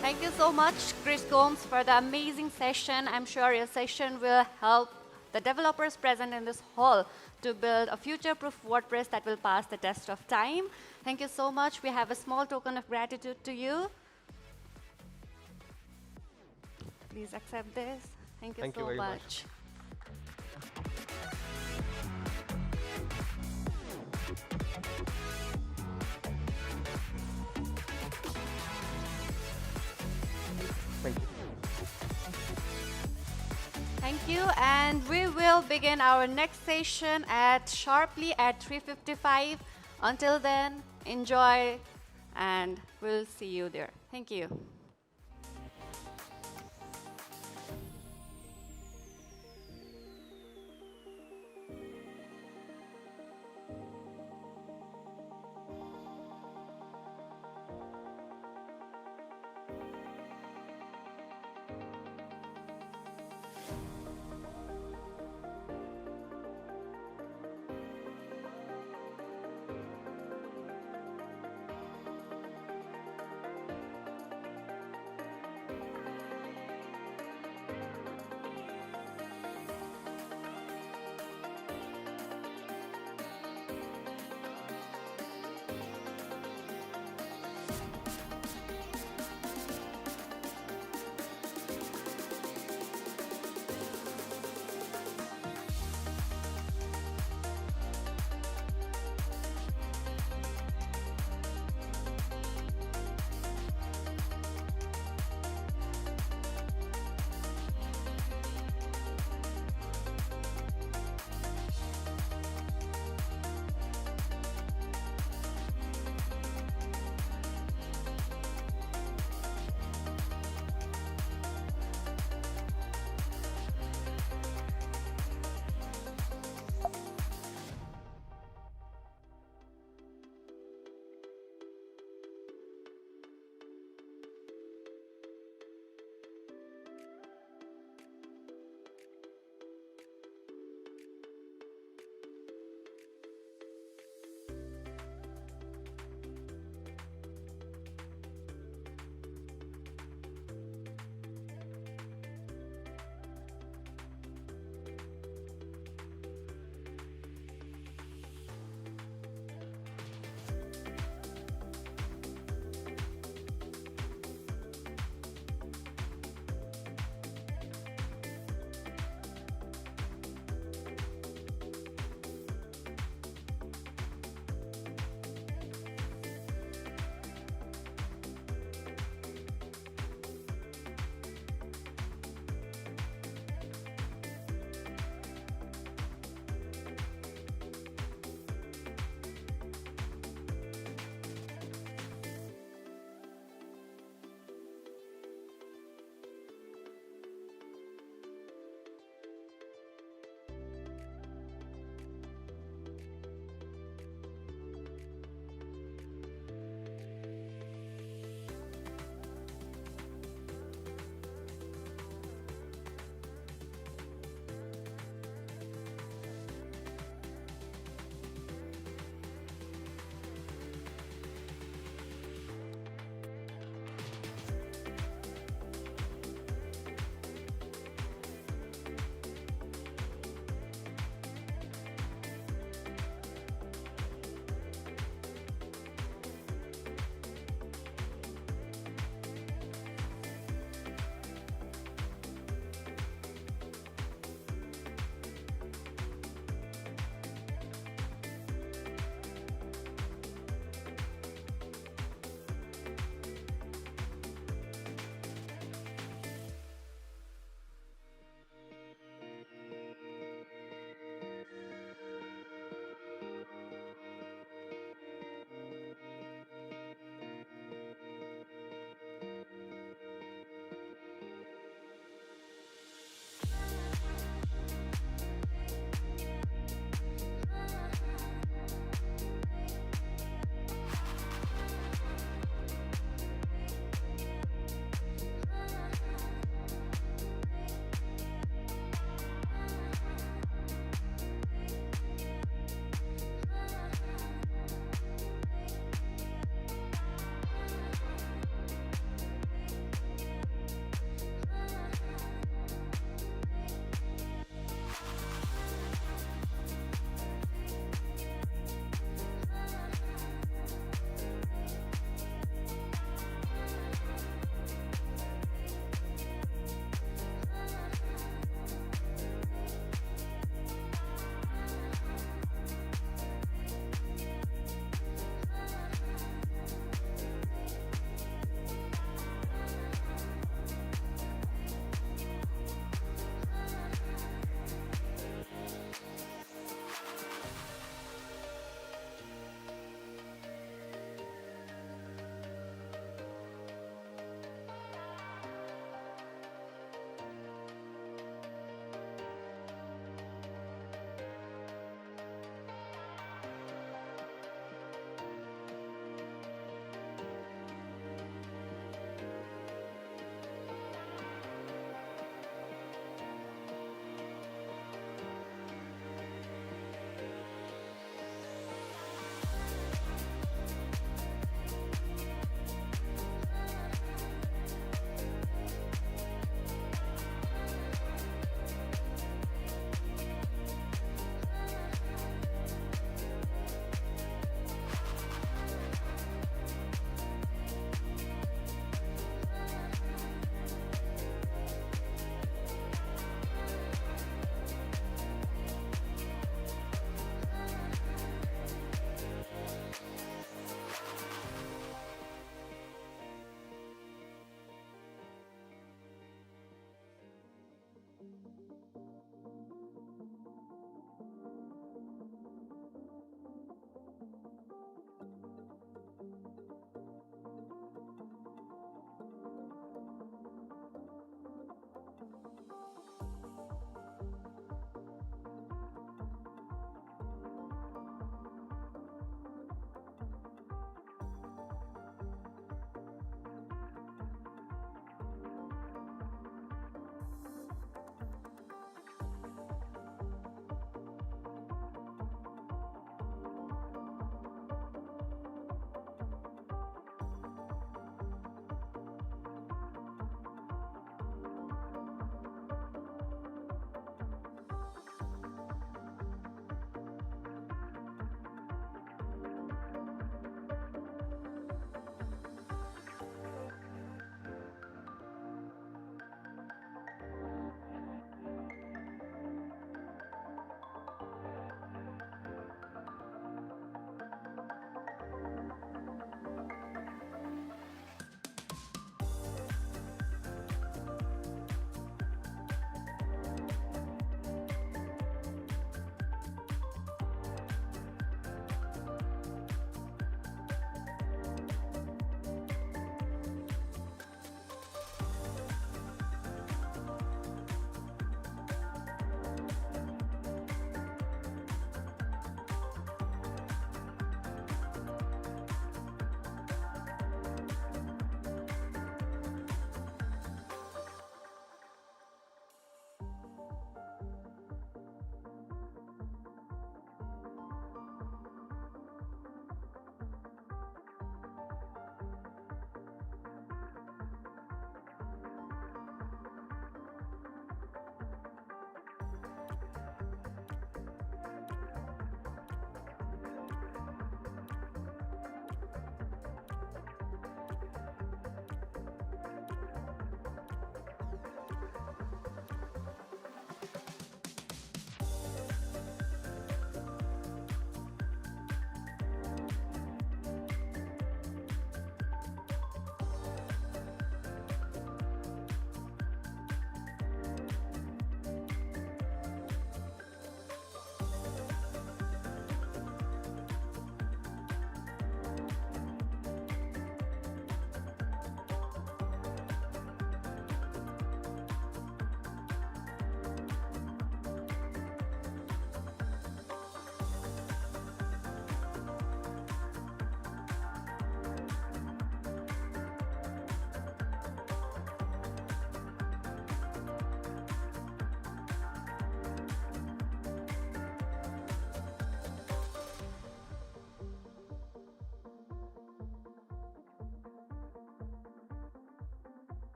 Thank you so much, Chris Gomes, for the amazing session. I'm sure your session will help the developers present in this hall to build a future-proof WordPress that will pass the test of time. Thank you so much. We have a small token of gratitude to you. Please accept this. Thank you so much. Thank you. Thank you, and we will begin our next session sharply at 3:55. Until then, enjoy, and we'll see you there. Thank you.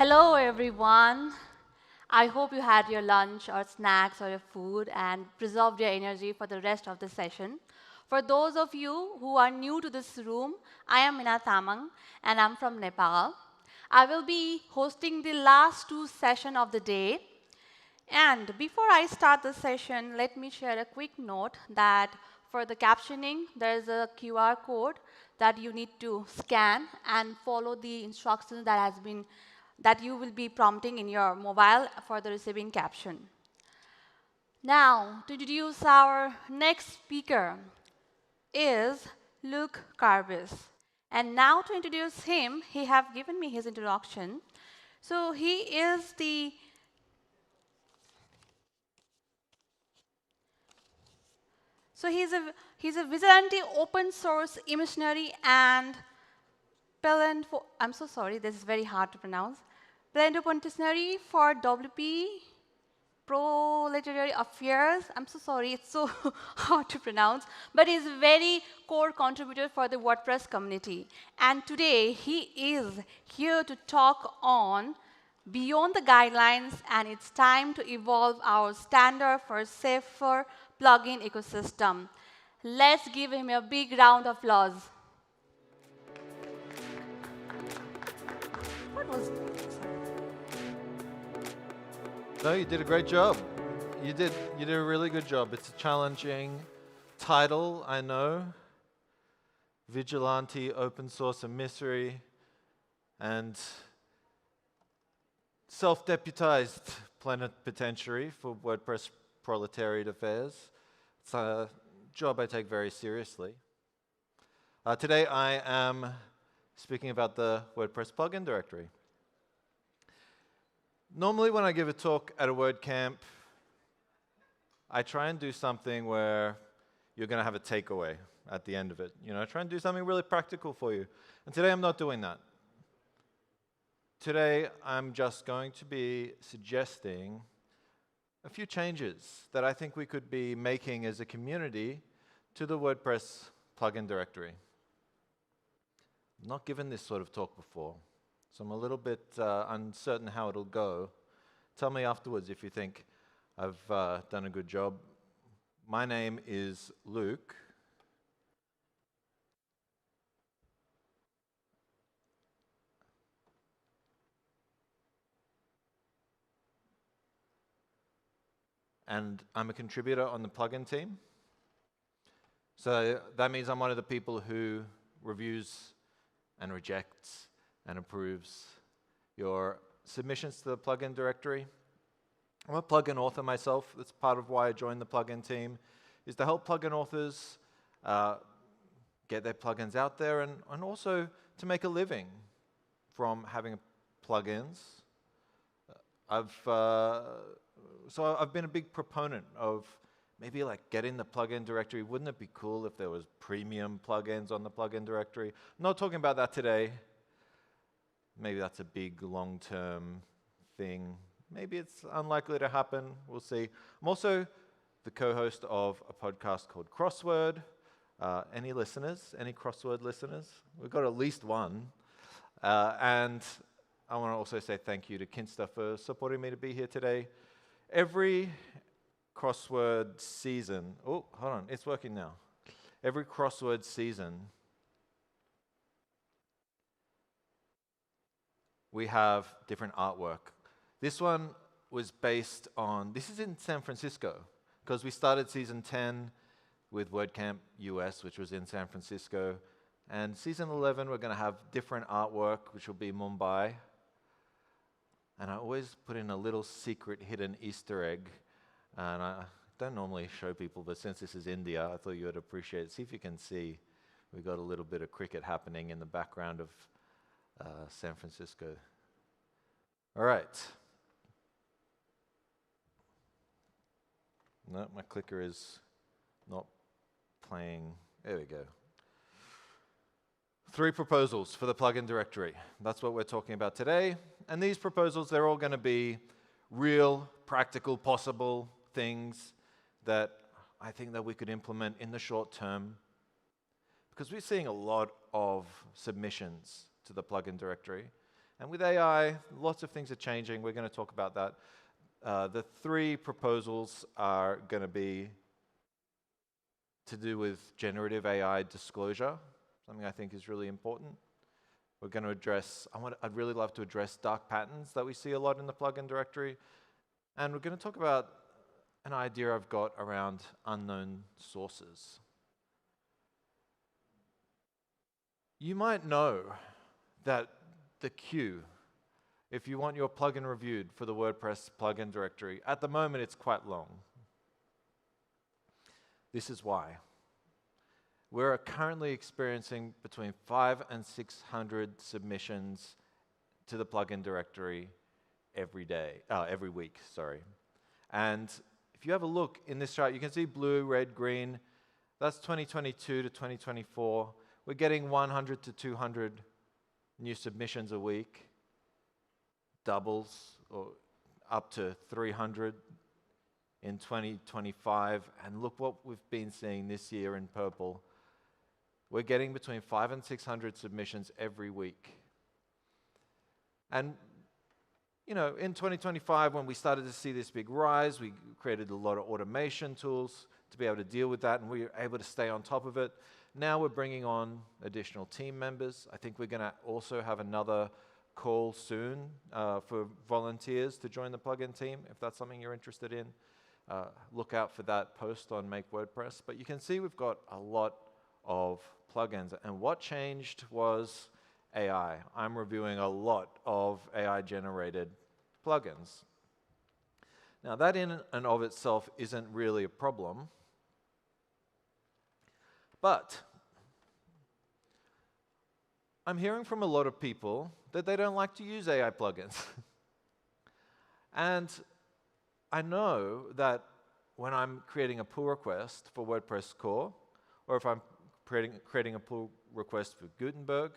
Hello, everyone. I hope you had your lunch or snacks or your food and preserved your energy for the rest of the session. For those of you who are new to this room, I am Mina Tamang and I'm from Nepal. I will be hosting the last two sessions of the day. And before I start the session, let me share a quick note that for the captioning, there is a QR code that you need to scan and follow the instructions that you will be prompting in your mobile for the receiving caption. Now, to introduce our next speaker is Luke Carbis. And now to introduce him, he have given me his introduction. So he is the he's a vigilante open source missionary and I'm so sorry, this is very hard to pronounce. Plenipotentiary for WP Proletariat Affairs. I'm so sorry, it's so hard to pronounce. But he's a very core contributor for the WordPress community. And today, he is here to talk on beyond the guidelines, and it's time to evolve our standard for safer plugin ecosystem. Let's give him a big round of applause. What was No, you did a great job. You did a really good job. It's a challenging title, I know. Vigilante, open source emissary, and self-deputized plenipotentiary for WordPress proletariat affairs. It's a job I take very seriously. Today I am speaking about the WordPress plugin directory. Normally when I give a talk at a WordCamp, I try and do something where you're going to have a takeaway at the end of it. You know, try and do something really practical for you. And today I'm not doing that. Today I'm just going to be suggesting a few changes that I think we could be making as a community to the WordPress plugin directory. I've not given this sort of talk before, so I'm a little bit uncertain how it'll go. Tell me afterwards if you think I've done a good job. My name is Luke. And I'm a contributor on the plugin team. So that means I'm one of the people who reviews and rejects and approves your submissions to the plugin directory. I'm a plugin author myself. That's part of why I joined the plugin team, is to help plugin authors get their plugins out there and also to make a living from having plugins. So I've been a big proponent of maybe like getting the plugin directory. Wouldn't it be cool if there was premium plugins on the plugin directory? I'm not talking about that today. Maybe that's a big long-term thing. Maybe it's unlikely to happen. We'll see. I'm also the co-host of a podcast called Crossword. Any listeners? Any Crossword listeners? We've got at least one. And I want to also say thank you to Kinsta for supporting me to be here today. Every crossword season, oh, hold on, it's working now. Every crossword season, we have different artwork. This one was based on, this is in San Francisco, because we started season 10 with WordCamp US, which was in San Francisco. And season 11, we're going to have different artwork, which will be Mumbai. And I always put in a little secret hidden Easter egg. And I don't normally show people, but since this is India, I thought you would appreciate it. See if you can see. We've got a little bit of cricket happening in the background of San Francisco. All right. No, my clicker is not playing. There we go. 3 proposals for the plugin directory. That's what we're talking about today. And these proposals, they're all going to be real, practical, possible things that I think that we could implement in the short term. Because we're seeing a lot of submissions to the plugin directory. And with AI, lots of things are changing. We're going to talk about that. The 3 proposals are going to be to do with generative AI disclosure, something I think is really important. We're going to address, I'd really love to address dark patterns that we see a lot in the plugin directory. And we're going to talk about an idea I've got around unknown sources. You might know that the queue, if you want your plugin reviewed for the WordPress plugin directory, at the moment it's quite long. This is why. We're currently experiencing between 500 and 600 submissions to the plugin directory every week, sorry. And if you have a look in this chart, you can see blue, red, green. That's 2022 to 2024. We're getting 100 to 200 new submissions a week, doubles or up to 300 in 2025. And look what we've been seeing this year in purple. We're getting between 500 and 600 submissions every week. And you know, in 2025, when we started to see this big rise, we created a lot of automation tools to be able to deal with that, and we were able to stay on top of it. Now we're bringing on additional team members. I think we're going to also have another call soon for volunteers to join the plugin team, if that's something you're interested in. Look out for that post on Make WordPress. But you can see we've got a lot of plugins, and what changed was AI. I'm reviewing a lot of AI-generated plugins. Now, that in and of itself isn't really a problem, but I'm hearing from a lot of people that they don't like to use AI plugins. And I know that when I'm creating a pull request for WordPress core, or if I'm creating a pull request for Gutenberg,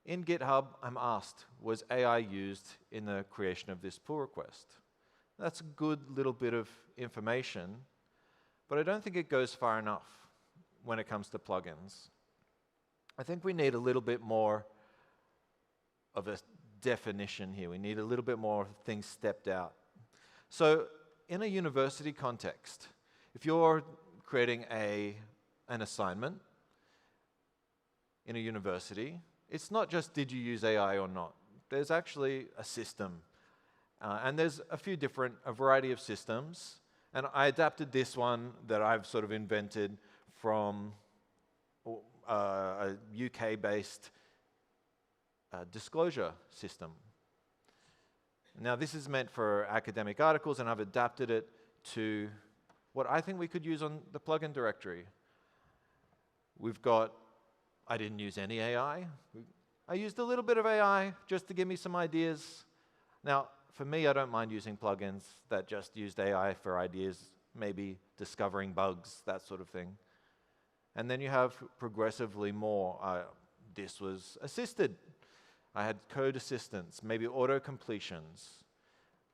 in GitHub, I'm asked, was AI used in the creation of this pull request? That's a good little bit of information, but I don't think it goes far enough when it comes to plugins. I think we need a little bit more of a definition here. We need a little bit more things stepped out. So in a university context, if you're creating an assignment in a university, it's not just did you use AI or not. There's actually a system. And there's a variety of systems. And I adapted this one that I've sort of invented from a UK-based disclosure system. Now, this is meant for academic articles, and I've adapted it to what I think we could use on the plugin directory. I didn't use any AI. I used a little bit of AI just to give me some ideas. Now, for me, I don't mind using plugins that just used AI for ideas, maybe discovering bugs, that sort of thing. And then you have progressively more. This was assisted. I had code assistance, maybe auto completions,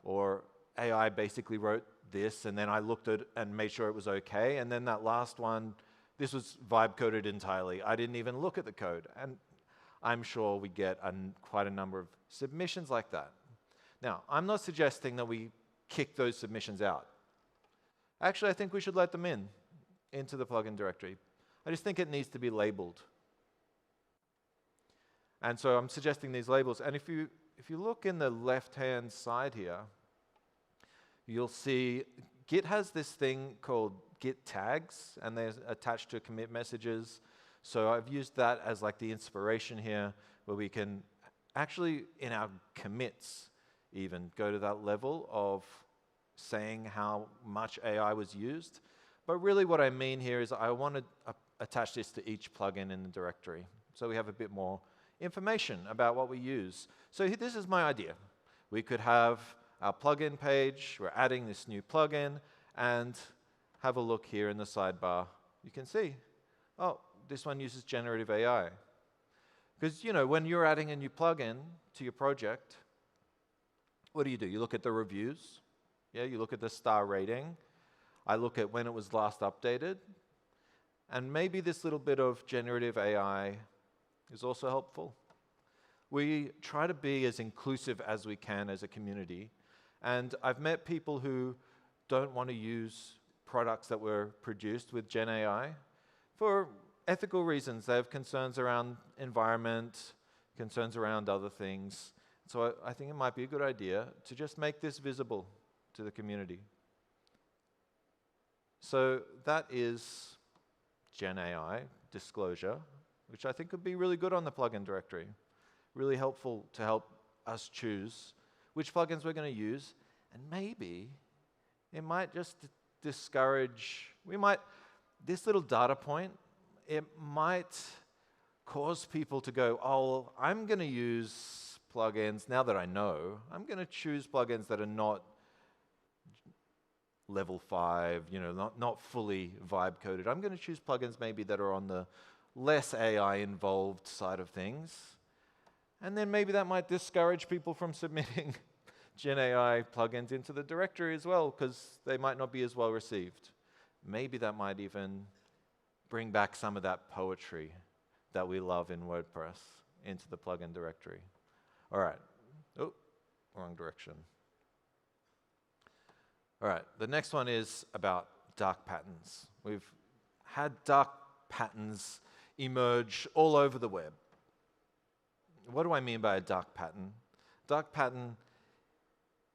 or AI basically wrote this, and then I looked at it and made sure it was okay. And then that last one, this was vibe coded entirely. I didn't even look at the code. And I'm sure we get quite a number of submissions like that. Now, I'm not suggesting that we kick those submissions out. Actually, I think we should let them into the plugin directory. I just think it needs to be labeled. And so I'm suggesting these labels. And if you look in the left-hand side here, you'll see Git has this thing called Git tags, and they're attached to commit messages. So I've used that as like the inspiration here, where we can actually, in our commits, even go to that level of saying how much AI was used. But really what I mean here is I want to attach this to each plugin in the directory, so we have a bit more information about what we use. So this is my idea. We could have our plugin page, we're adding this new plugin, and have a look here in the sidebar. You can see, oh, this one uses generative AI. Because, you know, when you're adding a new plugin to your project, what do? You look at the reviews, yeah, you look at the star rating, I look at when it was last updated, and maybe this little bit of generative AI is also helpful. We try to be as inclusive as we can as a community. And I've met people who don't want to use products that were produced with Gen AI for ethical reasons. They have concerns around environment, concerns around other things. So I think it might be a good idea to just make this visible to the community. So that is Gen AI disclosure, which I think could be really good on the plugin directory. Really helpful to help us choose which plugins we're going to use, and maybe it might just discourage, this little data point, it might cause people to go, oh, I'm going to use plugins, now that I know, I'm going to choose plugins that are not level 5, not fully vibe coded. I'm going to choose plugins maybe that are on the less AI involved side of things. And then maybe that might discourage people from submitting Gen AI plugins into the directory as well, because they might not be as well received. Maybe that might even bring back some of that poetry that we love in WordPress into the plugin directory. All right. Oh, wrong direction. All right, the next one is about dark patterns. We've had dark patterns emerge all over the web. What do I mean by a dark pattern? Dark pattern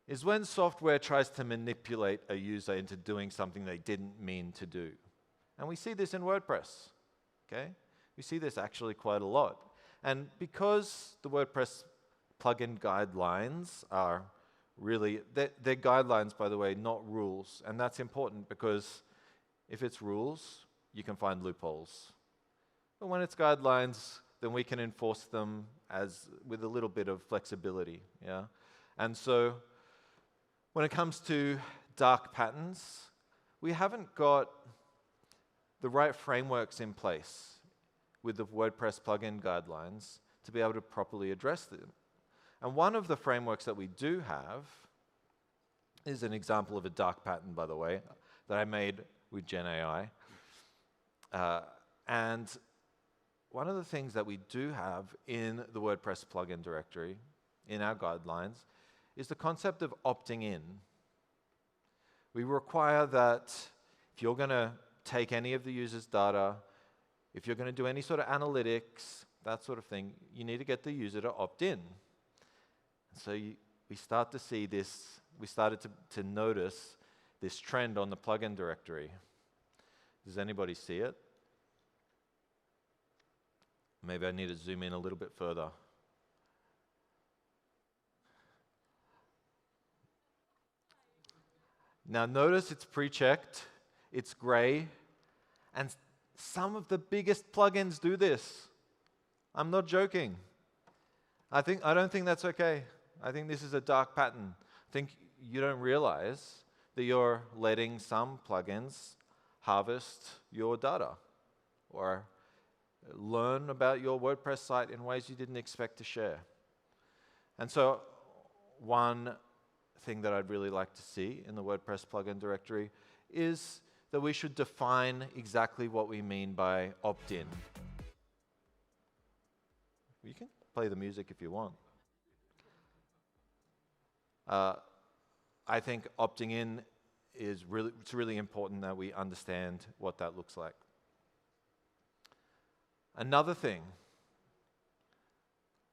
is when software tries to manipulate a user into doing something they didn't mean to do. And we see this in WordPress, okay? We see this actually quite a lot. And because the WordPress plugin guidelines are really, they're guidelines, by the way, not rules. And that's important because if it's rules, you can find loopholes. But when it's guidelines, then we can enforce them with a little bit of flexibility, yeah? And so when it comes to dark patterns, we haven't got the right frameworks in place with the WordPress plugin guidelines to be able to properly address them. And one of the frameworks that we do have is an example of a dark pattern, by the way, that I made with Gen AI. And one of the things that we do have in the WordPress plugin directory, in our guidelines, is the concept of opting in. We require that if you're going to take any of the user's data, if you're going to do any sort of analytics, that sort of thing, you need to get the user to opt in. So we start to see this, we started to notice this trend on the plugin directory. Does anybody see it? Maybe I need to zoom in a little bit further. Now notice it's pre-checked, it's gray, and some of the biggest plugins do this. I'm not joking. I don't think that's okay. I think this is a dark pattern. I think you don't realize that you're letting some plugins harvest your data or learn about your WordPress site in ways you didn't expect to share. And so one thing that I'd really like to see in the WordPress plugin directory is that we should define exactly what we mean by opt-in. You can play the music if you want. I think opting in is really important that we understand what that looks like. Another thing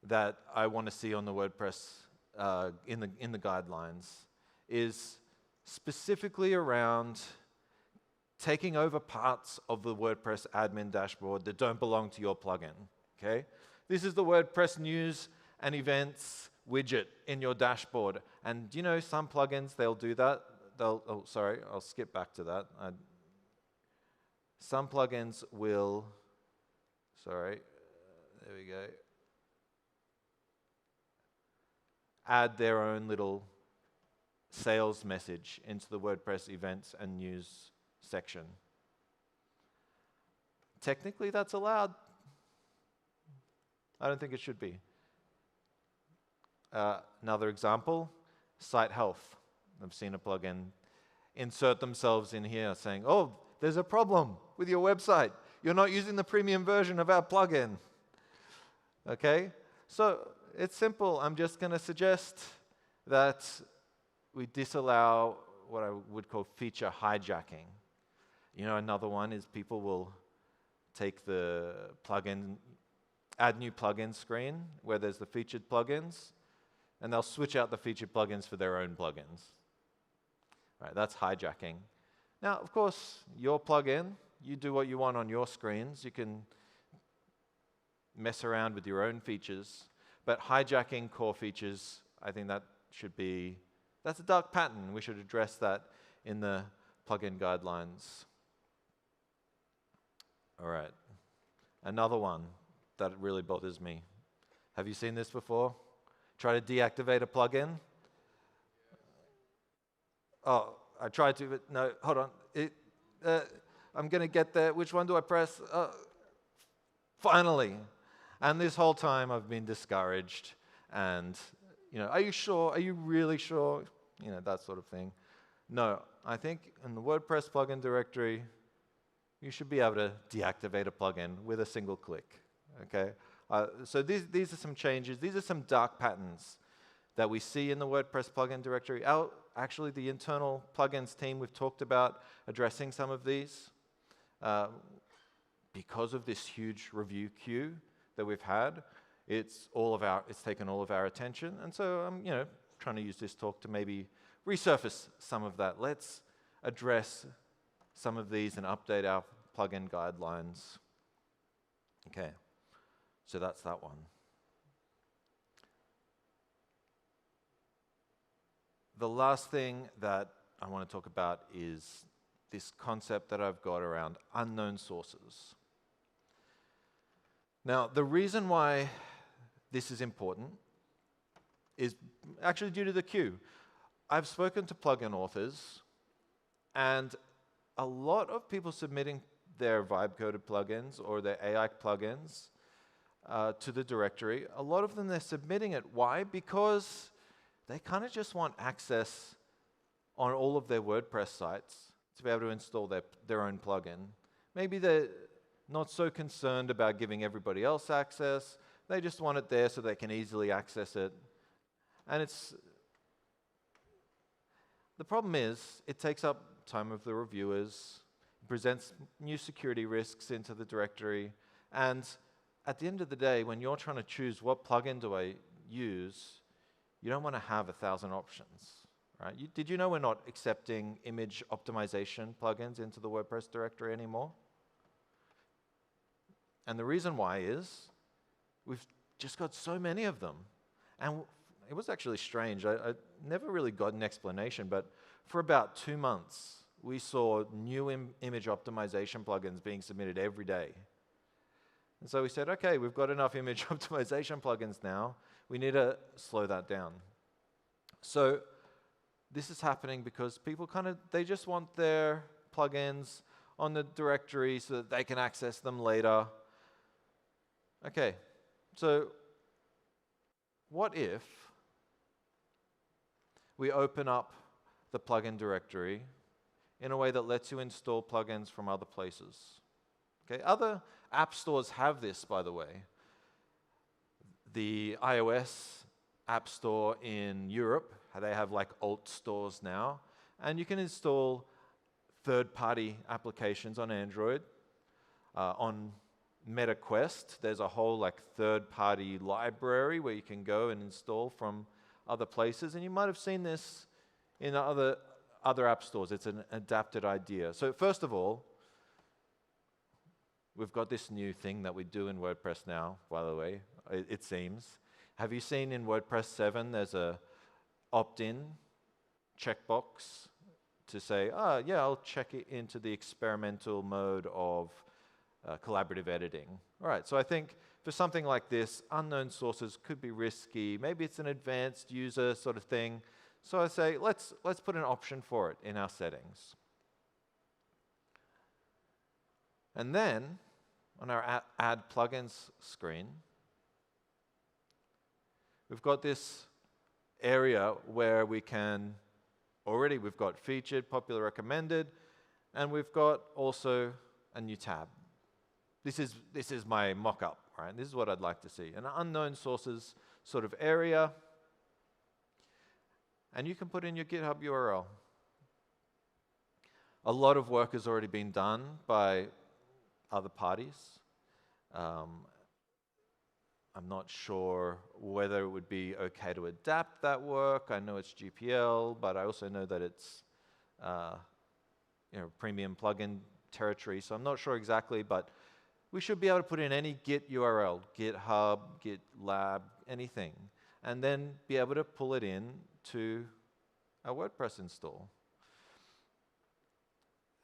that I want to see on the WordPress in the guidelines is specifically around taking over parts of the WordPress admin dashboard that don't belong to your plugin. Okay, this is the WordPress news and events widget in your dashboard, and you know some plugins they'll do that. Oh, sorry, I'll skip back to that. Some plugins will. Sorry, there we go. Add their own little sales message into the WordPress events and news section. Technically, that's allowed. I don't think it should be. Another example, site health. I've seen a plugin insert themselves in here saying, oh, there's a problem with your website. You're not using the premium version of our plugin. Okay? So it's simple. I'm just going to suggest that we disallow what I would call feature hijacking. You know, another one is people will take the plugin, add new plugin screen where there's the featured plugins, and they'll switch out the featured plugins for their own plugins. Right, that's hijacking. Now, of course, your plugin, you do what you want on your screens. You can mess around with your own features, but hijacking core features, I think that should be, that's a dark pattern. We should address that in the plugin guidelines. All right, another one that really bothers me. Have you seen this before? Try to deactivate a plugin. Oh, I tried to, but no, hold on. I'm going to get there. Which one do I press? Finally. And this whole time I've been discouraged. And, you know, are you sure? Are you really sure? You know, that sort of thing. No, I think in the WordPress plugin directory, you should be able to deactivate a plugin with a single click. Okay? So these are some changes. These are some dark patterns that we see in the WordPress plugin directory. Actually, the internal plugins team, we've talked about addressing some of these because of this huge review queue that we've had. It's taken all of our attention, and so I'm trying to use this talk to maybe resurface some of that. Let's address some of these and update our plugin guidelines. Okay, so that's that one. The last thing that I want to talk about is this concept that I've got around unknown sources. Now, the reason why this is important is actually due to the queue. I've spoken to plugin authors, and a lot of people submitting their vibe-coded plugins or their AI plugins to the directory, a lot of them, they're submitting it. Why? Because they kind of just want access on all of their WordPress sites to be able to install their own plugin. Maybe they're not so concerned about giving everybody else access. They just want it there so they can easily access it. And the problem is, it takes up time of the reviewers, presents new security risks into the directory, and at the end of the day, when you're trying to choose what plugin do I use, you don't want to have 1,000 options, right? Did you know we're not accepting image optimization plugins into the WordPress directory anymore? And the reason why is we've just got so many of them. And it was actually strange. I never really got an explanation, but for about 2 months, we saw new image optimization plugins being submitted every day. And so we said, okay, we've got enough image optimization plugins now. We need to slow that down. So this is happening because people they just want their plugins on the directory so that they can access them later. Okay, so what if we open up the plugin directory in a way that lets you install plugins from other places? Okay, other app stores have this, by the way. The iOS app store in Europe, they have like alt stores now, and you can install third-party applications on Android. On MetaQuest, there's a whole third-party library where you can go and install from other places, and you might have seen this in other app stores. It's an adapted idea. So first of all, we've got this new thing that we do in WordPress now, by the way, it seems. Have you seen in WordPress 7 there's a opt-in checkbox to say, yeah, I'll check it into the experimental mode of collaborative editing. All right, so I think for something like this, unknown sources could be risky. Maybe it's an advanced user sort of thing. So I say, let's put an option for it in our settings. And then, on our Add Plugins screen, we've got this area where we've got featured, popular, recommended, and we've got also a new tab. This is my mock-up, right? This is what I'd like to see. An unknown sources sort of area. And you can put in your GitHub URL. A lot of work has already been done by other parties. I'm not sure whether it would be okay to adapt that work. I know it's GPL, but I also know that it's premium plugin territory, so I'm not sure exactly, but we should be able to put in any Git URL, GitHub, GitLab, anything, and then be able to pull it in to our WordPress install.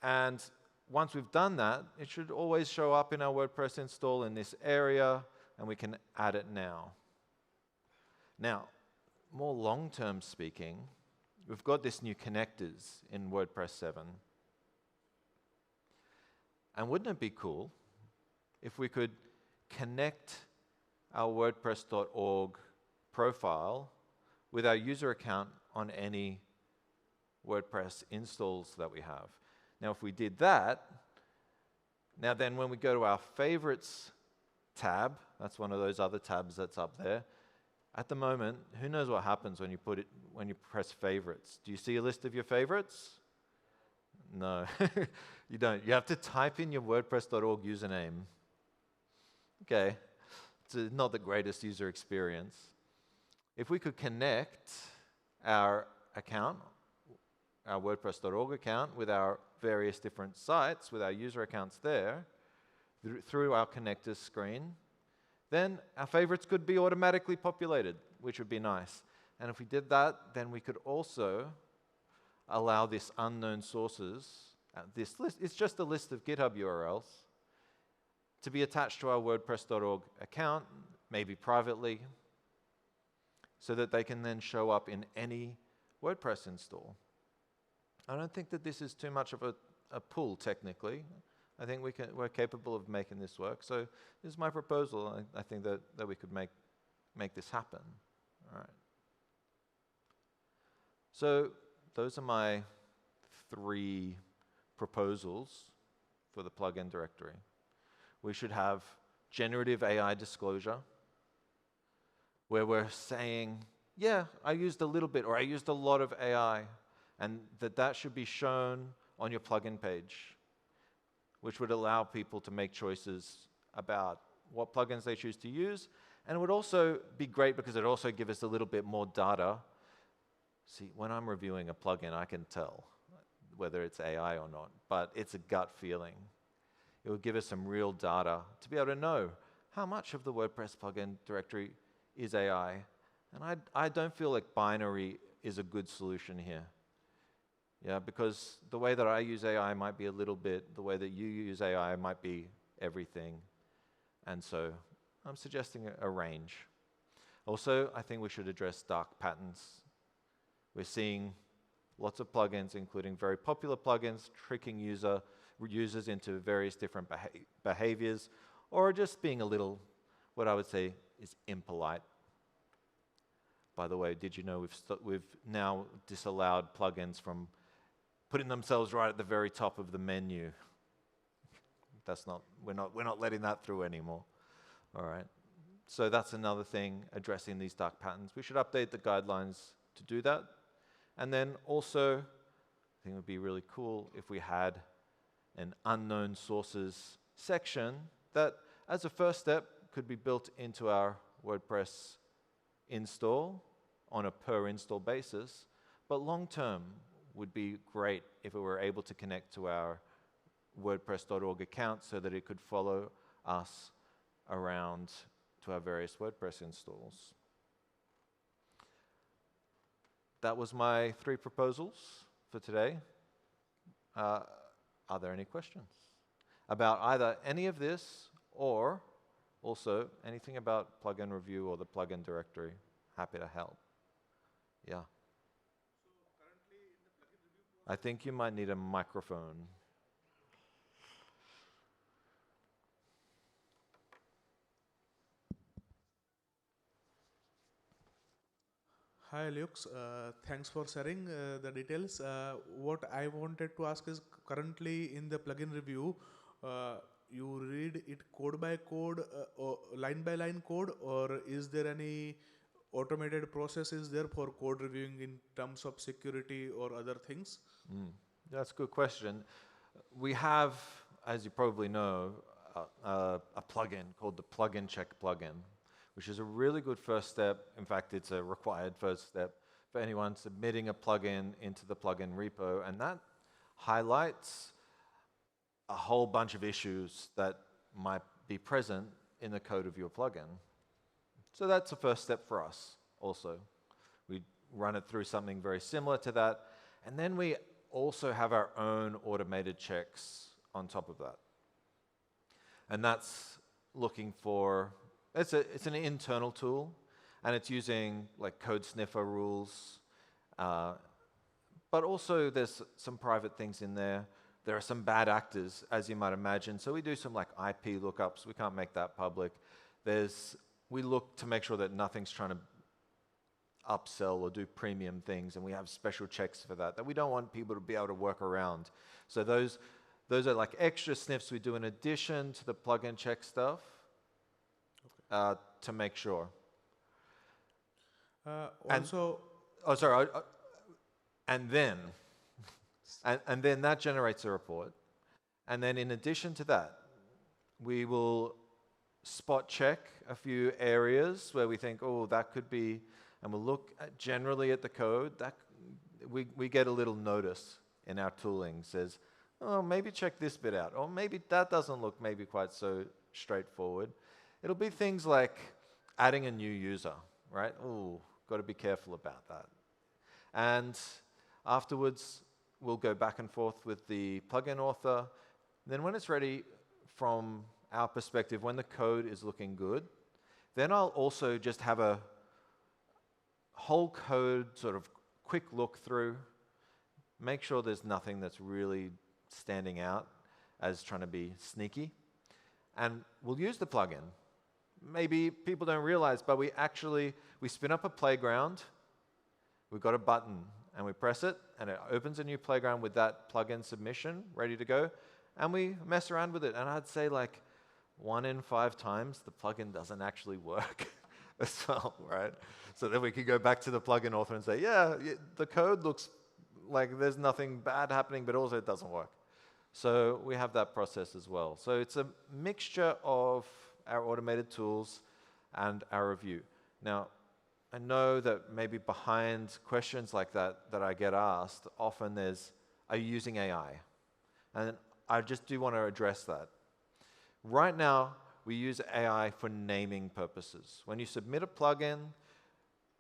And once we've done that, it should always show up in our WordPress install in this area, and we can add it now. Now, more long-term speaking, we've got this new connectors in WordPress 7. And wouldn't it be cool if we could connect our WordPress.org profile with our user account on any WordPress installs that we have? Now, if we did that, now then when we go to our favorites tab, that's one of those other tabs that's up there. At the moment, who knows what happens when you press favorites? Do you see a list of your favorites? No, you don't. You have to type in your WordPress.org username. Okay, it's not the greatest user experience. If we could connect our account, our WordPress.org account, with our various different sites, with our user accounts there, through our connectors screen, then our favorites could be automatically populated, which would be nice. And if we did that, then we could also allow this unknown sources, this list, it's just a list of GitHub URLs, to be attached to our WordPress.org account, maybe privately, so that they can then show up in any WordPress install. I don't think that this is too much of a pull, technically. I think we're capable of making this work. So this is my proposal. I think that we could make this happen. All right. So those are my 3 proposals for the plugin directory. We should have generative AI disclosure, where we're saying, yeah, I used a little bit, or I used a lot of AI, and that should be shown on your plugin page, which would allow people to make choices about what plugins they choose to use. And it would also be great because it would also give us a little bit more data. See, when I'm reviewing a plugin, I can tell whether it's AI or not, but it's a gut feeling. It would give us some real data to be able to know how much of the WordPress plugin directory is AI. And I don't feel like binary is a good solution here. Yeah, because the way that I use AI might be a little bit, the way that you use AI might be everything. And so I'm suggesting a range. Also, I think we should address dark patterns. We're seeing lots of plugins, including very popular plugins, tricking users into various different behaviors, or just being a little, what I would say is impolite. By the way, did you know we've now disallowed plugins from putting themselves right at the very top of the menu? We're not letting that through anymore. All right. So that's another thing, addressing these dark patterns. We should update the guidelines to do that. And then also, I think it would be really cool if we had an unknown sources section that, as a first step, could be built into our WordPress install on a per install basis. But long term would be great if it were able to connect to our WordPress.org account so that it could follow us around to our various WordPress installs. That was my 3 proposals for today. Are there any questions about either any of this or also anything about plugin review or the plugin directory? Happy to help. Yeah. I think you might need a microphone. Hi, Lux. Thanks for sharing the details. What I wanted to ask is, currently in the plugin review, you read it code by code or line by line code, or is there any automated process is there for code reviewing in terms of security or other things? That's a good question. We have, as you probably know, a plugin called the plugin check plugin, which is a really good first step. In fact, it's a required first step for anyone submitting a plugin into the plugin repo, and that highlights a whole bunch of issues that might be present in the code of your plugin. So that's the first step for us also. We run it through something very similar to that, and then we also have our own automated checks on top of that. And that's looking for, it's an internal tool, and it's using like code sniffer rules, but also there's some private things in there. There are some bad actors, as you might imagine, so we do some like IP lookups. We can't make that public. We look to make sure that nothing's trying to upsell or do premium things, and we have special checks for that we don't want people to be able to work around. So those are like extra sniffs we do in addition to the plugin check stuff, to make sure. And then that generates a report. And then in addition to that, we will spot check a few areas where we think, oh, that could be, and we'll look generally at the code. That we get a little notice in our tooling, says, oh, maybe check this bit out, or maybe that doesn't look maybe quite so straightforward. It'll be things like adding a new user, right? Oh, got to be careful about that. And afterwards, we'll go back and forth with the plugin author. Then when it's ready, from our perspective, when the code is looking good, then I'll also just have a whole code sort of quick look through, make sure there's nothing that's really standing out as trying to be sneaky. And we'll use the plugin. Maybe people don't realize, but we spin up a playground. We've got a button, and we press it, and it opens a new playground with that plugin submission ready to go, and we mess around with it. And I'd say like 1 in 5 times, the plugin doesn't actually work as well, right? So then we can go back to the plugin author and say, yeah, the code looks like there's nothing bad happening, but also it doesn't work. So we have that process as well. So it's a mixture of our automated tools and our review. Now, I know that maybe behind questions like that I get asked, often there's, are you using AI? And I just do want to address that. Right now, we use AI for naming purposes. When you submit a plugin,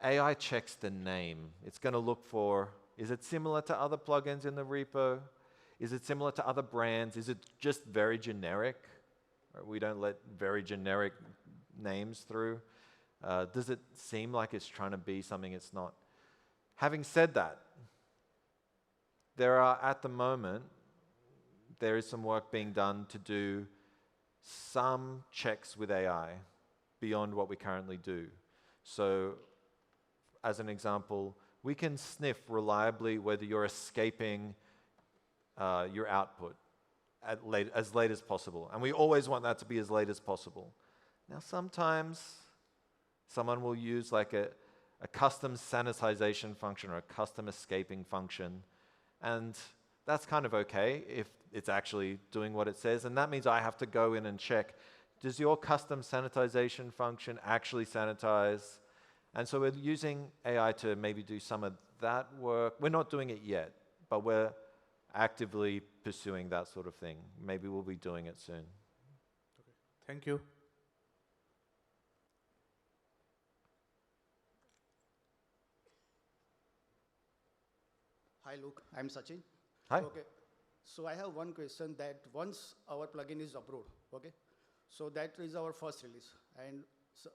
AI checks the name. It's going to look for, is it similar to other plugins in the repo? Is it similar to other brands? Is it just very generic? We don't let very generic names through. Does it seem like it's trying to be something it's not? Having said that, at the moment, there is some work being done to do some checks with AI beyond what we currently do. So, as an example, we can sniff reliably whether you're escaping your output as late as possible. And we always want that to be as late as possible. Now, sometimes someone will use like a custom sanitization function or a custom escaping function, and that's kind of okay if it's actually doing what it says, and that means I have to go in and check, does your custom sanitization function actually sanitize? And so we're using AI to maybe do some of that work. We're not doing it yet, but we're actively pursuing that sort of thing. Maybe we'll be doing it soon. Okay. Thank you. Hi, Luke. I'm Sachin. Hi. Okay. So I have one question that once our plugin is approved, okay, so that is our first release. And so,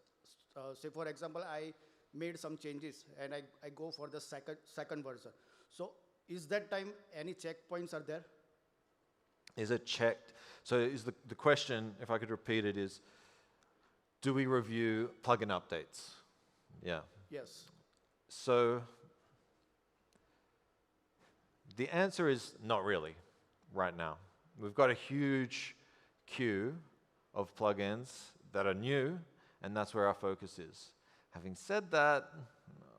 say, for example, I made some changes and I go for the second version. So is that time any checkpoints are there? Is it checked? So is the question, if I could repeat it, is do we review plugin updates? Yeah. Yes. So the answer is not really right now. We've got a huge queue of plugins that are new, and that's where our focus is. Having said that,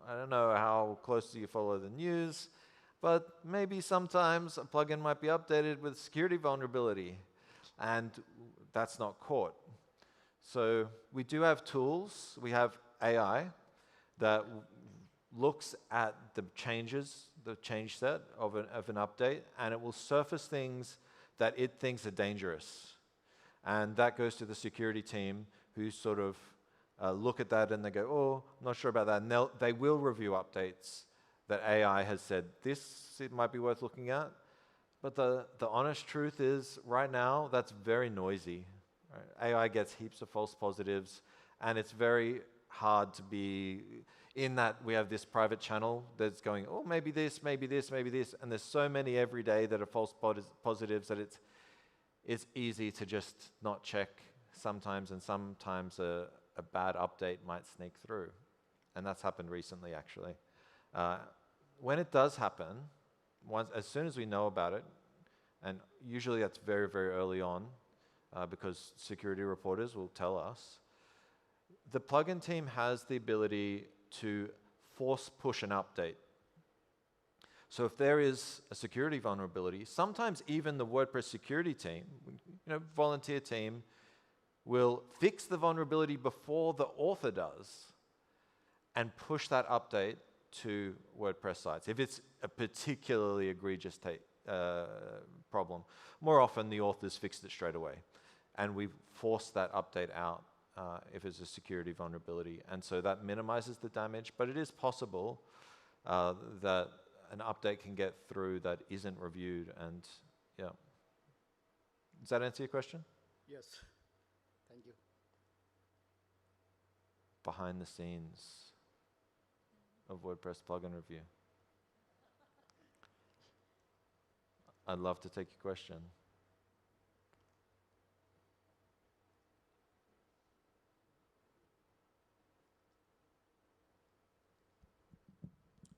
I don't know how closely you follow the news, but maybe sometimes a plugin might be updated with security vulnerability, and that's not caught. So we do have tools. We have AI that looks at the changes, the change set of an update, and it will surface things that it thinks are dangerous. And that goes to the security team, who sort of look at that and they go, oh, I'm not sure about that. And they will review updates that AI has said, it might be worth looking at. But the honest truth is, right now, that's very noisy. Right? AI gets heaps of false positives, and it's very hard to be in that we have this private channel that's going, oh, maybe this, maybe this, maybe this, and there's so many every day that are false positives that it's easy to just not check sometimes, and sometimes a bad update might sneak through. And that's happened recently, actually. When it does happen, as soon as we know about it, and usually that's very, very early on, because security reporters will tell us, the plugin team has the ability to force push an update. So if there is a security vulnerability, sometimes even the WordPress security team, volunteer team, will fix the vulnerability before the author does and push that update to WordPress sites if it's a particularly egregious problem. More often, the authors fixed it straight away, and we force that update out if it's a security vulnerability. And so that minimizes the damage, but it is possible that an update can get through that isn't reviewed, and yeah. Does that answer your question? Yes. Thank you. Behind the scenes of WordPress plugin review. I'd love to take your question.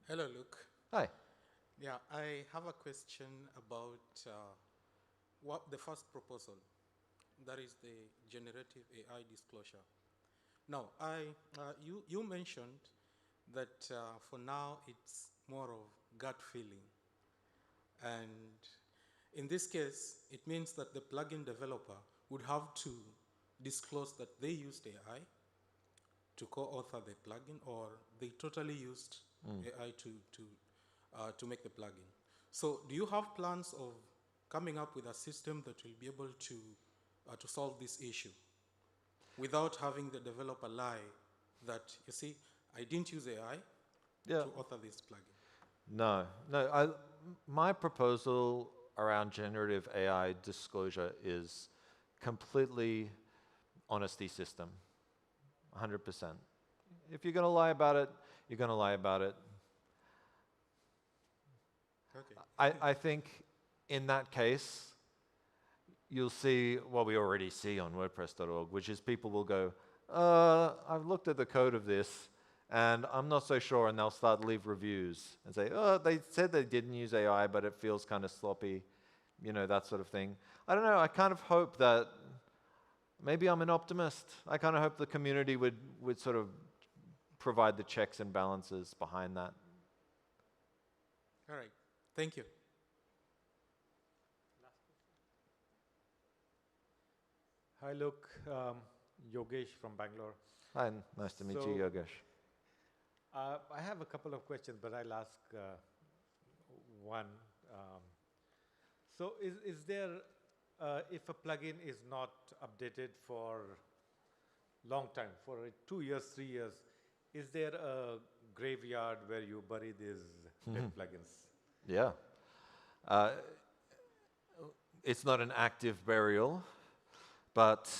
Hello, Luke. Hi. Yeah, I have a question about what the first proposal, that is the generative AI disclosure. Now, you mentioned that for now it's more of gut feeling. And in this case, it means that the plugin developer would have to disclose that they used AI to co-author the plugin, or they totally used AI to make the plugin. So do you have plans of coming up with a system that will be able to solve this issue without having the developer lie that, you see, I didn't use AI to author this plugin? No. My proposal around generative AI disclosure is completely honesty system, 100%. If you're going to lie about it, you're going to lie about it. Okay. I think in that case, you'll see what we already see on WordPress.org, which is people will go, I've looked at the code of this, and I'm not so sure, and they'll start to leave reviews and say, oh, they said they didn't use AI, but it feels kind of sloppy, that sort of thing. I don't know, I kind of hope that, maybe I'm an optimist, I kind of hope the community would sort of provide the checks and balances behind that. All right, thank you. Hi, Luke. Yogesh from Bangalore. Hi, nice to meet you, Yogesh. I have a couple of questions, but I'll ask one. So is there, if a plugin is not updated for long time, for 2 years, 3 years, is there a graveyard where you bury these dead plugins? Yeah. It's not an active burial, but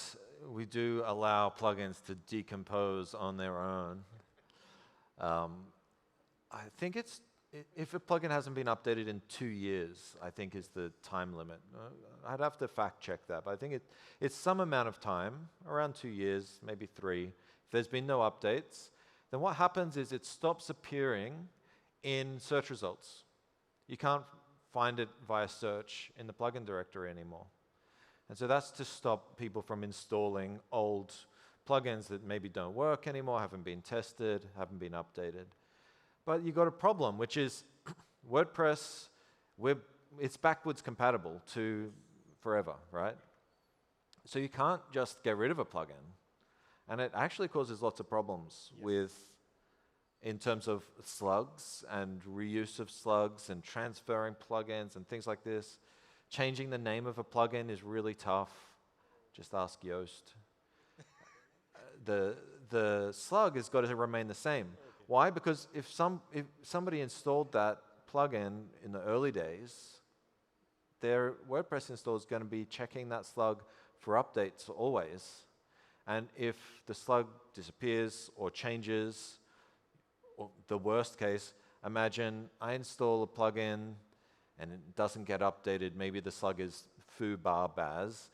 we do allow plugins to decompose on their own. I think if a plugin hasn't been updated in 2 years, I think is the time limit. I'd have to fact check that, but I think it's some amount of time, around 2 years, maybe 3. If there's been no updates, then what happens is it stops appearing in search results. You can't find it via search in the plugin directory anymore. And so that's to stop people from installing old plugins that maybe don't work anymore, haven't been tested, haven't been updated. But you've got a problem, which is WordPress, it's backwards compatible to forever, right? So you can't just get rid of a plugin. And it actually causes lots of problems in terms of slugs and reuse of slugs and transferring plugins and things like this. Changing the name of a plugin is really tough. Just ask Yoast. The slug has got to remain the same. Okay. Why? Because if somebody installed that plugin in the early days, their WordPress install is going to be checking that slug for updates always. And if the slug disappears or changes, or the worst case, imagine I install a plugin and it doesn't get updated. Maybe the slug is foo-bar-baz.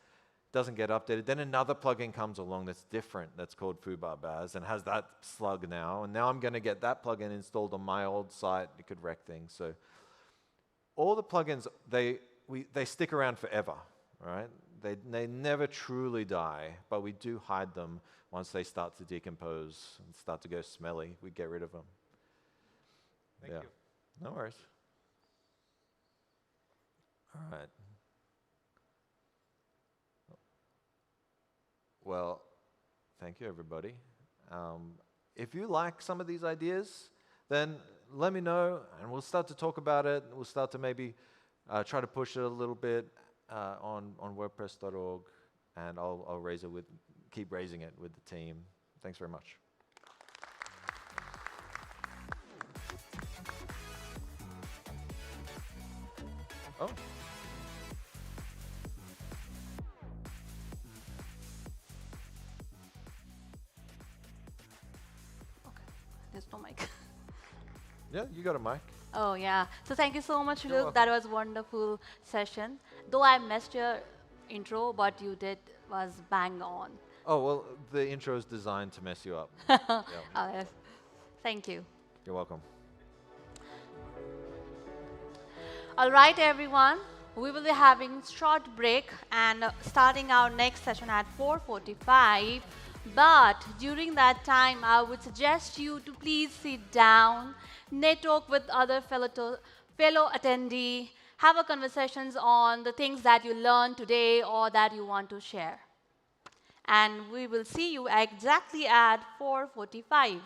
Doesn't get updated. Then another plugin comes along that's different, that's called foo-bar-baz, and has that slug now. And now I'm going to get that plugin installed on my old site. It could wreck things. So all the plugins, they stick around forever, right? They never truly die, but we do hide them once they start to decompose and start to go smelly. We get rid of them. Thank you. No worries. All right. Well, thank you, everybody. If you like some of these ideas, then let me know, and we'll start to talk about it. We'll start to maybe try to push it a little bit on WordPress.org, and I'll keep raising it with the team. Thanks very much. Oh. There's no mic. Yeah, you got a mic. Oh, yeah. So thank you so much, You're Luke. That was a wonderful session. Though I missed your intro, but you did was bang on. Oh, well, the intro is designed to mess you up. Oh, yes. Thank you. You're welcome. All right, everyone. We will be having short break and starting our next session at 4:45. But during that time, I would suggest you to please sit down, network with other fellow attendee, have a conversations on the things that you learned today or that you want to share. And we will see you exactly at 4:45.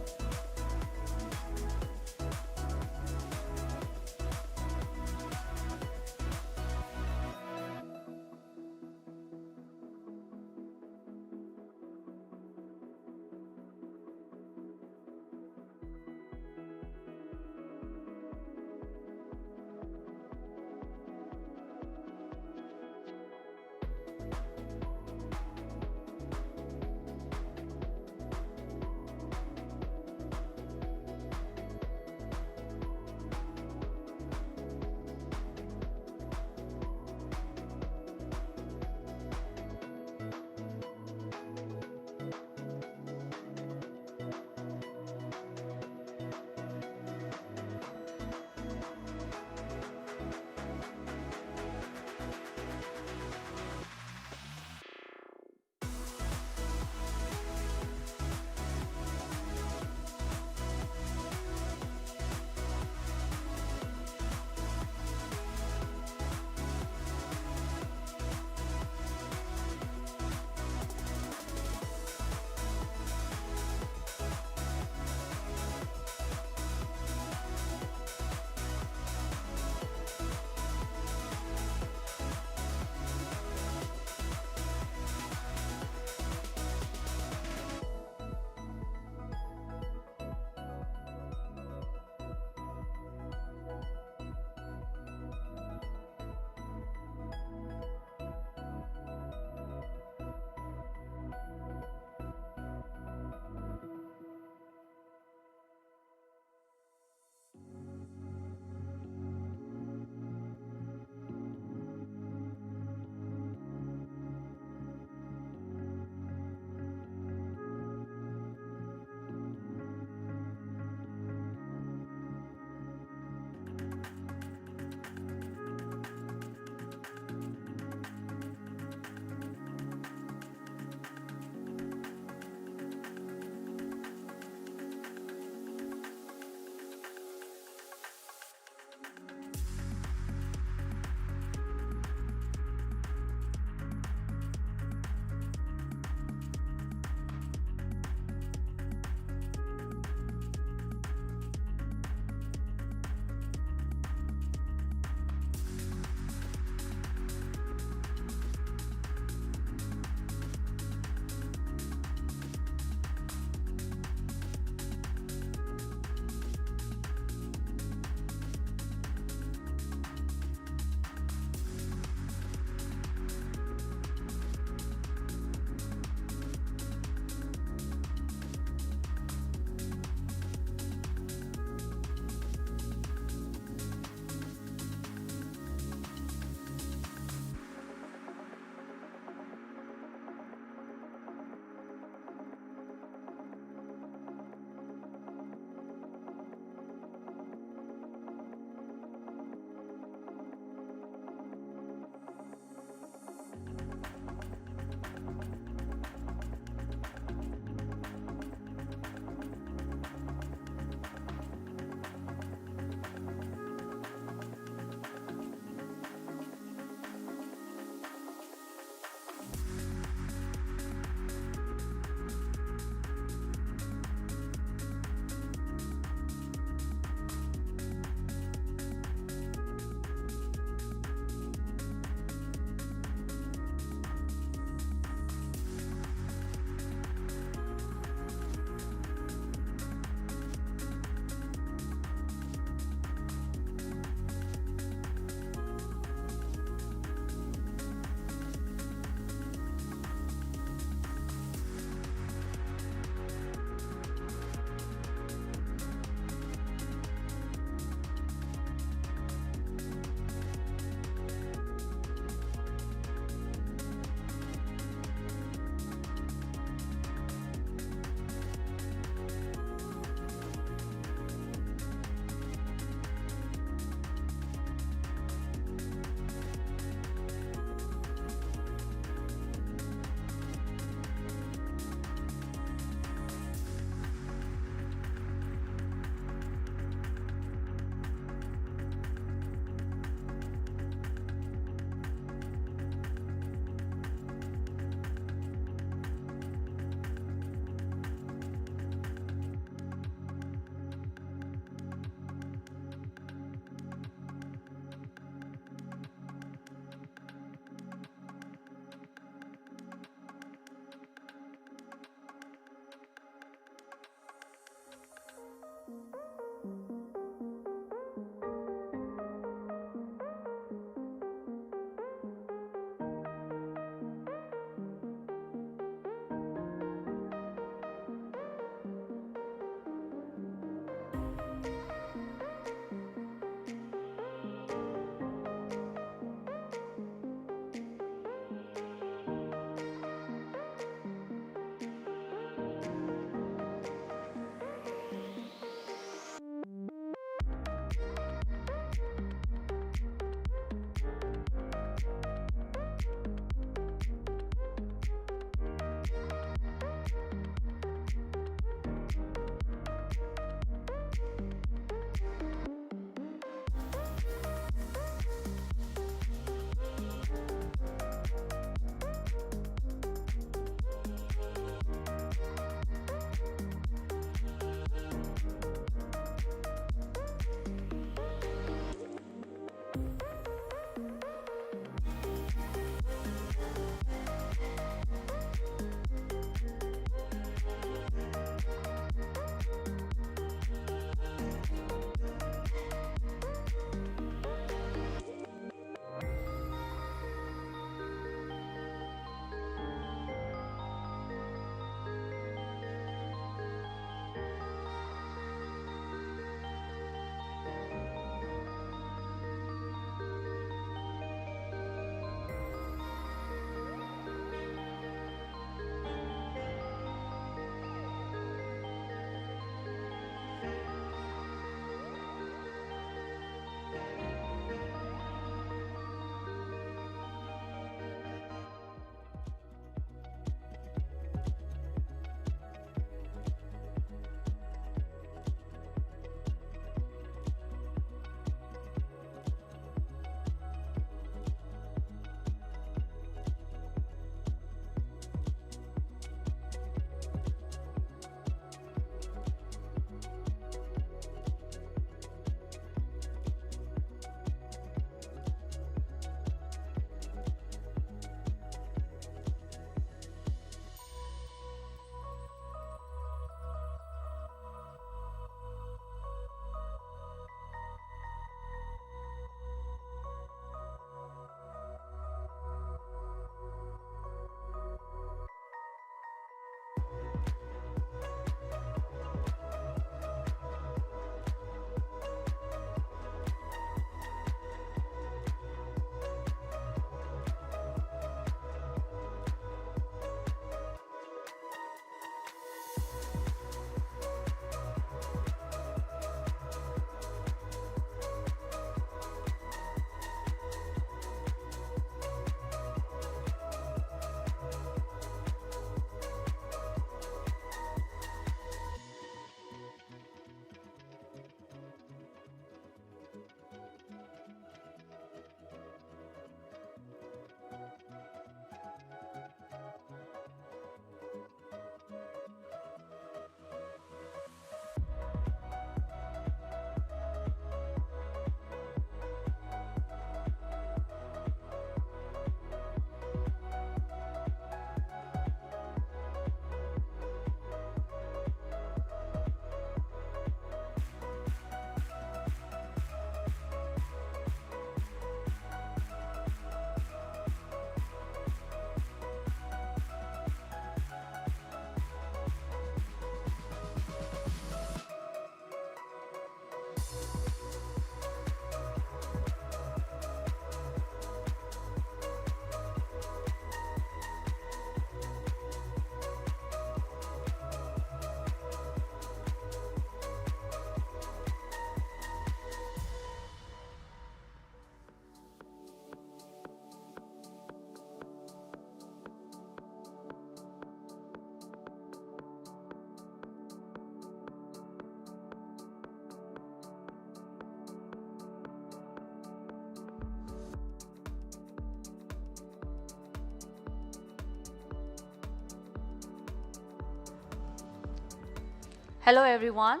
Hello, everyone.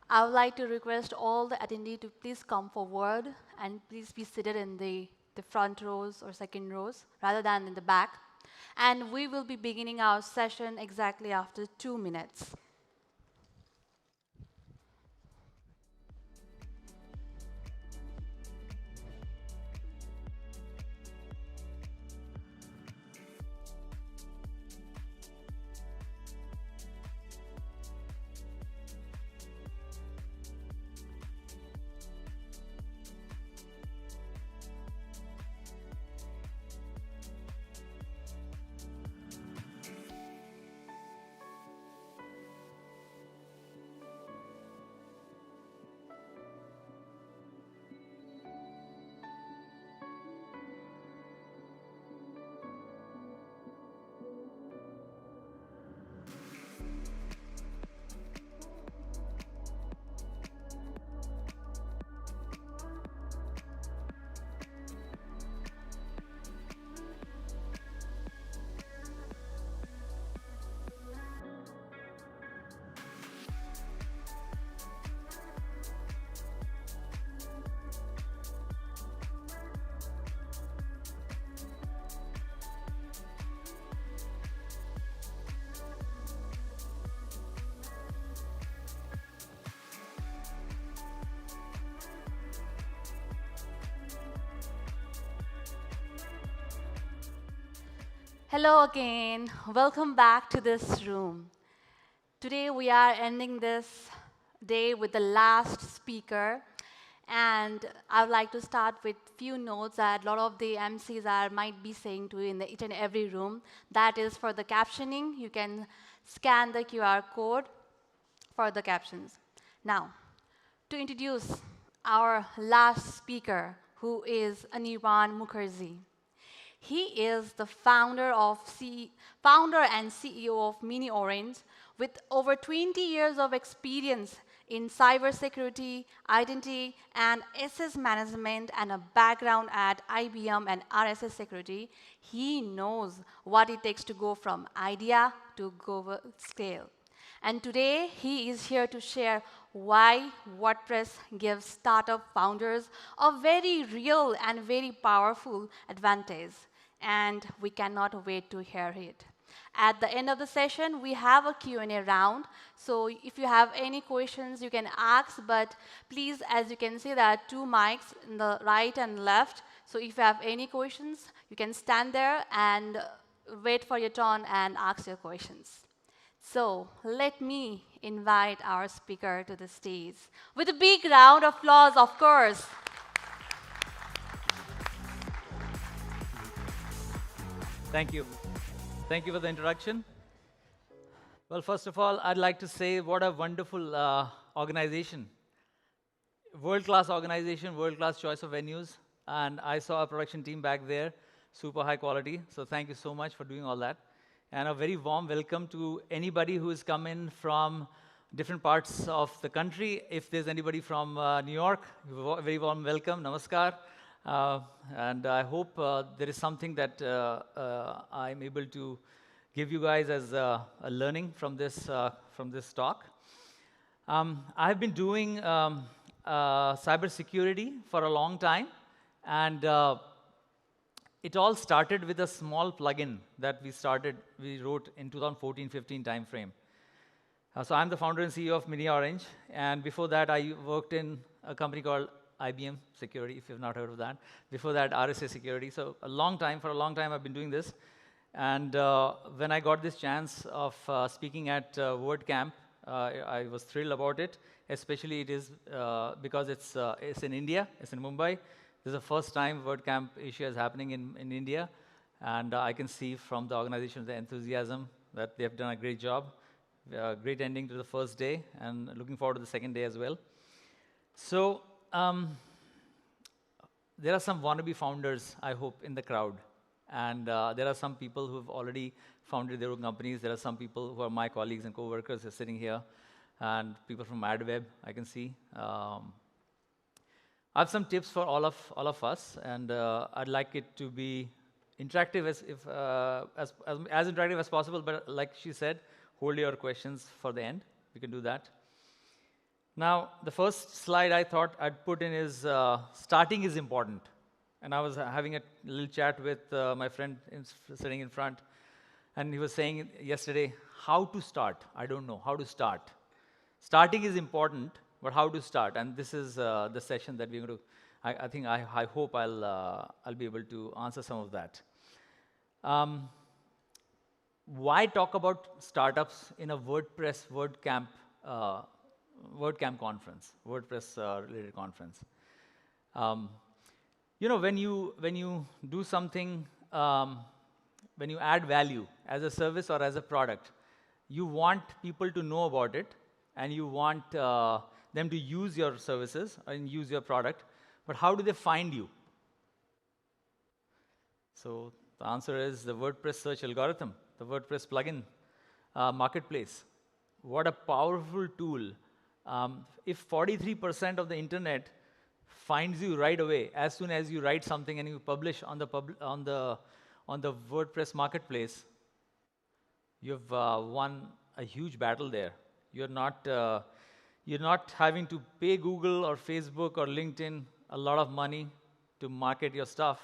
I would like to request all the attendees to please come forward and please be seated in the front rows or second rows rather than in the back. And we will be beginning our session exactly after 2 minutes. Hello again. Welcome back to this room. Today we are ending this day with the last speaker. And I would like to start with few notes that a lot of the MCs might be saying to you in each and every room. That is for the captioning. You can scan the QR code for the captions. Now, to introduce our last speaker, who is Anirban Mukherjee. He is the founder and CEO of Mini Orange, with over 20 years of experience in cybersecurity, identity, and access management, and a background at IBM and RSS Security. He knows what it takes to go from idea to global scale. And today, he is here to share why WordPress gives startup founders a very real and very powerful advantage. And we cannot wait to hear it. At the end of the session, we have a Q&A round. So if you have any questions, you can ask. But please, as you can see, there are 2 mics in the right and left. So if you have any questions, you can stand there and wait for your turn and ask your questions. So let me invite our speaker to the stage. With a big round of applause, of course. Thank you. Thank you for the introduction. Well, first of all, I'd like to say what a wonderful organization. World-class organization, world-class choice of venues. And I saw a production team back there, super high quality. So thank you so much for doing all that. And a very warm welcome to anybody who has come in from different parts of the country. If there's anybody from New York, very warm welcome, namaskar. And I hope there is something that I'm able to give you guys as a learning from this talk. I've been doing cybersecurity for a long time, and it all started with a small plugin that we wrote in 2014-15 timeframe. So I'm the founder and CEO of Mini Orange, and before that I worked in a company called IBM Security, if you've not heard of that. Before that, RSA Security. So for a long time, I've been doing this. And when I got this chance of speaking at WordCamp, I was thrilled about it. Especially it is because it's in India, it's in Mumbai. This is the first time WordCamp Asia is happening in India. And I can see from the organization, the enthusiasm, that they have done a great job. Great ending to the first day, and looking forward to the second day as well. So, there are some wannabe founders, I hope, in the crowd. And there are some people who have already founded their own companies. There are some people who are my colleagues and co-workers who are sitting here. And people from AdWeb, I can see. I have some tips for all of us. And I'd like it to be interactive as interactive as possible. But like she said, hold your questions for the end. we can do that. Now, the first slide I thought I'd put in is starting is important. And I was having a little chat with my friend sitting in front, and he was saying yesterday, how to start? I don't know how to start. Starting is important, but how to start? And this is the session that we're going to. I hope I'll be able to answer some of that. Why talk about startups in a WordPress WordCamp conference, WordPress related conference? When you do something, when you add value as a service or as a product, you want people to know about it, and you want them to use your services and use your product. But how do they find you? So the answer is the WordPress search algorithm, the WordPress plugin marketplace. What a powerful tool. If 43% of the internet finds you right away as soon as you write something and you publish on the WordPress marketplace, you've won a huge battle there. You're not having to pay Google or Facebook or LinkedIn a lot of money to market your stuff.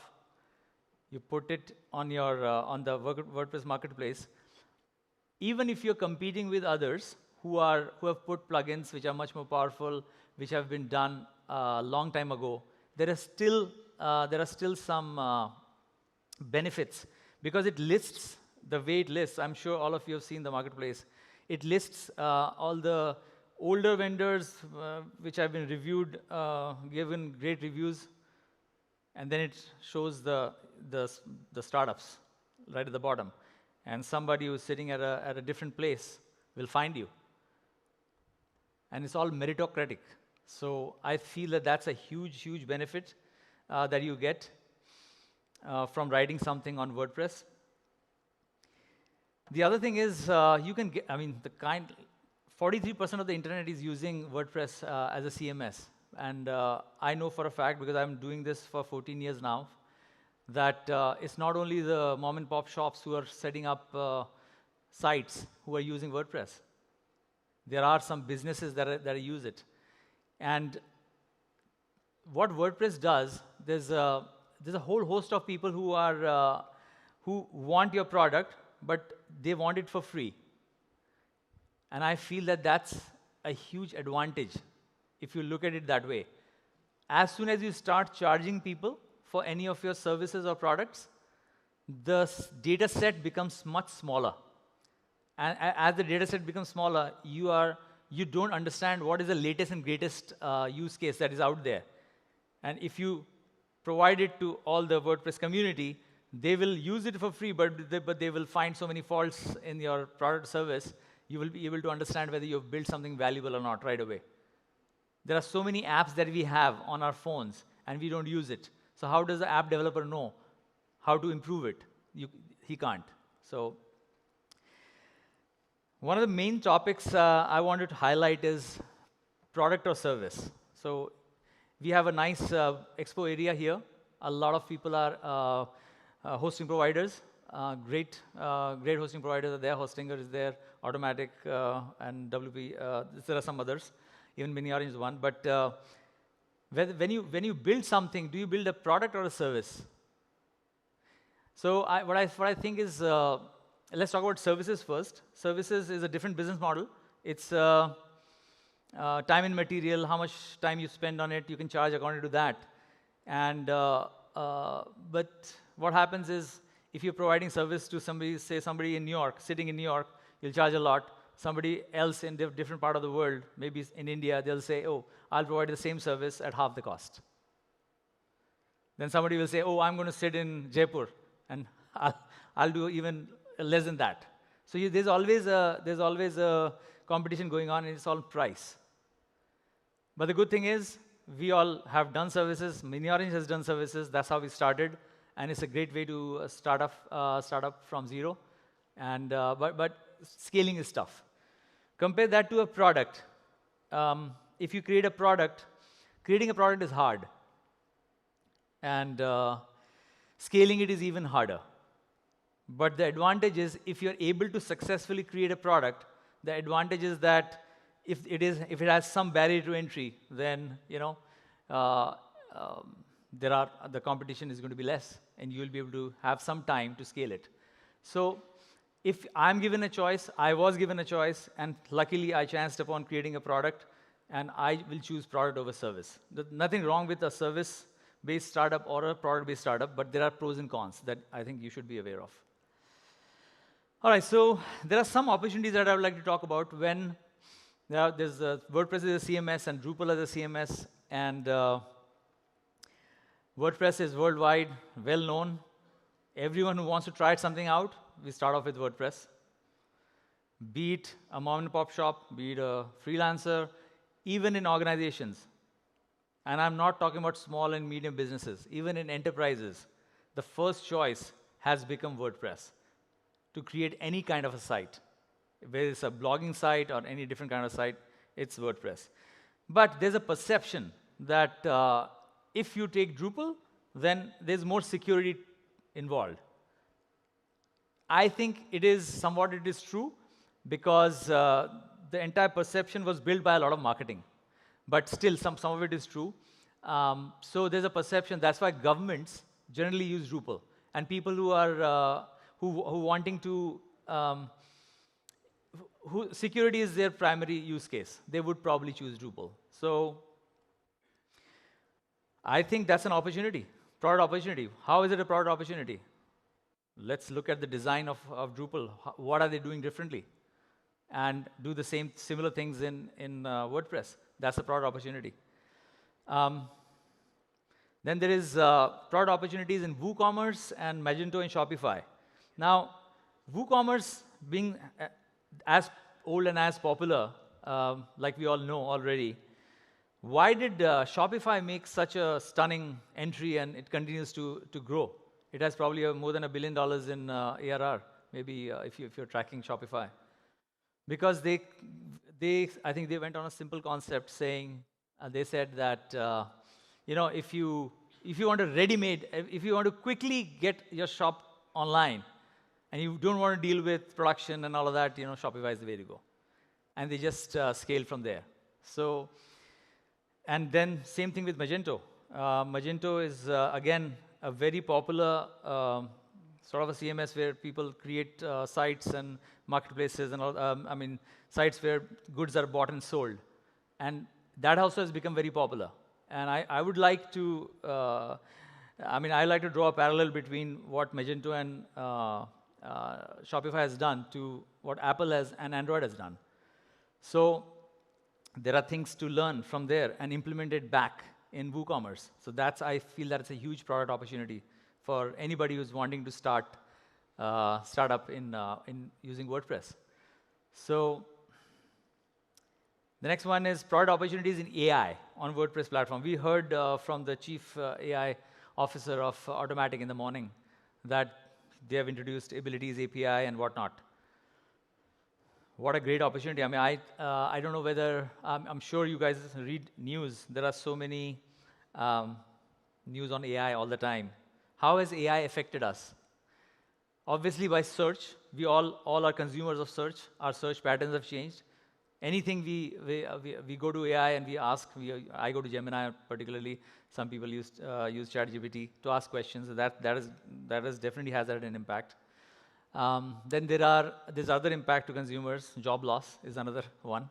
You put it on your on the WordPress marketplace. Even if you're competing with others who have put plugins which are much more powerful, which have been done a long time ago, there are still some benefits, because it lists the way it lists. I'm sure all of you have seen the marketplace. It lists all the older vendors which have been reviewed, given great reviews, and then it shows the startups right at the bottom. And somebody who's sitting at a different place will find you. And it's all meritocratic. So I feel that that's a huge, huge benefit that you get from writing something on WordPress. The other thing is you can get, 43% of the internet is using WordPress as a CMS. And I know for a fact, because I'm doing this for 14 years now, that it's not only the mom and pop shops who are setting up sites who are using WordPress. There are some businesses that use it. And what WordPress does, there's a whole host of people who want your product, but they want it for free. And I feel that that's a huge advantage if you look at it that way. As soon as you start charging people for any of your services or products, the data set becomes much smaller. And as the data set becomes smaller, you don't understand what is the latest and greatest use case that is out there. And if you provide it to all the WordPress community, they will use it for free, but they will find so many faults in your product service, you will be able to understand whether you've built something valuable or not right away. There are so many apps that we have on our phones, and we don't use it. So how does the app developer know how to improve it? He can't. So one of the main topics I wanted to highlight is product or service. So we have a nice expo area here. A lot of people are hosting providers. Great hosting providers are there. Hostinger is there, Automatic, and WP. There are some others. Even Mini-Orange is one. But when you build something, do you build a product or a service? So what I think is, let's talk about services first. Services is a different business model. It's time and material, how much time you spend on it, you can charge according to that. And but what happens is, if you're providing service to somebody, say somebody in New York, sitting in New York, you'll charge a lot. Somebody else in a different part of the world, maybe in India, they'll say, oh, I'll provide the same service at half the cost. Then somebody will say, oh, I'm going to sit in Jaipur, and I'll do even less than that. So there's always a competition going on, and it's all price. But the good thing is, we all have done services. Mini-Orange has done services. That's how we started, and it's a great way to start up from zero. And but scaling is tough. Compare that to a product. If you create a product, creating a product is hard, and scaling it is even harder. But the advantage is, if you're able to successfully create a product, the advantage is that if it has some barrier to entry, then the competition is going to be less, and you will be able to have some time to scale it. So if I'm given a choice, I was given a choice, and luckily I chanced upon creating a product, and I will choose product over service. There's nothing wrong with a service-based startup or a product-based startup, but there are pros and cons that I think you should be aware of. All right, so there are some opportunities that I would like to talk about when there's WordPress is a CMS and Drupal is a CMS, and WordPress is worldwide, well known. Everyone who wants to try something out, we start off with WordPress. Be it a mom and pop shop, be it a freelancer, even in organizations. And I'm not talking about small and medium businesses. Even in enterprises, the first choice has become WordPress to create any kind of a site. Whether it's a blogging site or any different kind of site, it's WordPress. But there's a perception that if you take Drupal, then there's more security involved. I think it is true, because the entire perception was built by a lot of marketing. But still, some of it is true. So there's a perception. That's why governments generally use Drupal. And people who are who wanting to security is their primary use case, they would probably choose Drupal. So I think that's an opportunity, product opportunity. How is it a product opportunity? Let's look at the design of Drupal. What are they doing differently? And do the similar things in WordPress. That's a product opportunity. Then there is product opportunities in WooCommerce and Magento and Shopify. Now, WooCommerce being as old and as popular, like we all know already, why did Shopify make such a stunning entry and it continues to grow? It has probably more than $1 billion in ARR, maybe if you're tracking Shopify. Because I think they went on a simple concept saying, they said that, if you want a ready-made, if you want to quickly get your shop online, and you don't want to deal with production and all of that, Shopify is the way to go. And they just scale from there. So, and then same thing with Magento. Magento is, again, a very popular sort of a CMS where people create sites and marketplaces and all, sites where goods are bought and sold. And that also has become very popular. And I would like to, I like to draw a parallel between what Magento and Shopify has done to what Apple has and Android has done. So there are things to learn from there and implement it back in WooCommerce. So I feel that it's a huge product opportunity for anybody who's wanting to start up in using WordPress. So the next one is product opportunities in AI on WordPress platform. We heard from the chief AI officer of Automatic in the morning that they have introduced Abilities API and whatnot. What a great opportunity. I don't know whether, I'm sure you guys read news. There are so many news on AI all the time. How has AI affected us? Obviously by search. We all are consumers of search. Our search patterns have changed. Anything we go to AI and we ask, I go to Gemini particularly. Some people use ChatGPT to ask questions. That definitely has had an impact. Then there's other impact to consumers. Job loss is another one.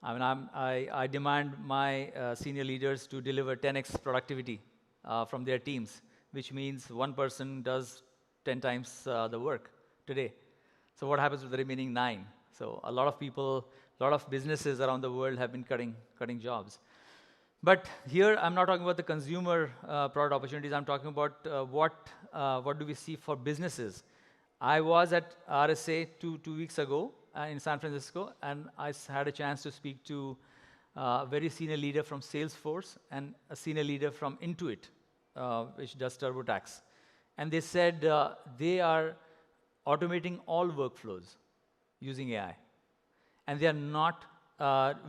I demand my senior leaders to deliver 10x productivity from their teams, which means one person does 10 times the work today. So what happens with the remaining 9? So a lot of people, a lot of businesses around the world have been cutting jobs. But here, I'm not talking about the consumer product opportunities. I'm talking about what do we see for businesses. I was at RSA two weeks ago in San Francisco, and I had a chance to speak to a very senior leader from Salesforce and a senior leader from Intuit, which does TurboTax. And they said they are automating all workflows using AI. And they are not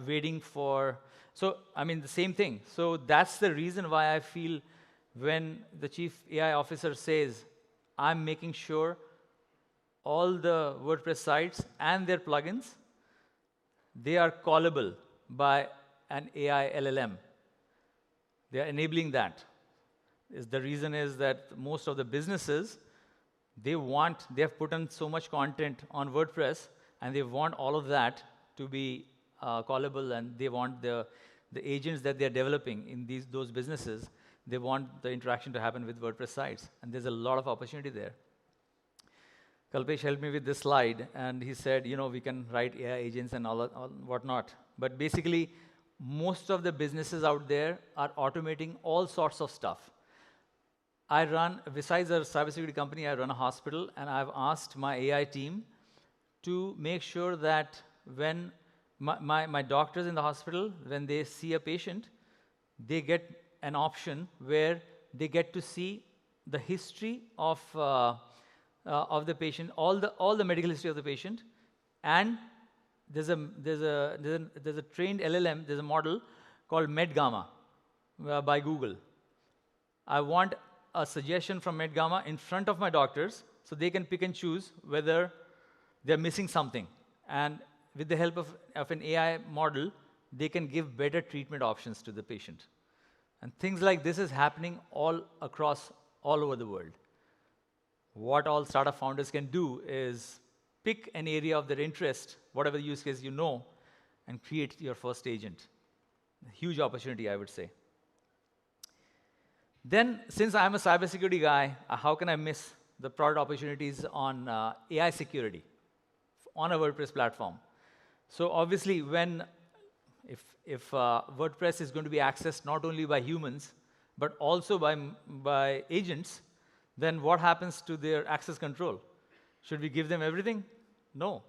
waiting for, the same thing. So that's the reason why I feel when the chief AI officer says, I'm making sure all the WordPress sites and their plugins they are callable by an AI LLM. They are enabling that. The reason is that most of the businesses, they have put in so much content on WordPress, and they want all of that to be callable, and they want the agents that they're developing in those businesses, they want the interaction to happen with WordPress sites, and there's a lot of opportunity there. Kalpesh helped me with this slide, and he said, we can write AI agents and all whatnot. But basically, most of the businesses out there are automating all sorts of stuff. Besides a cybersecurity company, I run a hospital, and I've asked my AI team to make sure that when my doctors in the hospital, when they see a patient, they get an option where they get to see the history of the patient, all the medical history of the patient, and there's a trained LLM, there's a model called MedGamma by Google. I want a suggestion from MedGamma in front of my doctors so they can pick and choose whether they're missing something. And with the help of an AI model, they can give better treatment options to the patient. And things like this is happening all over the world. What all startup founders can do is pick an area of their interest, whatever use case you know, and create your first agent. A huge opportunity, I would say. Then, since I'm a cybersecurity guy, how can I miss the product opportunities on AI security on a WordPress platform? So obviously, if WordPress is going to be accessed not only by humans, but also by agents, then what happens to their access control? Should we give them everything? No.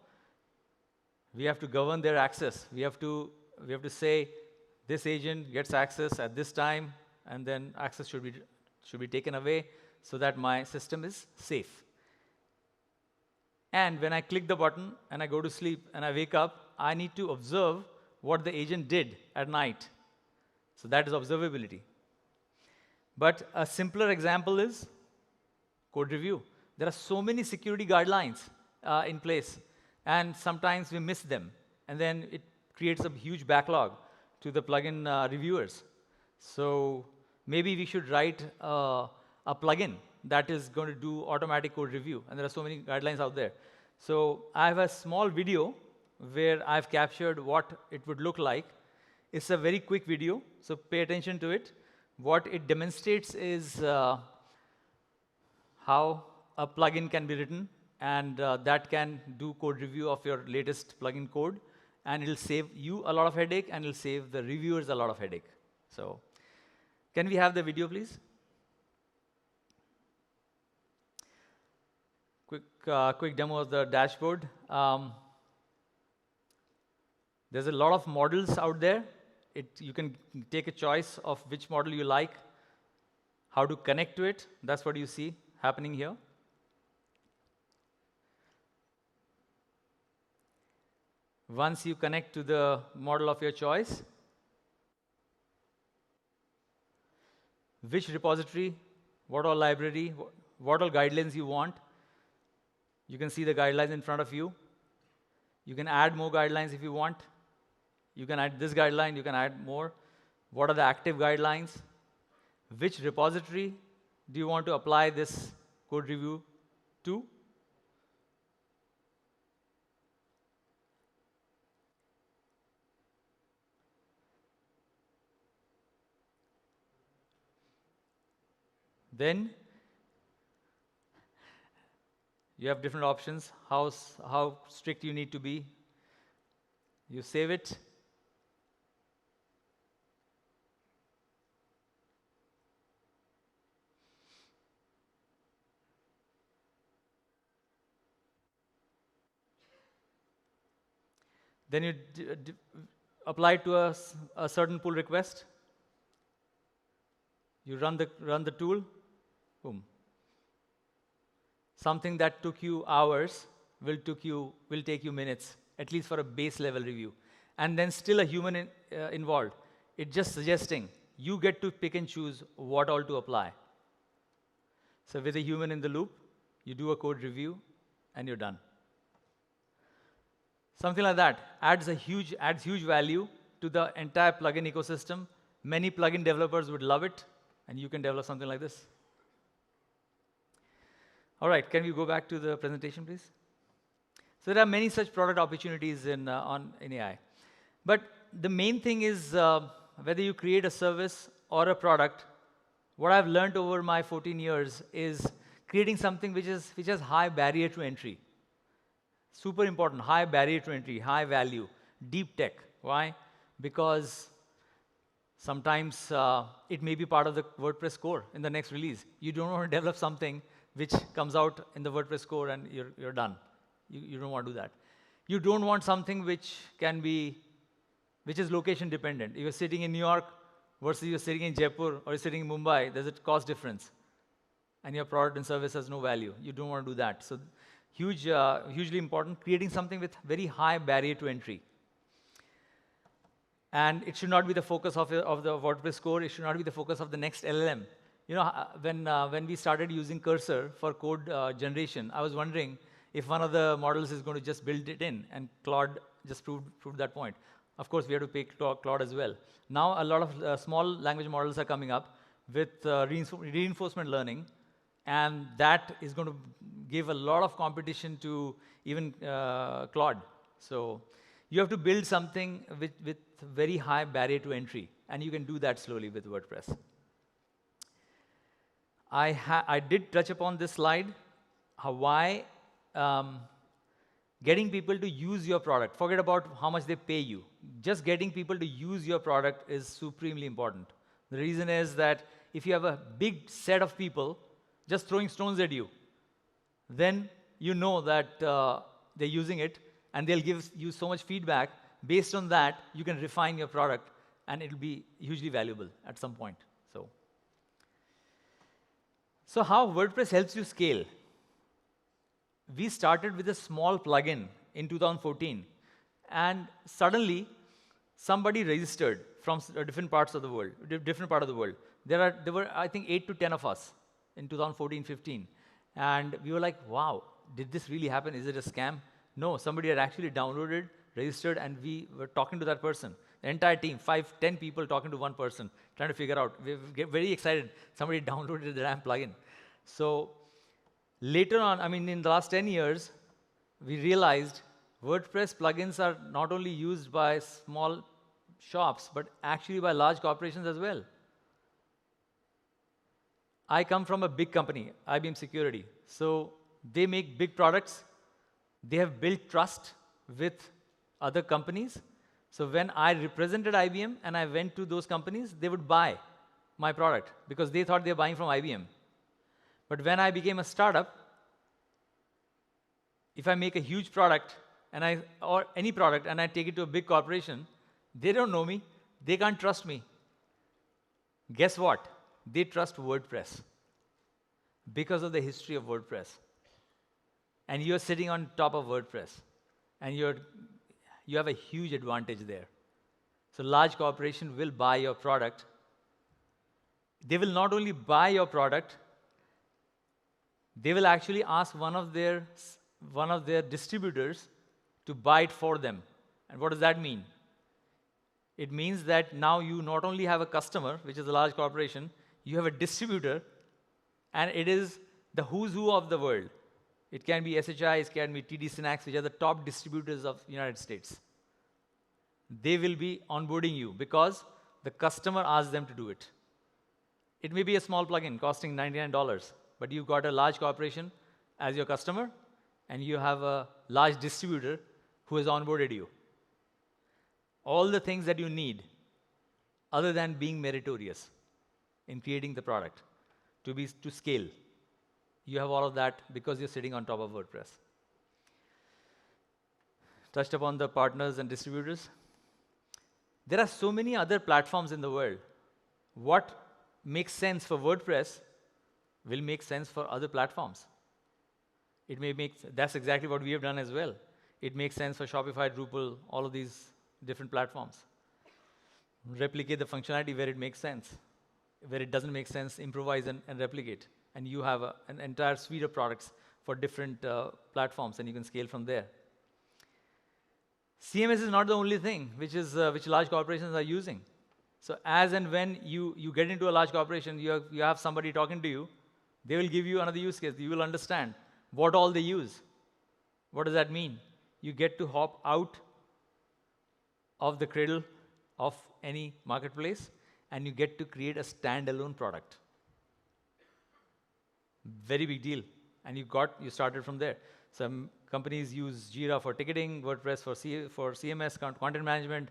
We have to govern their access. We have to say, this agent gets access at this time, and then access should be taken away so that my system is safe. And when I click the button and I go to sleep and I wake up, I need to observe what the agent did at night. So that is observability. But a simpler example is code review. There are so many security guidelines in place, and sometimes we miss them. And then it creates a huge backlog to the plugin reviewers. So maybe we should write a plugin that is going to do automatic code review. And there are so many guidelines out there. So I have a small video where I've captured what it would look like. It's a very quick video, so pay attention to it. What it demonstrates is how a plugin can be written, and that can do code review of your latest plugin code, and it'll save you a lot of headache, and it'll save the reviewers a lot of headache. So can we have the video, please? Quick demo of the dashboard. There's a lot of models out there. You can take a choice of which model you like, how to connect to it. That's what you see happening here. Once you connect to the model of your choice, which repository, what all library, what all guidelines you want. You can see the guidelines in front of you. You can add more guidelines if you want. You can add this guideline, you can add more. What are the active guidelines? Which repository do you want to apply this code review to? Then you have different options, how strict you need to be. You save it. Then you apply it to a certain pull request. You run the tool, boom. Something that took you hours will take you minutes, at least for a base level review. And then still a human involved. It's just suggesting you get to pick and choose what all to apply. So with a human in the loop, you do a code review and you're done. Something like that adds huge value to the entire plugin ecosystem. Many plugin developers would love it, and you can develop something like this. All right, can we go back to the presentation, please? So there are many such product opportunities in AI. But the main thing is whether you create a service or a product, what I've learned over my 14 years is creating something which has high barrier to entry. Super important, high barrier to entry, high value, deep tech. Why? Because sometimes it may be part of the WordPress core in the next release. You don't want to develop something which comes out in the WordPress core and you're done. You don't want to do that. You don't want something which is location dependent. If you're sitting in New York versus you're sitting in Jaipur or you're sitting in Mumbai, there's a cost difference. And your product and service has no value. You don't want to do that. So hugely important, creating something with very high barrier to entry. And it should not be the focus of the WordPress core. It should not be the focus of the next LLM. You know, when we started using Cursor for code generation, I was wondering if one of the models is going to just build it in, and Claude just proved that point. Of course, we have to pay Claude as well. Now, a lot of small language models are coming up with reinforcement learning, and that is going to give a lot of competition to even Claude. So you have to build something with very high barrier to entry, and you can do that slowly with WordPress. I did touch upon this slide, why getting people to use your product. Forget about how much they pay you. Just getting people to use your product is supremely important. The reason is that if you have a big set of people just throwing stones at you, then you know that they're using it, and they'll give you so much feedback. Based on that, you can refine your product, and it'll be hugely valuable at some point. So how WordPress helps you scale? We started with a small plugin in 2014, and suddenly somebody registered from different parts of the world, different part of the world. There were, I think, 8 to 10 of us in 2014-15, and we were like, wow, did this really happen? Is it a scam? No, somebody had actually downloaded, registered, and we were talking to that person. The entire team, 5, 10 people talking to one person, trying to figure out. We get very excited. Somebody downloaded the damn plugin. So later on, I mean, in the last 10 years, we realized WordPress plugins are not only used by small shops, but actually by large corporations as well. I come from a big company, IBM Security. So they make big products. They have built trust with other companies. So when I represented IBM and I went to those companies, they would buy my product because they thought they were buying from IBM. But when I became a startup, if I make a huge product or any product and I take it to a big corporation, they don't know me. They can't trust me. Guess what? They trust WordPress because of the history of WordPress. And you're sitting on top of WordPress, and you have a huge advantage there. So large corporation will buy your product. They will not only buy your product, they will actually ask one of their distributors to buy it for them. And what does that mean? It means that now you not only have a customer, which is a large corporation, you have a distributor, and it is the who's who of the world. It can be SHI, it can be TD Synapse, which are the top distributors of the United States. They will be onboarding you because the customer asked them to do it. It may be a small plugin costing $99, but you've got a large corporation as your customer, and you have a large distributor who has onboarded you. All the things that you need, other than being meritorious in creating the product, to scale. You have all of that because you're sitting on top of WordPress. Touched upon the partners and distributors. There are so many other platforms in the world. What makes sense for WordPress will make sense for other platforms. That's exactly what we have done as well. It makes sense for Shopify, Drupal, all of these different platforms. Replicate the functionality where it makes sense. Where it doesn't make sense, improvise and replicate. And you have an entire suite of products for different platforms, and you can scale from there. CMS is not the only thing which large corporations are using. So as and when you get into a large corporation, you have somebody talking to you, they will give you another use case. You will understand what all they use. What does that mean? You get to hop out of the cradle of any marketplace, and you get to create a standalone product. Very big deal. And you started from there. Some companies use Jira for ticketing, WordPress for CMS, content management,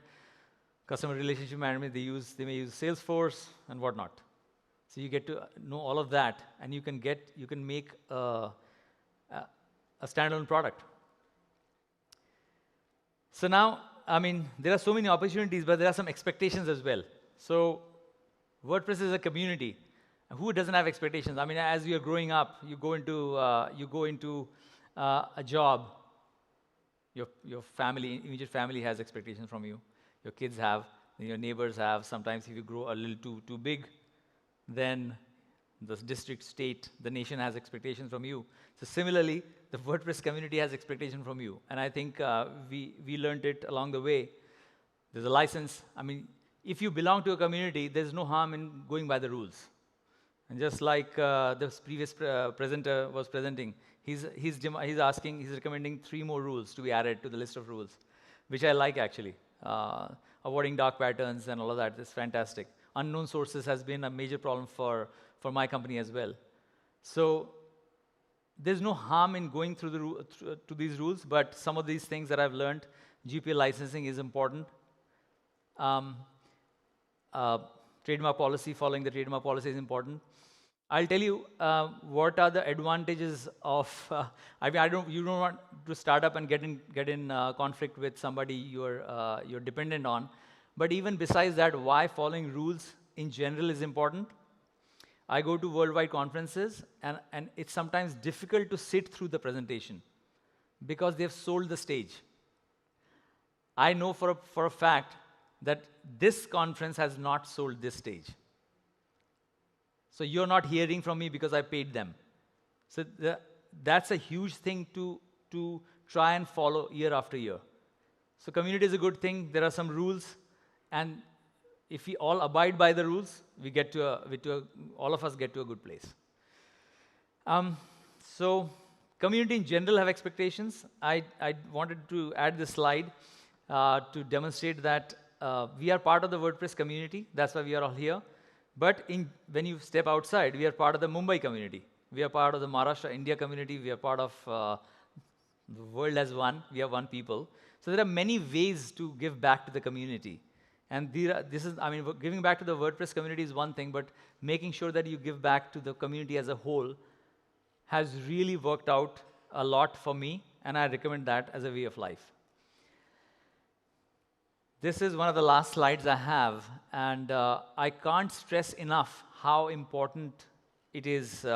customer relationship management. They may use Salesforce and whatnot. So you get to know all of that, and you can make a standalone product. So now, I mean, there are so many opportunities, but there are some expectations as well. So WordPress is a community. Who doesn't have expectations? I mean, as you're growing up, you go into a job. Your family, immediate family has expectations from you. Your kids have, your neighbors have. Sometimes if you grow a little too big, then the district, state, the nation has expectations from you. So similarly, the WordPress community has expectations from you. And I think we learned it along the way. There's a license. I mean, if you belong to a community, there's no harm in going by the rules. And just like the previous presenter was presenting, he's recommending 3 more rules to be added to the list of rules, which I like actually. Avoiding dark patterns and all of that is fantastic. Unknown sources has been a major problem for my company as well. So there's no harm in going through to these rules, but some of these things that I've learned, GPL licensing is important. Trademark policy, following the trademark policy is important. I'll tell you what are the advantages of. I mean, you don't want to start up and get in conflict with somebody you're dependent on. But even besides that, why following rules in general is important. I go to worldwide conferences, and it's sometimes difficult to sit through the presentation because they've sold the stage. I know for a fact that this conference has not sold this stage. So you're not hearing from me because I paid them. So that's a huge thing to try and follow year after year. So community is a good thing. There are some rules, and if we all abide by the rules, all of us get to a good place. So community in general have expectations. I wanted to add this slide to demonstrate that we are part of the WordPress community. That's why we are all here. But when you step outside, we are part of the Mumbai community. We are part of the Maharashtra, India community. We are part of the world as one. We are one people. So there are many ways to give back to the community. And giving back to the WordPress community is one thing, but making sure that you give back to the community as a whole has really worked out a lot for me, and I recommend that as a way of life. This is one of the last slides I have, and I can't stress enough how important it is,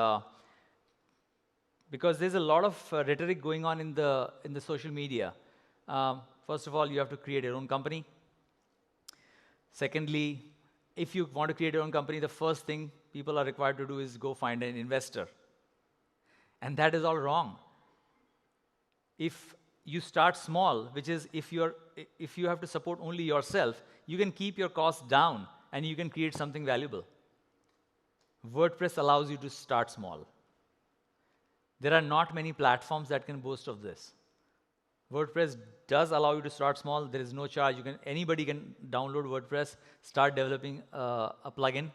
because there's a lot of rhetoric going on in the social media. First of all, you have to create your own company. Secondly, if you want to create your own company, the first thing people are required to do is go find an investor. And that is all wrong. If you start small, which is if you have to support only yourself, you can keep your costs down and you can create something valuable. WordPress allows you to start small. There are not many platforms that can boast of this. WordPress does allow you to start small. There is no charge. Anybody can download WordPress, start developing a plugin,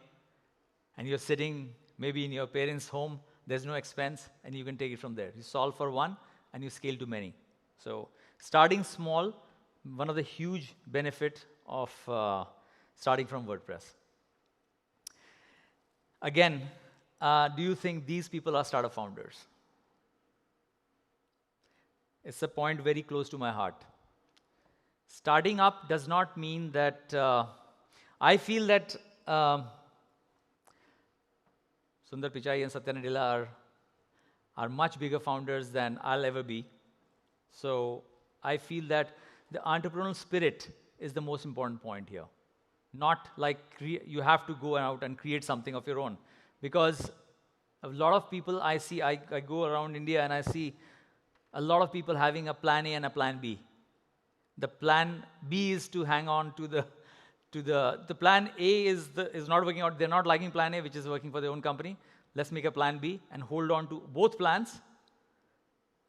and you're sitting maybe in your parents' home. There's no expense, and you can take it from there. You solve for one, and you scale to many. So starting small, one of the huge benefits of starting from WordPress. Again, do you think these people are startup founders? It's a point very close to my heart. Starting up does not mean that I feel that Sundar Pichai and Satya Nadella are much bigger founders than I'll ever be. So I feel that the entrepreneurial spirit is the most important point here. Not like you have to go out and create something of your own. Because a lot of people I see, I go around India and I see a lot of people having a plan A and a plan B. The plan B is to hang on to the plan A is not working out. They're not liking plan A, which is working for their own company. Let's make a plan B and hold on to both plans.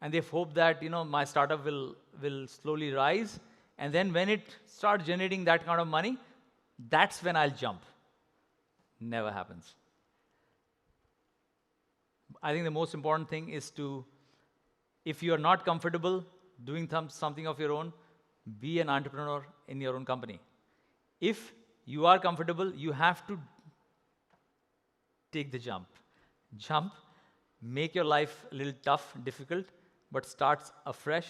And they've hoped that, my startup will slowly rise. And then when it starts generating that kind of money, that's when I'll jump. Never happens. I think the most important thing is to, if you are not comfortable doing something of your own, be an entrepreneur in your own company. If you are comfortable, you have to take the jump. Jump, make your life a little tough, difficult, but start afresh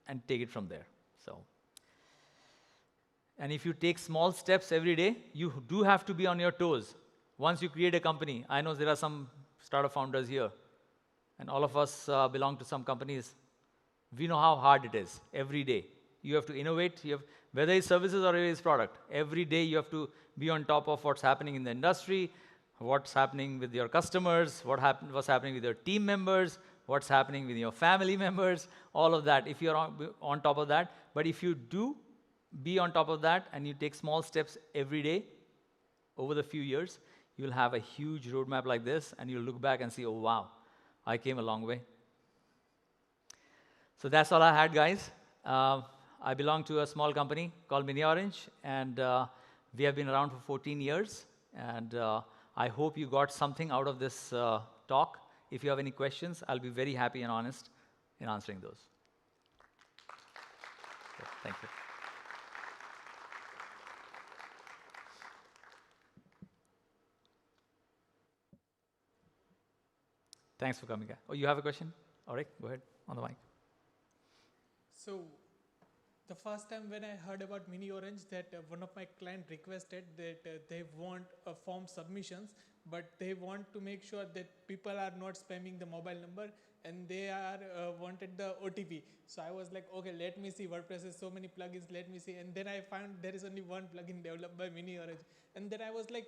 and take it from there. And if you take small steps every day, you do have to be on your toes. Once you create a company, I know there are some startup founders here, and all of us belong to some companies. We know how hard it is every day. You have to innovate. Whether it's services or it's product, every day you have to be on top of what's happening in the industry, what's happening with your customers, what's happening with your team members, what's happening with your family members, all of that, if you're on top of that. But if you do be on top of that and you take small steps every day over the few years, you'll have a huge roadmap like this, and you'll look back and see, oh, wow, I came a long way. So that's all I had, guys. I belong to a small company called Mini Orange, and we have been around for 14 years. And I hope you got something out of this talk. If you have any questions, I'll be very happy and honest in answering those. So, thank you. Thanks for coming. Oh, you have a question? All right, go ahead, on the mic. So, the first time when I heard about Mini Orange, that one of my clients requested that they want form submissions, but they want to make sure that people are not spamming the mobile number, and they wanted the OTP. So I was like, okay, let me see. WordPress has so many plugins, let me see. And then I found there is only one plugin developed by Mini Orange. And then I was like,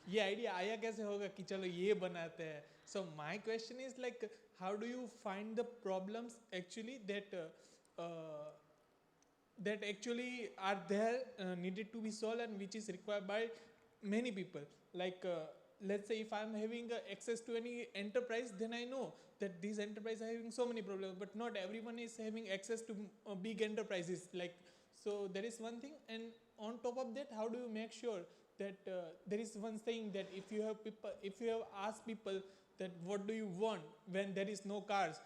ये idea आया कैसे होगा कि चलो ये बनाते हैं. So my question is like, how do you find the problems actually that actually are there, needed to be solved, and which is required by many people? Like, let's say if I'm having access to any enterprise, then I know that these enterprises are having so many problems, but not everyone is having access to big enterprises. Like, so there is one thing, and on top of that, how do you make sure that there is one saying that if you have asked people that what do you want when there is no cars,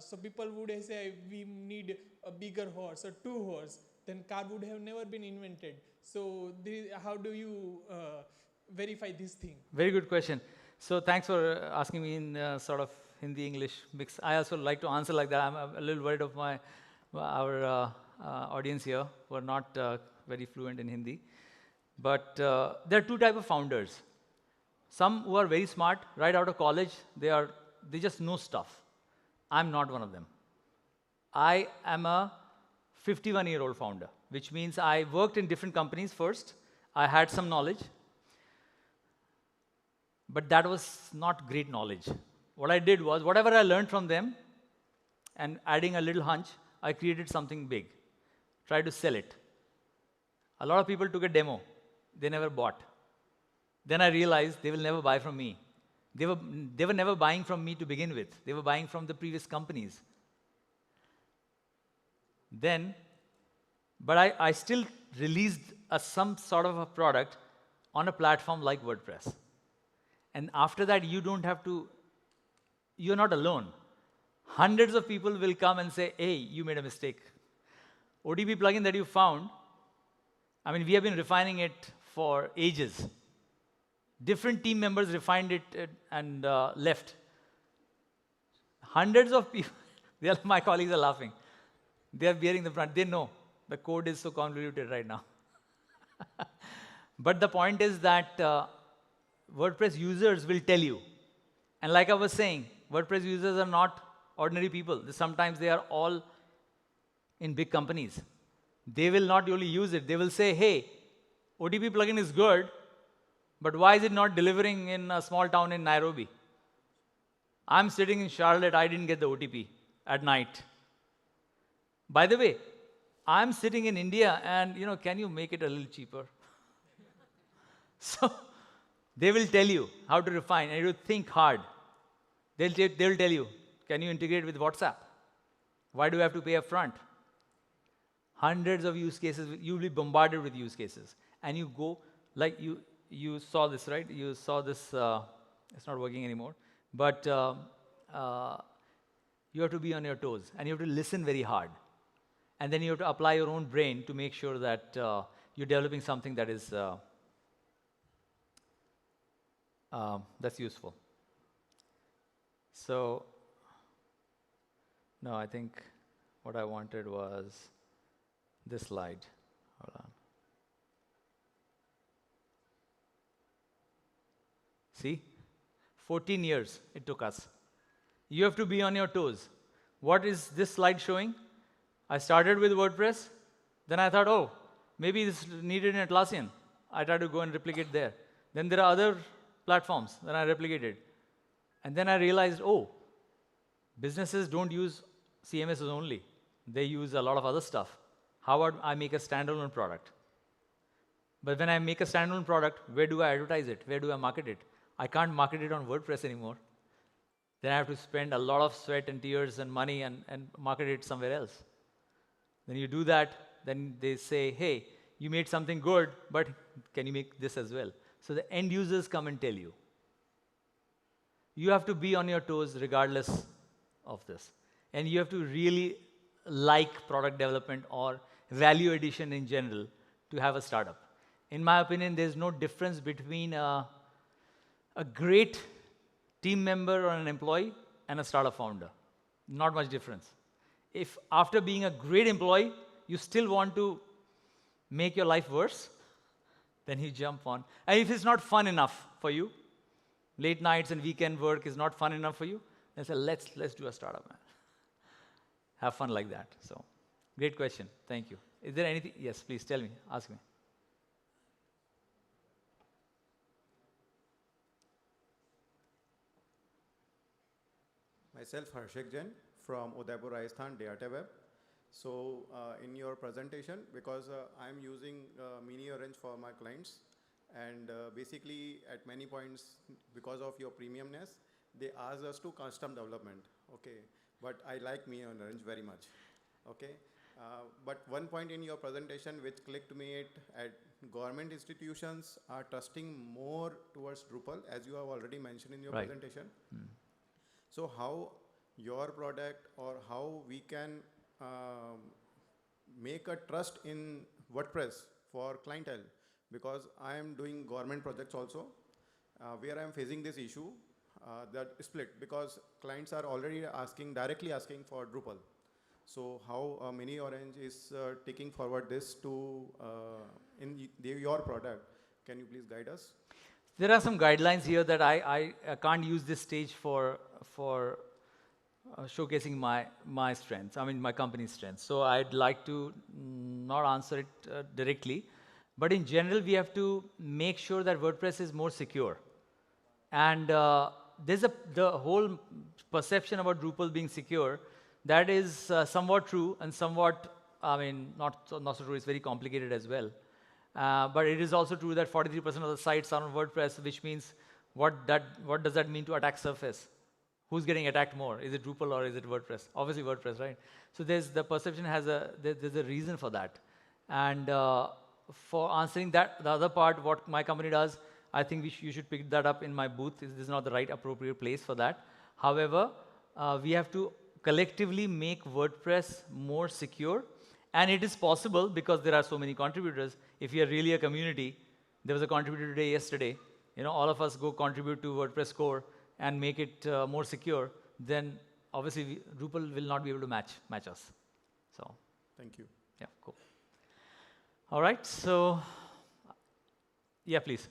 so people would say we need a bigger horse or two horse, then car would have never been invented. So how do you verify this thing? Very good question. So thanks for asking me in sort of Hindi-English mix. I also like to answer like that. I'm a little worried of our audience here who are not very fluent in Hindi. But there are two types of founders. Some who are very smart, right out of college, they just know stuff. I'm not one of them. I am a 51-year-old founder, which means I worked in different companies first. I had some knowledge, but that was not great knowledge. What I did was, whatever I learned from them, and adding a little hunch, I created something big, tried to sell it. A lot of people took a demo. They never bought. Then I realized they will never buy from me. They were never buying from me to begin with. They were buying from the previous companies. But I still released some sort of a product on a platform like WordPress. And after that, you're not alone. Hundreds of people will come and say, hey, you made a mistake. OTP plugin that you found, I mean, we have been refining it for ages. Different team members refined it and left. Hundreds of people, my colleagues are laughing. They are bearing the brunt. They know the code is so convoluted right now. But the point is that WordPress users will tell you. And like I was saying, WordPress users are not ordinary people. Sometimes they are all in big companies. They will not only use it. They will say, hey, OTP plugin is good, but why is it not delivering in a small town in Nairobi? I'm sitting in Charlotte. I didn't get the OTP at night. By the way, I'm sitting in India, and can you make it a little cheaper? So they will tell you how to refine, and you think hard. They'll tell you, can you integrate with WhatsApp? Why do you have to pay up front? Hundreds of use cases. You'll be bombarded with use cases, and you go like you saw this, right? You saw this. It's not working anymore, but you have to be on your toes, and you have to listen very hard, and then you have to apply your own brain to make sure that you're developing something that is that's useful. So, no, I think what I wanted was this slide. Hold on. See? 14 years it took us. You have to be on your toes. What is this slide showing? I started with WordPress. Then I thought, oh, maybe this is needed in Atlassian. I tried to go and replicate there. Then there are other platforms that I replicated. And then I realized, oh, businesses don't use CMSs only. They use a lot of other stuff. How about I make a standalone product? But when I make a standalone product, where do I advertise it? Where do I market it? I can't market it on WordPress anymore. Then I have to spend a lot of sweat and tears and money and market it somewhere else. Then you do that, then they say, hey, you made something good, but can you make this as well? So the end users come and tell you. You have to be on your toes regardless of this. And you have to really like product development or value addition in general to have a startup. In my opinion, there's no difference between a great team member or an employee and a startup founder. Not much difference. If after being a great employee, you still want to make your life worse, then you jump on. And if it's not fun enough for you, late nights and weekend work is not fun enough for you, then say, let's do a startup, man. Have fun like that. So, great question. Thank you. Is there anything? Yes, please tell me. Ask me. Myself, Harshik Jain from Udaipur, Rajasthan, Data Web. So, in your presentation, because I'm using Mini Orange for my clients, and basically at many points, because of your premiumness, they ask us to custom development. Okay, but I like Mini Orange very much. Okay, but one point in your presentation which clicked me at government institutions are trusting more towards Drupal, as you have already mentioned in your presentation. So how your product or how we can make a trust in WordPress for clientele, because I am doing government projects also, where I am facing this issue, that split, because clients are already directly asking for Drupal. So how Mini Orange is taking forward this to in your product? Can you please guide us? There are some guidelines here that I can't use this stage for showcasing my strengths, I mean my company's strengths. So I'd like to not answer it directly. But in general, we have to make sure that WordPress is more secure. And there's the whole perception about Drupal being secure. That is somewhat true and somewhat, I mean, not so true. It's very complicated as well. But it is also true that 43% of the sites are on WordPress, which means what does that mean to attack surface? Who's getting attacked more? Is it Drupal or is it WordPress? Obviously WordPress, right? So the perception there's a reason for that. And for answering that, the other part, what my company does, I think you should pick that up in my booth. This is not the right appropriate place for that. However, we have to collectively make WordPress more secure. And it is possible because there are so many contributors. If you are really a community, there was a contributor day yesterday, all of us go contribute to WordPress core and make it more secure, then obviously Drupal will not be able to match us. So, thank you. Yeah, cool. All right, so, yeah, please.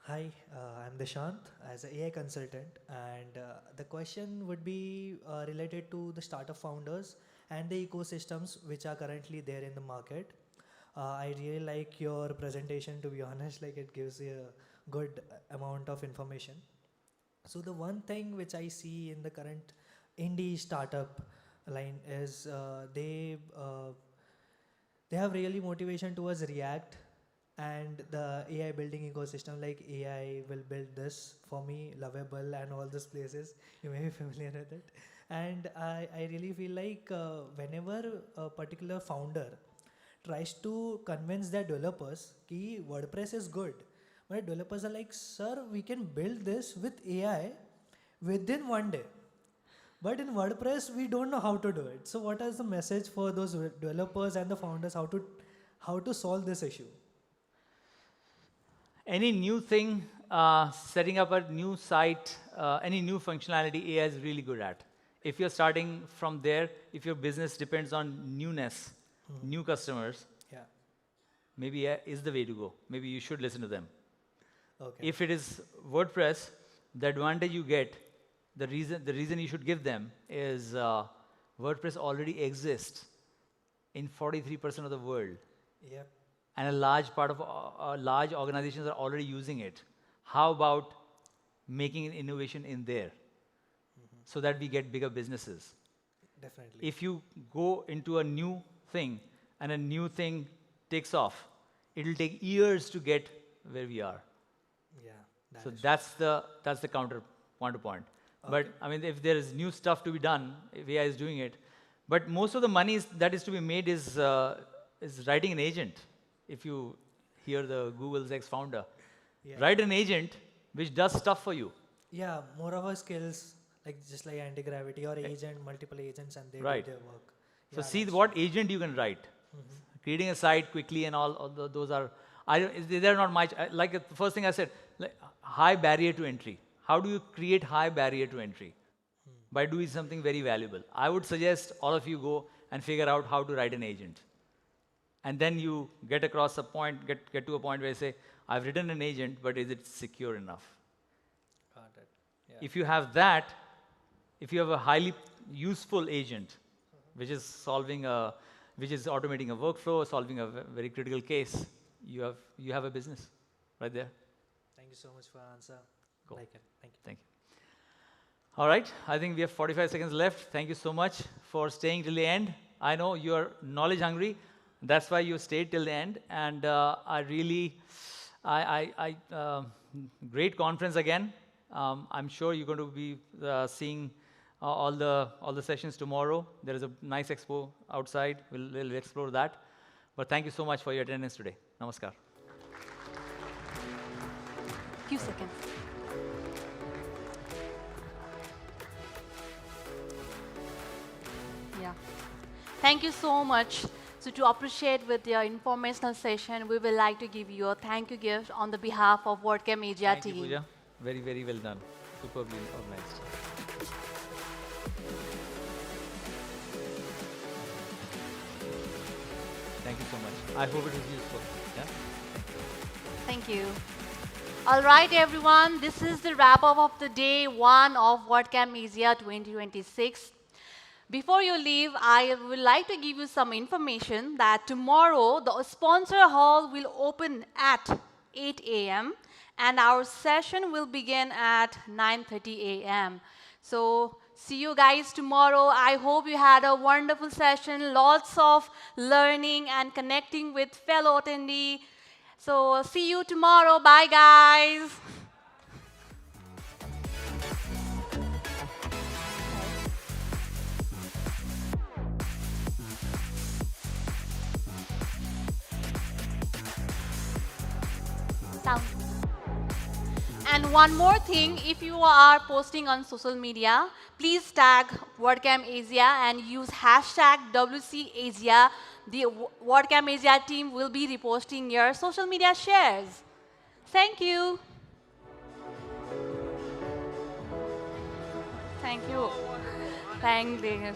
Hi, I'm Dishant as an AI consultant, and the question would be related to the startup founders and the ecosystems which are currently there in the market. I really like your presentation, to be honest, like it gives you a good amount of information. So the one thing which I see in the current indie startup line is they have really motivation towards React and the AI building ecosystem, like AI will build this for me, Lovable and all those places. You may be familiar with it. And I really feel like whenever a particular founder tries to convince their developers that WordPress is good, but developers are like, sir, we can build this with AI within one day. But in WordPress, we don't know how to do it. So what is the message for those developers and the founders how to solve this issue? Any new thing, setting up a new site, any new functionality, AI is really good at. If you're starting from there, if your business depends on newness, new customers, maybe AI is the way to go. Maybe you should listen to them. Okay. If it is WordPress, the advantage you get, the reason you should give them is WordPress already exists in 43% of the world. Yep. And a large part of large organizations are already using it. How about making an innovation in there so that we get bigger businesses? Definitely. If you go into a new thing and a new thing takes off, it'll take years to get where we are. Yeah. So that's the counterpoint. Okay. But I mean, if there is new stuff to be done, if AI is doing it, but most of the money that is to be made is writing an agent. If you hear the Google's ex-founder, write an agent which does stuff for you. Yeah, more of our skills, like just like anti-gravity or agent, multiple agents, and they do their work. So see what agent you can write. Creating a site quickly and all those are, they're not much, like the first thing I said, like high barrier to entry. How do you create high barrier to entry? By doing something very valuable. I would suggest all of you go and figure out how to write an agent. And then you get across a point, get to a point where you say, I've written an agent, but is it secure enough? Got it. Yeah. If you have that, if you have a highly useful agent, which is automating a workflow, solving a very critical case, you have a business right there. Thank you so much for the answer. Cool. Like it. Thank you. Thank you. All right, I think we have 45 seconds left. Thank you so much for staying till the end. I know you are knowledge hungry. That's why you stayed till the end. And great conference again. I'm sure you're going to be seeing all the sessions tomorrow. There is a nice expo outside. We'll explore that. But thank you so much for your attendance today. Namaskar. Few seconds. Yeah. Thank you so much. So to appreciate with your informational session, we would like to give you a thank you gift on the behalf of WordCamp Asia team. Thank you, Pooja. Very, very well done. Superbly organized. Thank you so much. I hope it was useful. Yeah? Thank you. All right, everyone. This is the wrap-up of the day 1 of WordCamp Asia 2026. Before you leave, I would like to give you some information that tomorrow the sponsor hall will open at 8 a.m. and our session will begin at 9:30 a.m. So see you guys tomorrow. I hope you had a wonderful session, lots of learning and connecting with fellow attendees. So see you tomorrow. Bye, guys. Sound. And one more thing, if you are posting on social media, please tag WordCamp Asia and use hashtag WCAsia. The WordCamp Asia team will be reposting your social media shares. Thank you. Thank you. Thank you.